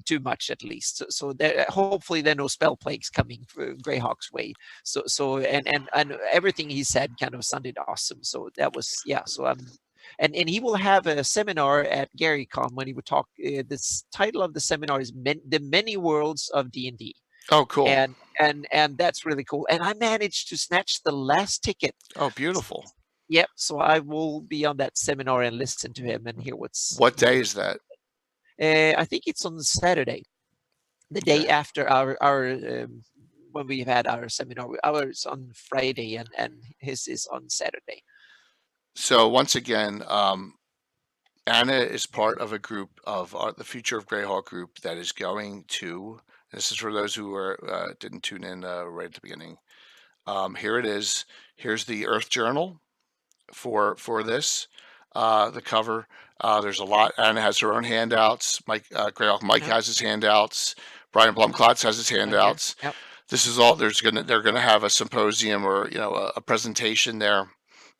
too much, at least. So there, hopefully there are no spell plagues coming for Greyhawk's way. So and everything he said kind of sounded awesome. So that was So and he will have a seminar at GaryCon when he would talk. This title of the seminar is The Many Worlds of D&D. Oh, cool. And that's really cool. And I managed to snatch the last ticket. Oh, beautiful. Yep. So I will be on that seminar and listen to him and hear what day is that? I think it's on Saturday, the day after our when we had our seminar. Ours on Friday, and his is on Saturday. So once again, Anna is part of a group of the Future of Greyhawk group that is going to. This is for those who didn't tune in right at the beginning. Here it is. Here's the Earth Journal for this. The cover. There's a lot. Anna has her own handouts. Greyhawk Mike has his handouts. Brian Blumklotz has his handouts. Yep. This is all. They're gonna have a symposium or a presentation there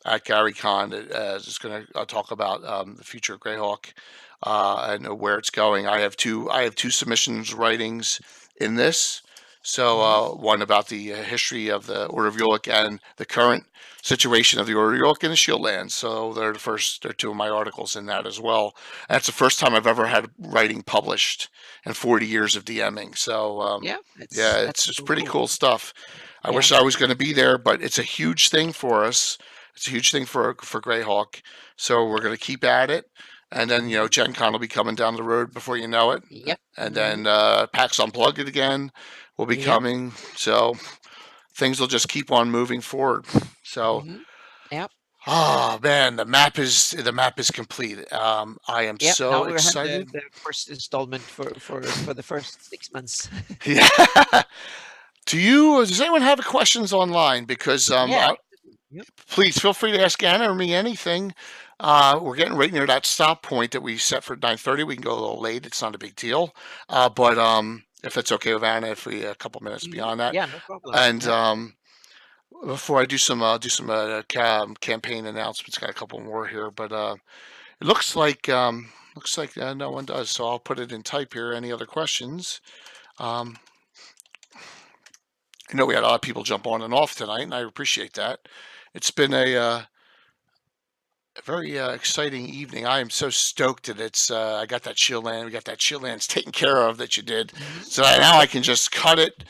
at GaryCon that is going to talk about the future of Greyhawk and where it's going. I have two submissions writings in this. So one about the history of the Order of York and the current situation of the Order of York and the Shield Lands. So they're two of my articles in that as well. That's the first time I've ever had writing published in 40 years of DMing. So Yeah, it's just pretty cool stuff. I wish I was going to be there, but it's a huge thing for us. It's a huge thing for Greyhawk. So we're going to keep at it. And then, Gen Con will be coming down the road before you know it. Yep. And then PAX Unplugged again will be coming. So things will just keep on moving forward. So, Yep. oh man, the map is complete. I am so now we excited. have the first installment for the first 6 months. Yeah. Does anyone have questions online? Because please feel free to ask Anna or me anything. We're getting right near that stop point that we set for 9:30. We can go a little late. It's not a big deal. But if it's okay with Anna, if we a couple minutes beyond that. Yeah, no problem. And before I do some campaign announcements, got a couple more here. But it looks like no one does. So I'll put it in type here. Any other questions? I know we had a lot of people jump on and off tonight, and I appreciate that. It's been a very exciting evening. I am so stoked that it's I got that Shield Land. We got that Shield Lands taken care of that you did. So now I can just cut it,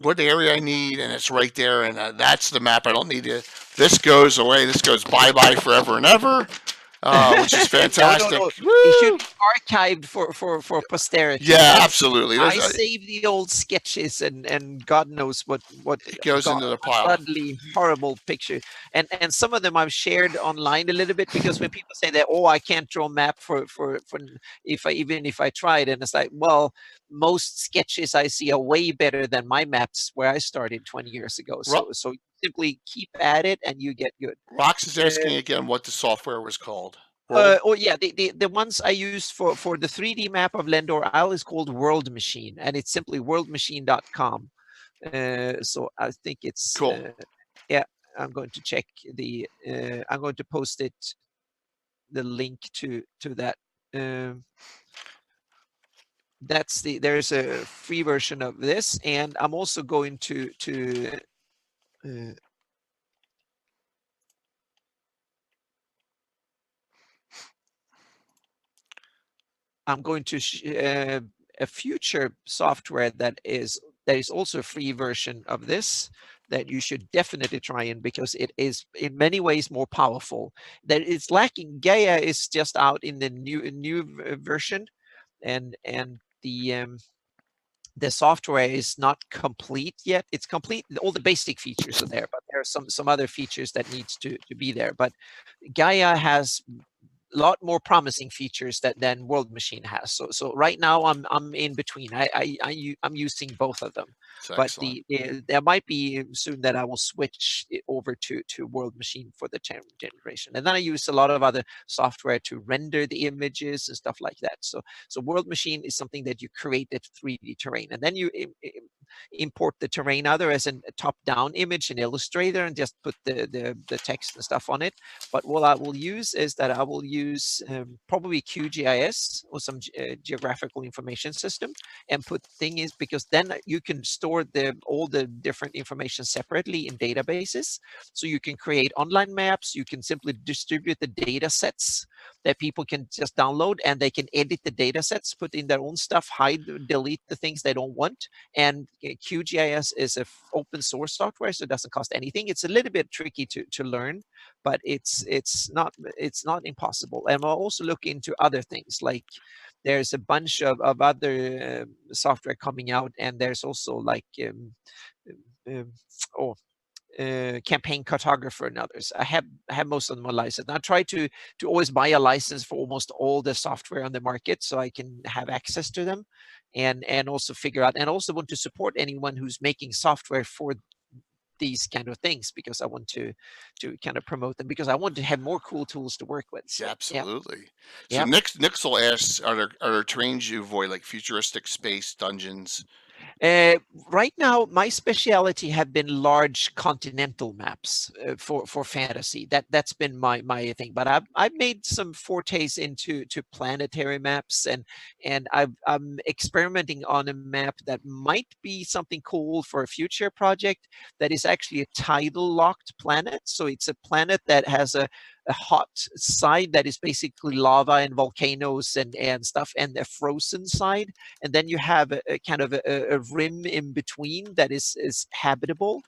what area I need, and it's right there. And that's the map. I don't need to. This goes away. This goes bye-bye forever and ever. Which is fantastic. No. It should be archived for posterity. Yeah, absolutely. I save the old sketches and God knows what it goes into the pile. Ugly, horrible picture. And some of them I've shared online a little bit, because when people say that, I can't draw a map for if I tried, and it's like, well, most sketches I see are way better than my maps where I started 20 years ago. So simply keep at it and you get good. Rox is asking again what the software was called. The ones I use for the 3D map of Lendor Isle is called World Machine, and it's simply worldmachine.com. So I think it's cool. I'm going to check I'm going to post the link to that. There's a free version of this, and I'm also going to I'm going to a future software that is also a free version of this that you should definitely try in, because it is in many ways more powerful. That it's lacking. Gaia is just out in the new version, and the software is not complete yet. It's complete. All the basic features are there, but there are some other features that needs to be there. But Gaia has a lot more promising features than World Machine has. So right now I'm in between. I'm using both of them. But there might be soon that I will switch it over to World Machine for the generation. And then I use a lot of other software to render the images and stuff like that. So World Machine is something that you create that 3D terrain, and then you import the terrain either as a top-down image in Illustrator and just put the text and stuff on it. But what I will use is that I will use probably QGIS or some geographical information system, and because then you can store all the different information separately in databases. So you can create online maps. You can simply distribute the data sets that people can just download, and they can edit the data sets, put in their own stuff, hide, delete the things they don't want. And QGIS is an open source software, so it doesn't cost anything. It's a little bit tricky to learn, but it's not impossible. And I'll also look into other things, like there's a bunch of other software coming out, and there's also like campaign cartographer and others. I have most of them on license. I try to always buy a license for almost all the software on the market, so I can have access to them, and also figure out, and also want to support anyone who's making software for these kind of things, because I want to kind of promote them, because I want to have more cool tools to work with. So, absolutely. So Nixel asks, are there terrains you avoid, like futuristic space dungeons? Right now, my specialty have been large continental maps for fantasy. That's been my thing. But I've made some fortes into planetary maps, and I'm experimenting on a map that might be something cool for a future project. That is actually a tidal locked planet. So it's a planet that has a hot side that is basically lava and volcanoes and stuff, and a frozen side, and then you have a kind of a rim in between that is habitable.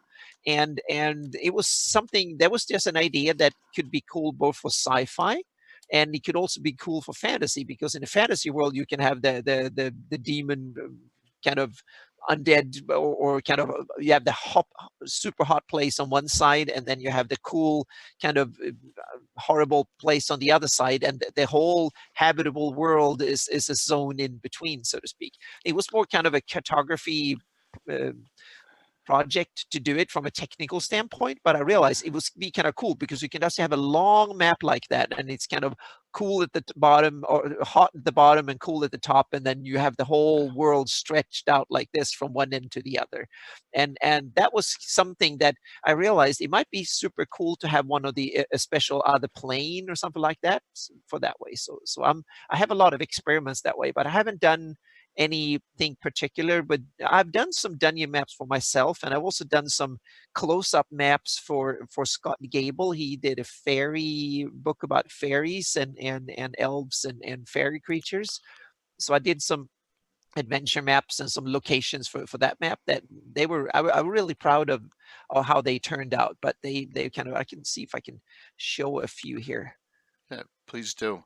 And it was something that was just an idea that could be cool both for sci-fi, and it could also be cool for fantasy, because in a fantasy world you can have the demon kind of undead, or kind of you have the super hot place on one side, and then you have the cool kind of horrible place on the other side, and the whole habitable world is a zone in between, so to speak. It was more kind of a cartography uh, project to do it from a technical standpoint, but I realized it was be kind of cool because you can just have a long map like that, and it's kind of cool at the bottom, or hot at the bottom and cool at the top, and then you have the whole world stretched out like this from one end to the other. And that was something that I realized it might be super cool to have one of the a special other plane or something like that for that way. So I have a lot of experiments that way, but I haven't done anything particular, but I've done some dungeon maps for myself, and I've also done some close-up maps for Scott Gable. He did a fairy book about fairies and elves and fairy creatures. So I did some adventure maps and some locations for that map that they were I'm really proud of how they turned out. But they kind of, I can see if I can show a few here. Yeah, please do.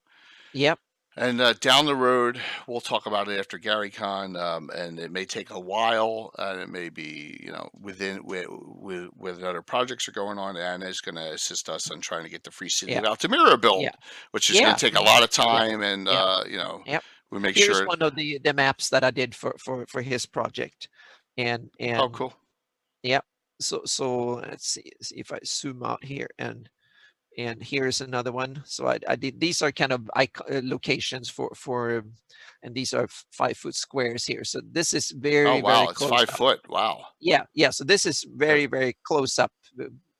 Yep. And down the road, we'll talk about it after GaryCon, and it may take a while, and it may be, within with other projects are going on. Anna is going to assist us on trying to get the Free City Yeah. of Altamira build, Yeah. which is going to take a lot of time, and Yeah. Yep. we make Here's sure. one of the maps that I did for his project, and Oh, cool. yeah. So let's see if I zoom out here, and here's another one. So I did, these are kind of locations for and these are 5-foot squares here. So this is Oh, very wow, it's close 5 up. foot. Wow. Yeah. So this is very close up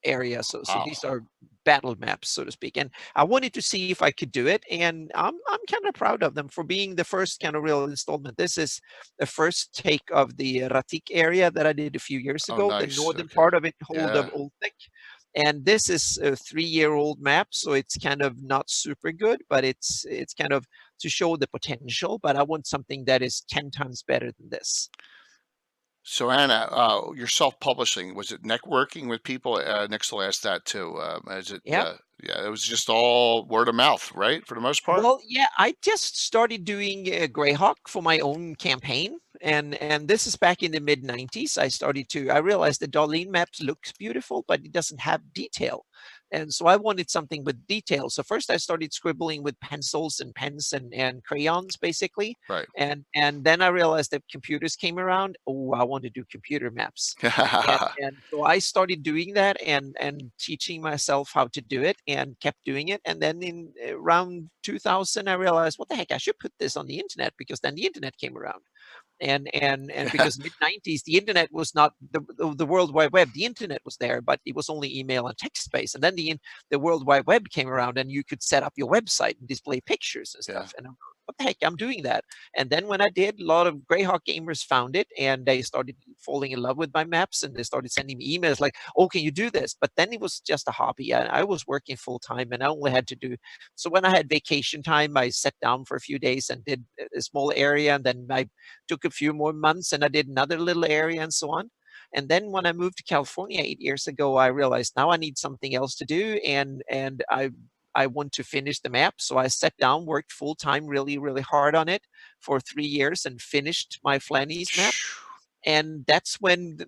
area. So Wow. these are battle maps, so to speak. And I wanted to see if I could do it, and I'm kind of proud of them for being the first kind of real installment. This is the first take of the Ratik area that I did a few years Oh, ago, the nice. northern Okay. part of it, hold Yeah. of Oltek. And this is a 3-year-old map, so it's kind of not super good, but it's kind of to show the potential. But I want something that is 10 times better than this. So Anna, you're self-publishing. Was it networking with people? Nixel asked that too. Is it? Yeah. Yeah, it was just all word of mouth, right? For the most part. Well, yeah, I just started doing Greyhawk for my own campaign, and this is back in the mid '90s. I realized the Darlene maps looks beautiful, but it doesn't have detail, and so I wanted something with detail. So first, I started scribbling with pencils and pens and crayons, basically, Right. and then I realized that computers came around. Oh, I want to do computer maps. And so I started doing that and teaching myself how to do it, and kept doing it. And then in around 2000, I realized, what the heck, I should put this on the internet, because then the internet came around. And because mid 90s, the internet was not the World Wide Web. The internet was there, but it was only email and text based. And then the World Wide Web came around, and you could set up your website and display pictures and stuff. And I'm like, what the heck, I'm doing that. And then when I did, a lot of Greyhawk gamers found it, and they started falling in love with my maps, and they started sending me emails like, oh, can you do this? But then it was just a hobby. I was working full time, and I only had to do. So when I had vacation time, I sat down for a few days and did a small area, and then I took a few more months and I did another little area and so on. And then when I moved to California 8 years ago, I realized now I need something else to do, and I want to finish the map. So I sat down, worked full time, really hard on it for 3 years, and finished my Flannies map. And that's when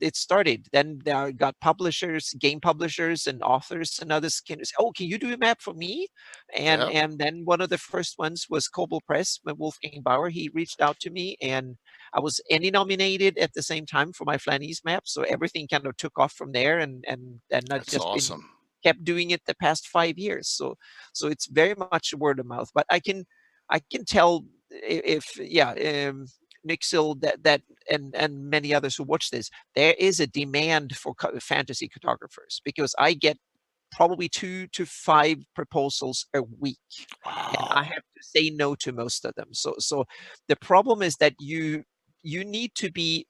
it started. Then I got publishers, game publishers, and authors and others can say, "Oh, can you do a map for me?" And then one of the first ones was Kobold Press, with Wolfgang Bauer. He reached out to me, and I was Annie nominated at the same time for my Flannies map. So everything kind of took off from there, and I've That's just awesome. kept doing it the past 5 years. So it's very much word of mouth. But I can tell if Nixil, that and many others who watch this, there is a demand for fantasy cartographers, because I get probably 2 to 5 proposals a week, and I Wow. have to say no to most of them. So the problem is that you need to be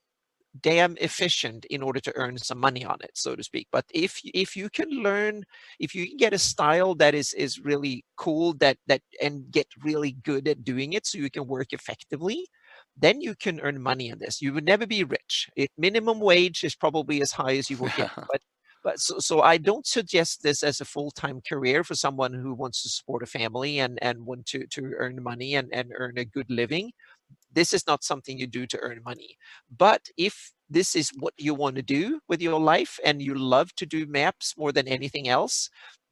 damn efficient in order to earn some money on it, so to speak. But if you can learn, if you can get a style that is really cool, that and get really good at doing it, so you can work effectively, then you can earn money on this. You would never be rich. Minimum wage is probably as high as you will get, but so I don't suggest this as a full-time career for someone who wants to support a family and want to earn money and earn a good living. This is not something you do to earn money. But if this is what you want to do with your life, and you love to do maps more than anything else,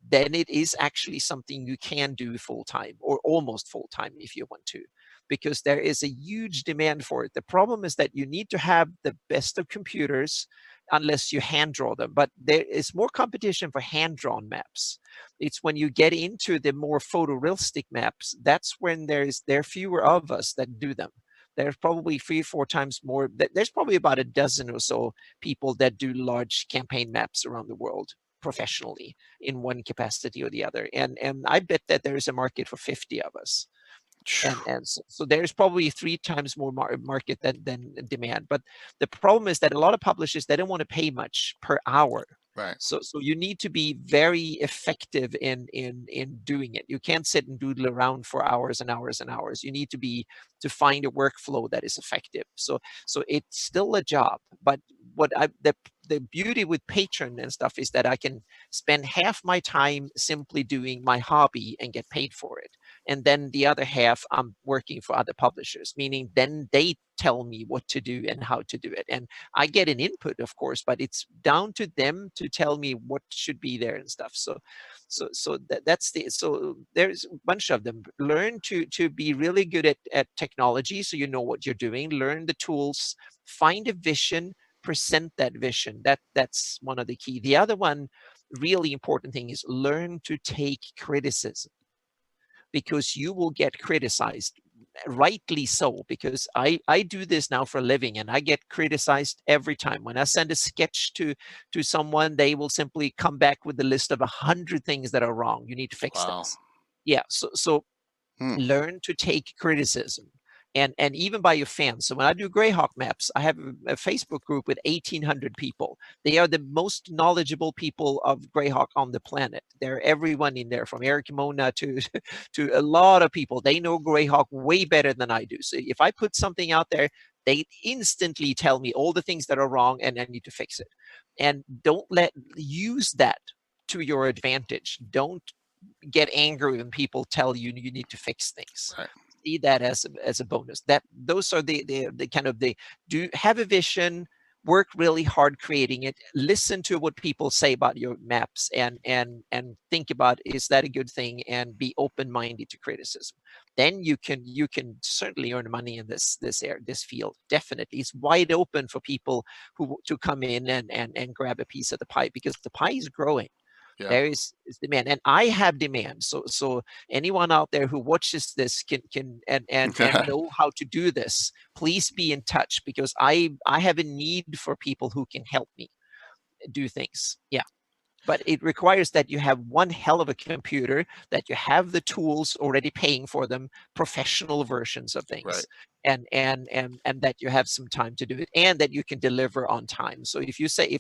then it is actually something you can do full time, or almost full time if you want to, because there is a huge demand for it. The problem is that you need to have the best of computers, unless you hand draw them. But there is more competition for hand drawn maps. It's when you get into the more photorealistic maps, that's when there are fewer of us that do them. There's probably 3 or 4 times more. There's probably about a dozen or so people that do large campaign maps around the world professionally in one capacity or the other. And I bet that there is a market for 50 of us. And so there's probably 3 times more market than demand. But the problem is that a lot of publishers, they don't want to pay much per hour. Right. So you need to be very effective in doing it. You can't sit and doodle around for hours and hours and hours. You need to find a workflow that is effective. So it's still a job. But the beauty with Patreon and stuff is that I can spend half my time simply doing my hobby and get paid for it. And then the other half, I'm working for other publishers, meaning then they tell me what to do and how to do it. And I get an input, of course, but it's down to them to tell me what should be there and stuff. So there's a bunch of them. Learn to be really good at technology, so you know what you're doing. Learn the tools, find a vision, present that vision. That's one of the key. The other one, really important thing, is learn to take criticism, because you will get criticized, rightly so, because I do this now for a living, and I get criticized every time. When I send a sketch to someone, they will simply come back with a list of 100 things that are wrong. You need to fix Wow. this. Yeah, so learn to take criticism, and even by your fans. So when I do Greyhawk maps, I have a Facebook group with 1,800 people. They are the most knowledgeable people of Greyhawk on the planet. They're everyone in there, from Eric Mona to a lot of people. They know Greyhawk way better than I do. So if I put something out there, they instantly tell me all the things that are wrong, and I need to fix it. And use that to your advantage. Don't get angry when people tell you you need to fix things. Right. See that as a bonus. Those are the kind of do have a vision, work really hard creating it, listen to what people say about your maps, and think about, is that a good thing, and be open-minded to criticism. Then you can certainly earn money in this field. Definitely, it's wide open for people to come in and grab a piece of the pie, because the pie is growing. Yeah. There is demand, and I have demand. So anyone out there who watches this can and know how to do this, please be in touch, because I have a need for people who can help me do things. Yeah. But it requires that you have one hell of a computer, that you have the tools, already paying for them, professional versions of things, Right. and that you have some time to do it, and that you can deliver on time. So if you say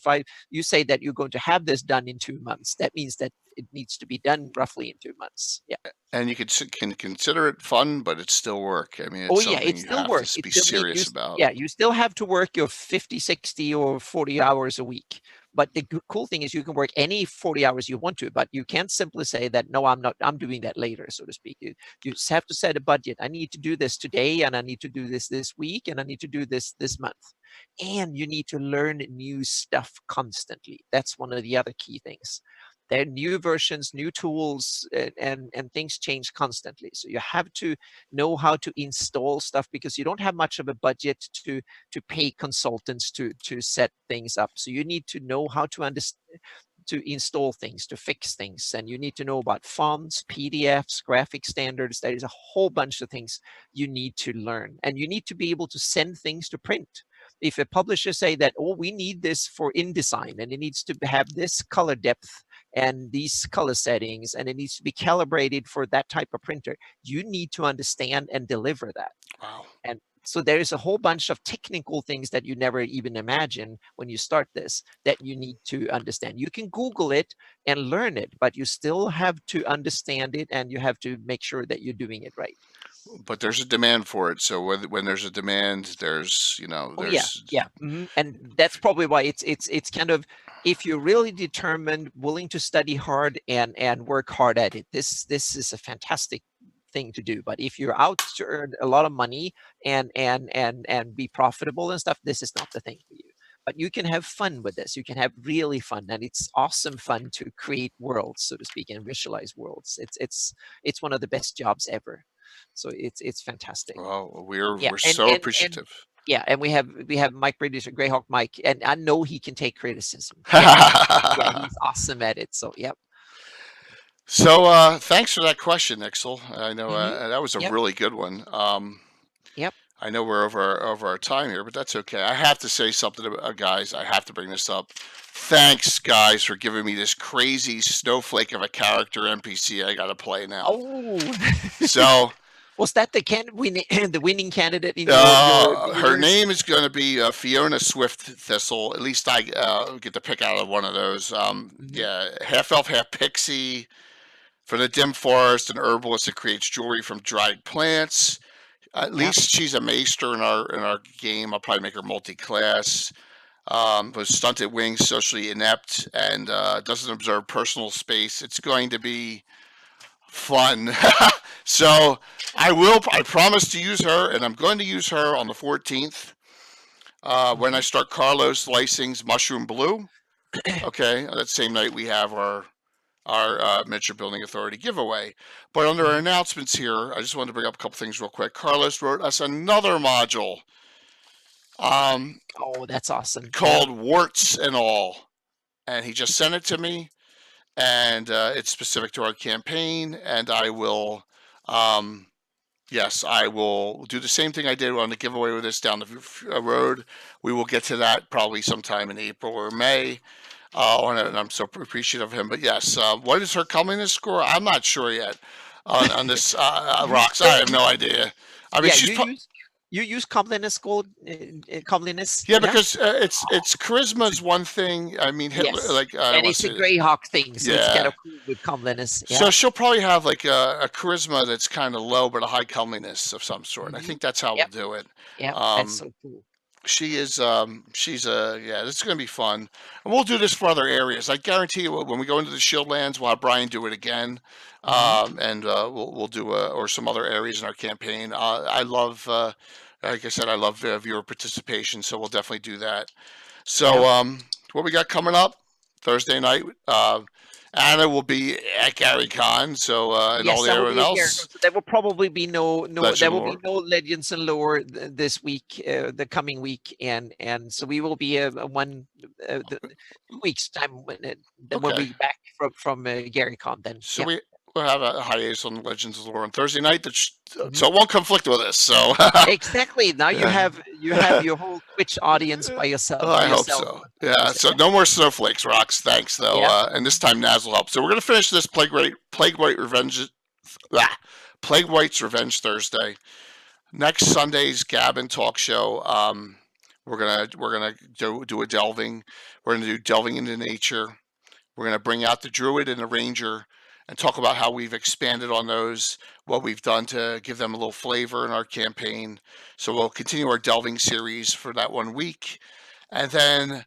you say that you're going to have this done in 2 months, that means that it needs to be done roughly in 2 months. Yeah. And you can consider it fun, but it's still work. I mean, it's Oh yeah, something it's you still have work. to It be still serious about. yeah, you still have to work your 50, 60, or 40 hours a week. But the cool thing is you can work any 40 hours you want to, but you can't simply say that, no, I'm not, I'm doing that later, so to speak. You just have to set a budget. I need to do this today, and I need to do this week, and I need to do this month. And you need to learn new stuff constantly. That's one of the other key things. There are new versions, new tools, and things change constantly. So you have to know how to install stuff, because you don't have much of a budget to pay consultants to set things up. So you need to know how to understand, to install things, to fix things, and you need to know about fonts, PDFs, graphic standards. There is a whole bunch of things you need to learn, and you need to be able to send things to print. If a publisher say that, oh, we need this for InDesign, and it needs to have this color depth and these color settings, and it needs to be calibrated for that type of printer, you need to understand and deliver that. Wow. And so there is a whole bunch of technical things that you never even imagine when you start this that you need to understand. You can Google it and learn it, but you still have to understand it, and you have to make sure that you're doing it right. But there's a demand for it. So when there's a demand, there's, you know, Oh, there's. yeah. And that's probably why it's kind of, if you're really determined, willing to study hard and work hard at it, this is a fantastic thing to do. But if you're out to earn a lot of money and be profitable and stuff, this is not the thing for you. But you can have fun with this. You can have really fun, and it's awesome fun to create worlds, so to speak, and visualize worlds. It's one of the best jobs ever. So it's fantastic. Well, we're Yeah, so appreciative. Yeah, and we have Mike British, Greyhawk Mike, and I know he can take criticism. Yeah, he's awesome at it. So yep. So thanks for that question, Ixel. I know that was a Yep. really good one. Yep. I know we're over our time here, but that's okay. I have to say something, guys. I have to bring this up. Thanks, guys, for giving me this crazy snowflake of a character NPC I got to play now. Oh. So was that the winning candidate? In her name is going to be Fiona Swift Thistle. At least I get to pick out of one of those. Yeah, half elf, half pixie. For the dim forest, an herbalist that creates jewelry from dried plants. At least she's a maester in our game. I'll probably make her multi-class. With stunted wings, socially inept, and doesn't observe personal space. It's going to be fun. So I promise to use her, and I'm going to use her on the 14th when I start Carlos Lysing's Mushroom Blue. Okay, that same night we have our Miniature Building Authority giveaway. But under our announcements here, I just wanted to bring up a couple things real quick. Carlos wrote us another module. Oh, that's awesome. Called Warts and All. And he just sent it to me. And it's specific to our campaign. And I will, yes, I will do the same thing I did on the giveaway with this down the road. We will get to that probably sometime in April or May. And I'm so appreciative of him. But yes, what is her comeliness score? I'm not sure yet on this rocks. I have no idea. I mean, you use comeliness score, comeliness. Yeah, because it's charisma is one thing. I mean, Hitler, yes. And it's a Greyhawk thing, so it's kind of cool with comeliness. Yeah. So she'll probably have like a charisma that's kind of low, but a high comeliness of some sort. I think that's how we'll do it. Yeah, that's so cool. She is, this is going to be fun. And we'll do this for other areas. I guarantee you when we go into the Shieldlands, we'll have Brian do it again. And we'll do, or some other areas in our campaign. I love, like I said, I love viewer participation. So we'll definitely do that. So, what we got coming up Thursday night, Anna will be at Gary Con, so and all everyone else. So there will probably be no Legends and Lore this week, the coming week, and so we will be 2 weeks time when we'll be back from Gary Con then. So we'll have a hiatus on Legends of Lore on Thursday night, so it won't conflict with us. So exactly. Now you have your whole Twitch audience by yourself. I hope so. Yeah. So no more snowflakes, rocks. Thanks though. And this time Naz will help. So we're gonna finish this Plague White's Revenge Thursday. Next Sunday's Gabbin talk show. We're gonna do a delving. We're gonna do delving into nature. We're gonna bring out the druid and the ranger and talk about how we've expanded on those, what we've done to give them a little flavor in our campaign. So we'll continue our delving series for that 1 week. And then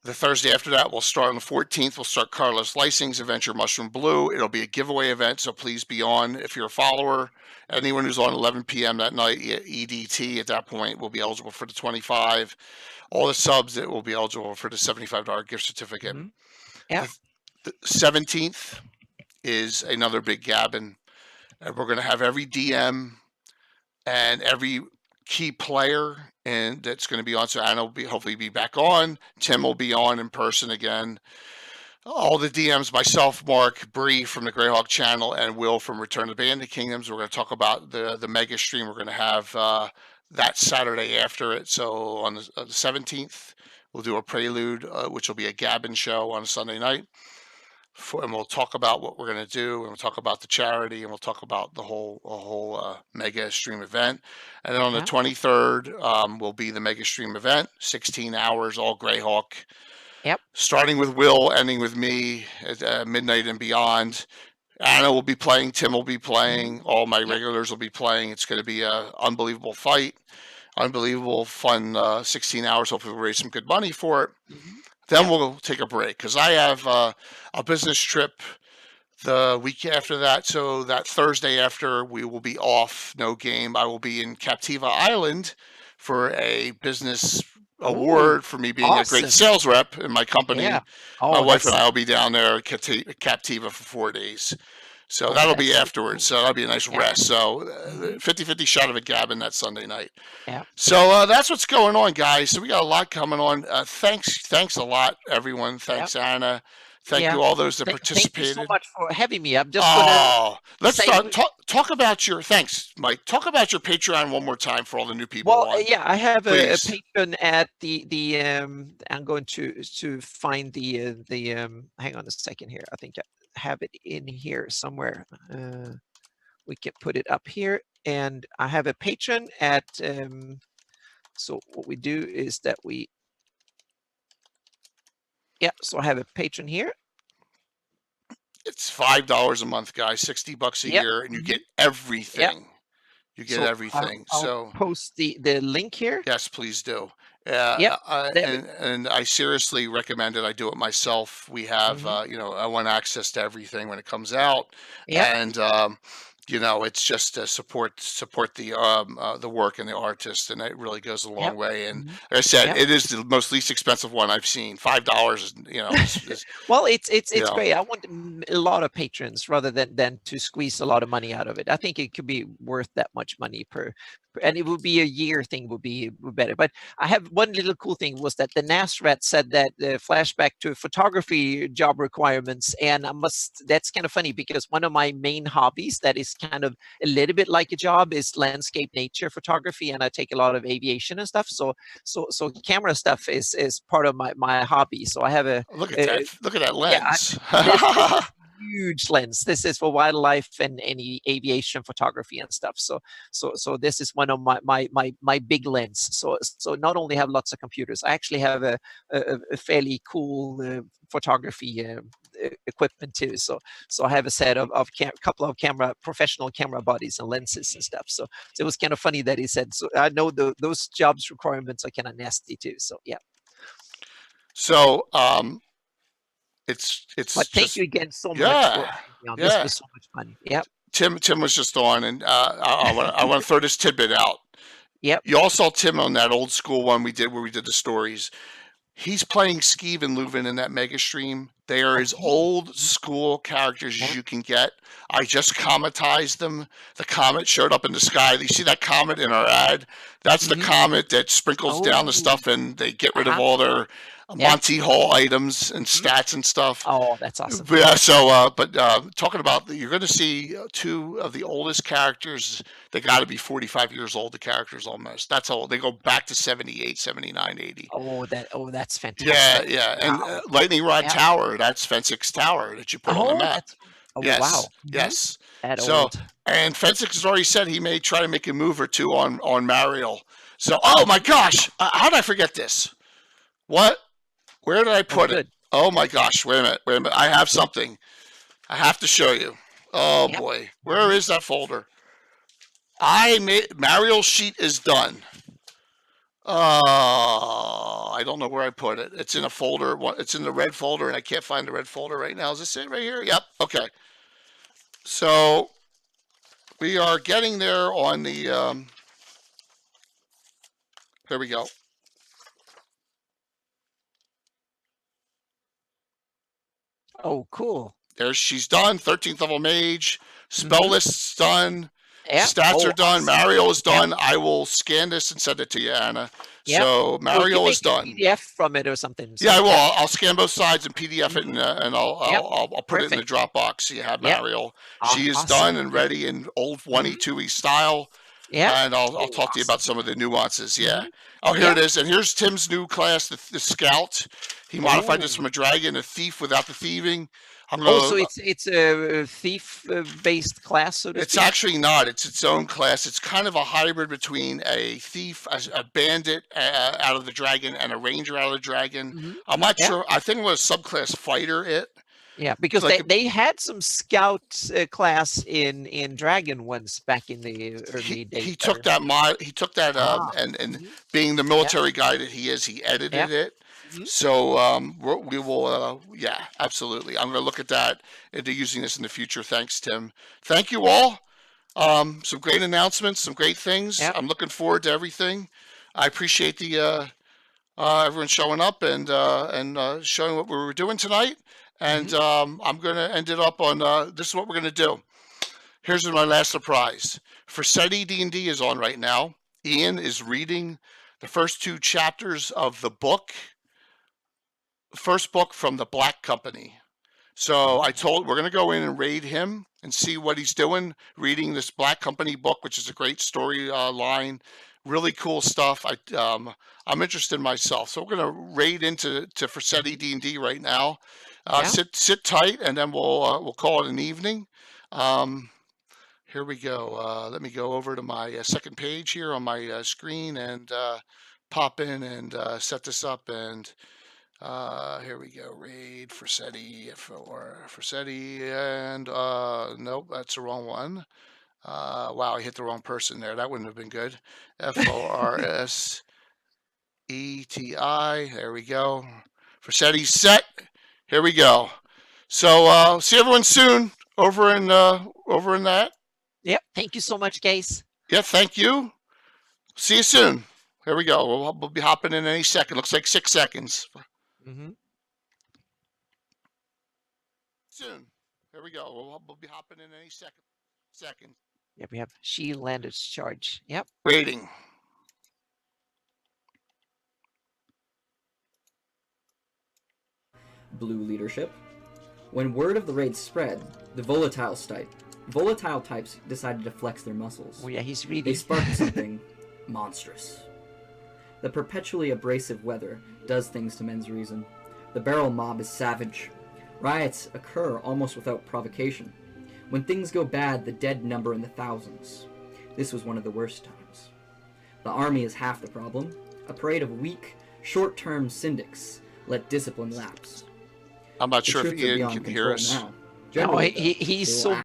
the Thursday after that, we'll start on the 14th. We'll start Carlos Lysing's Adventure Mushroom Blue. It'll be a giveaway event, so please be on if you're a follower. Anyone who's on 11 p.m. that night, EDT, at that point will be eligible for the 25. All the subs that will be eligible for the $75 gift certificate. Yeah. The 17th is another big Gabbin. And we're going to have every DM and every key player and that's going to be on. So Anna will hopefully be back on. Tim will be on in person again. all the DMs, myself, Mark, Bree from the Greyhawk channel, and Will from Return of the Bandit Kingdoms. We're going to talk about the mega stream we're going to have that Saturday after it. So on the 17th, we'll do a prelude, which will be a Gabbin show on a Sunday night. And we'll talk about what we're going to do, and we'll talk about the charity, and we'll talk about the whole mega stream event. And then on the 23rd will be the mega stream event, 16 hours, all Greyhawk. Yep. Starting with Will, ending with me at midnight and beyond. Anna will be playing. Tim will be playing. All my regulars will be playing. It's going to be an unbelievable fight. Unbelievable, fun 16 hours. Hopefully we'll raise some good money for it. Then we'll take a break because I have a business trip the week after that. So that Thursday after, we will be off, no game. I will be in Captiva Island for a business award for me being a great sales rep in my company. Yeah. My wife and I will be down there at Captiva for 4 days. So that'll be afterwards. So that'll be a nice rest. So 50-50 shot of a Gabbin that Sunday night. Yeah. So that's what's going on, guys. So we got a lot coming on. Thanks a lot, everyone. Thanks, Anna. Thank you all those that participated. Thank you so much for having me. I'm just gonna let's start. Talk about your thanks, Mike. Talk about your Patreon one more time for all the new people. Well, yeah, I have a Patreon at the I'm going to find the hang on a second here. I think I have it in here somewhere. We can put it up here, and I have a Patreon at so what we do is that we so I have a Patreon here. It's $5 a month, guys. $60 a year, and you get everything. You get everything. I'll post the link here. Yes, please do. And I seriously recommend it. I do it myself. We have, I want access to everything when it comes out, and it's just to support the work and the artist, and it really goes a long way. And like I said, it is the most least expensive one I've seen. $5 is well, it's great. I want a lot of patrons rather than to squeeze a lot of money out of it. I think it could be worth that much money per, and it would be a year thing would be better. But I have one little cool thing was that the NASRAT said that flashback to photography job requirements, and that's kind of funny because one of my main hobbies that is kind of a little bit like a job is landscape nature photography, and I take a lot of aviation and stuff. So camera stuff is part of my hobby. So I have a look at that lens. Huge lens. This is for wildlife and any aviation photography and stuff. So this is one of my big lens. So not only have lots of computers, I actually have a fairly cool photography equipment too. So I have a set of couple of professional camera bodies and lenses and stuff. So it was kind of funny that he said. So I know those jobs requirements are kind of nasty too. So yeah. So But thank you again so much. This was so much fun. Yep. Tim was just on, and I want to throw this tidbit out. Yep. You all saw Tim on that old school one we did where we did the stories. He's playing Skeeve and Leuven in that mega stream. They are as old school characters as you can get. I just cometized them. The comet showed up in the sky. You see that comet in our ad? That's the comet that sprinkles down the stuff, and they get rid of all their Monty Hall items and stats and stuff. Oh, that's awesome. Yeah. So, talking about, you're going to see two of the oldest characters. They got to be 45 years old. The characters almost. That's old. They go back to 78, 79, 80. That's fantastic. Yeah. And Lightning Rod Tower. That's Fensick's tower that you put on the map. Yes. Wow. Yes. Old. And Fensick has already said he may try to make a move or two on Mariel. So, oh my gosh, how did I forget this? What? Where did I put it? Oh my gosh, wait a minute. I have something. I have to show you. Oh boy, where is that folder? Mariel's sheet is done. I don't know where I put it. It's in a folder. It's in the red folder, and I can't find the red folder right now. Is this it right here? Yep. Okay. So we are getting there on the. There we go. Oh, cool. She's done. 13th level mage. Spell list's done. Yeah. Stats Oh, are done. awesome. Mario is Yeah. done. I will scan this and send it to you, Anna. Yeah. So Or you Mario can is make a done. PDF from it or something. So, Yeah, I will. I'll scan both sides and PDF it, Mhm. and Yep. I'll put it in the Perfect. Dropbox. So you have Yep. Mario. She is Awesome. done and ready in old Mhm. 1E2E style. Yeah. And I'll Oh, talk to you about some of the nuances. Yeah. Mhm. Oh, here it Yeah. is. And here's Tim's new class, the Scout. He modified this Oh. from a dragon, a thief without the thieving. I'm Oh, so gonna. it's a thief based class, so to It's speak. actually not. It's its own class. It's kind of a hybrid between a thief, a bandit out of the dragon, and a ranger out of the dragon. Mhm. I'm not Yeah. sure. I think it was subclass fighter. Yeah, It's because like they had some scout class in Dragon once back in the early days. he took that Ah. and Mhm. being the military guy that he is, he edited Yeah. it. Mhm. So we will yeah, absolutely. I'm going to look at that into using this in the future. Thanks, Tim. Thank you all. Some great announcements, some great things. Yeah. I'm looking forward to everything. I appreciate the everyone showing up and showing what we were doing tonight. And I'm going to end it up on this is what we're going to do. Here's my last surprise. Forseti D&D is on right now. Ian is reading the first 2 chapters of the book, first book from the Black Company. So we're going to go in and raid him and see what he's doing, reading this Black Company book, which is a great story line, really cool stuff. I'm interested myself. So we're going to raid into Forseti D&D right now. Yeah. Sit tight, and then we'll call it an evening. Here we go. Let me go over to my second page here on my screen and pop in and set this up. And here we go. Raid Forseti for Forseti. And nope, that's the wrong one. Wow, I hit the wrong person there. That wouldn't have been good. Forseti. There we go. Forseti set. Here we go. So see everyone soon over in that. Yep. Thank you so much, guys. Yeah, thank you. See you soon. Here we go. We'll be hopping in any second. Looks like 6 seconds. Mm-hmm. Soon. Here we go. We'll be hopping in any second. Yep. We have she landed charge. Yep. Waiting. Blue leadership. When word of the raid spread, the volatile types decided to flex their muscles. Oh yeah, he's reading. They sparked something monstrous. The perpetually abrasive weather does things to men's reason. The barrel mob is savage. Riots occur almost without provocation. When things go bad, the dead number in the thousands. This was one of the worst times. The army is half the problem. A parade of weak, short-term syndics let discipline lapse. I'm not The sure if troops are Ian beyond can control hear us. now. No, Generally, he's they so will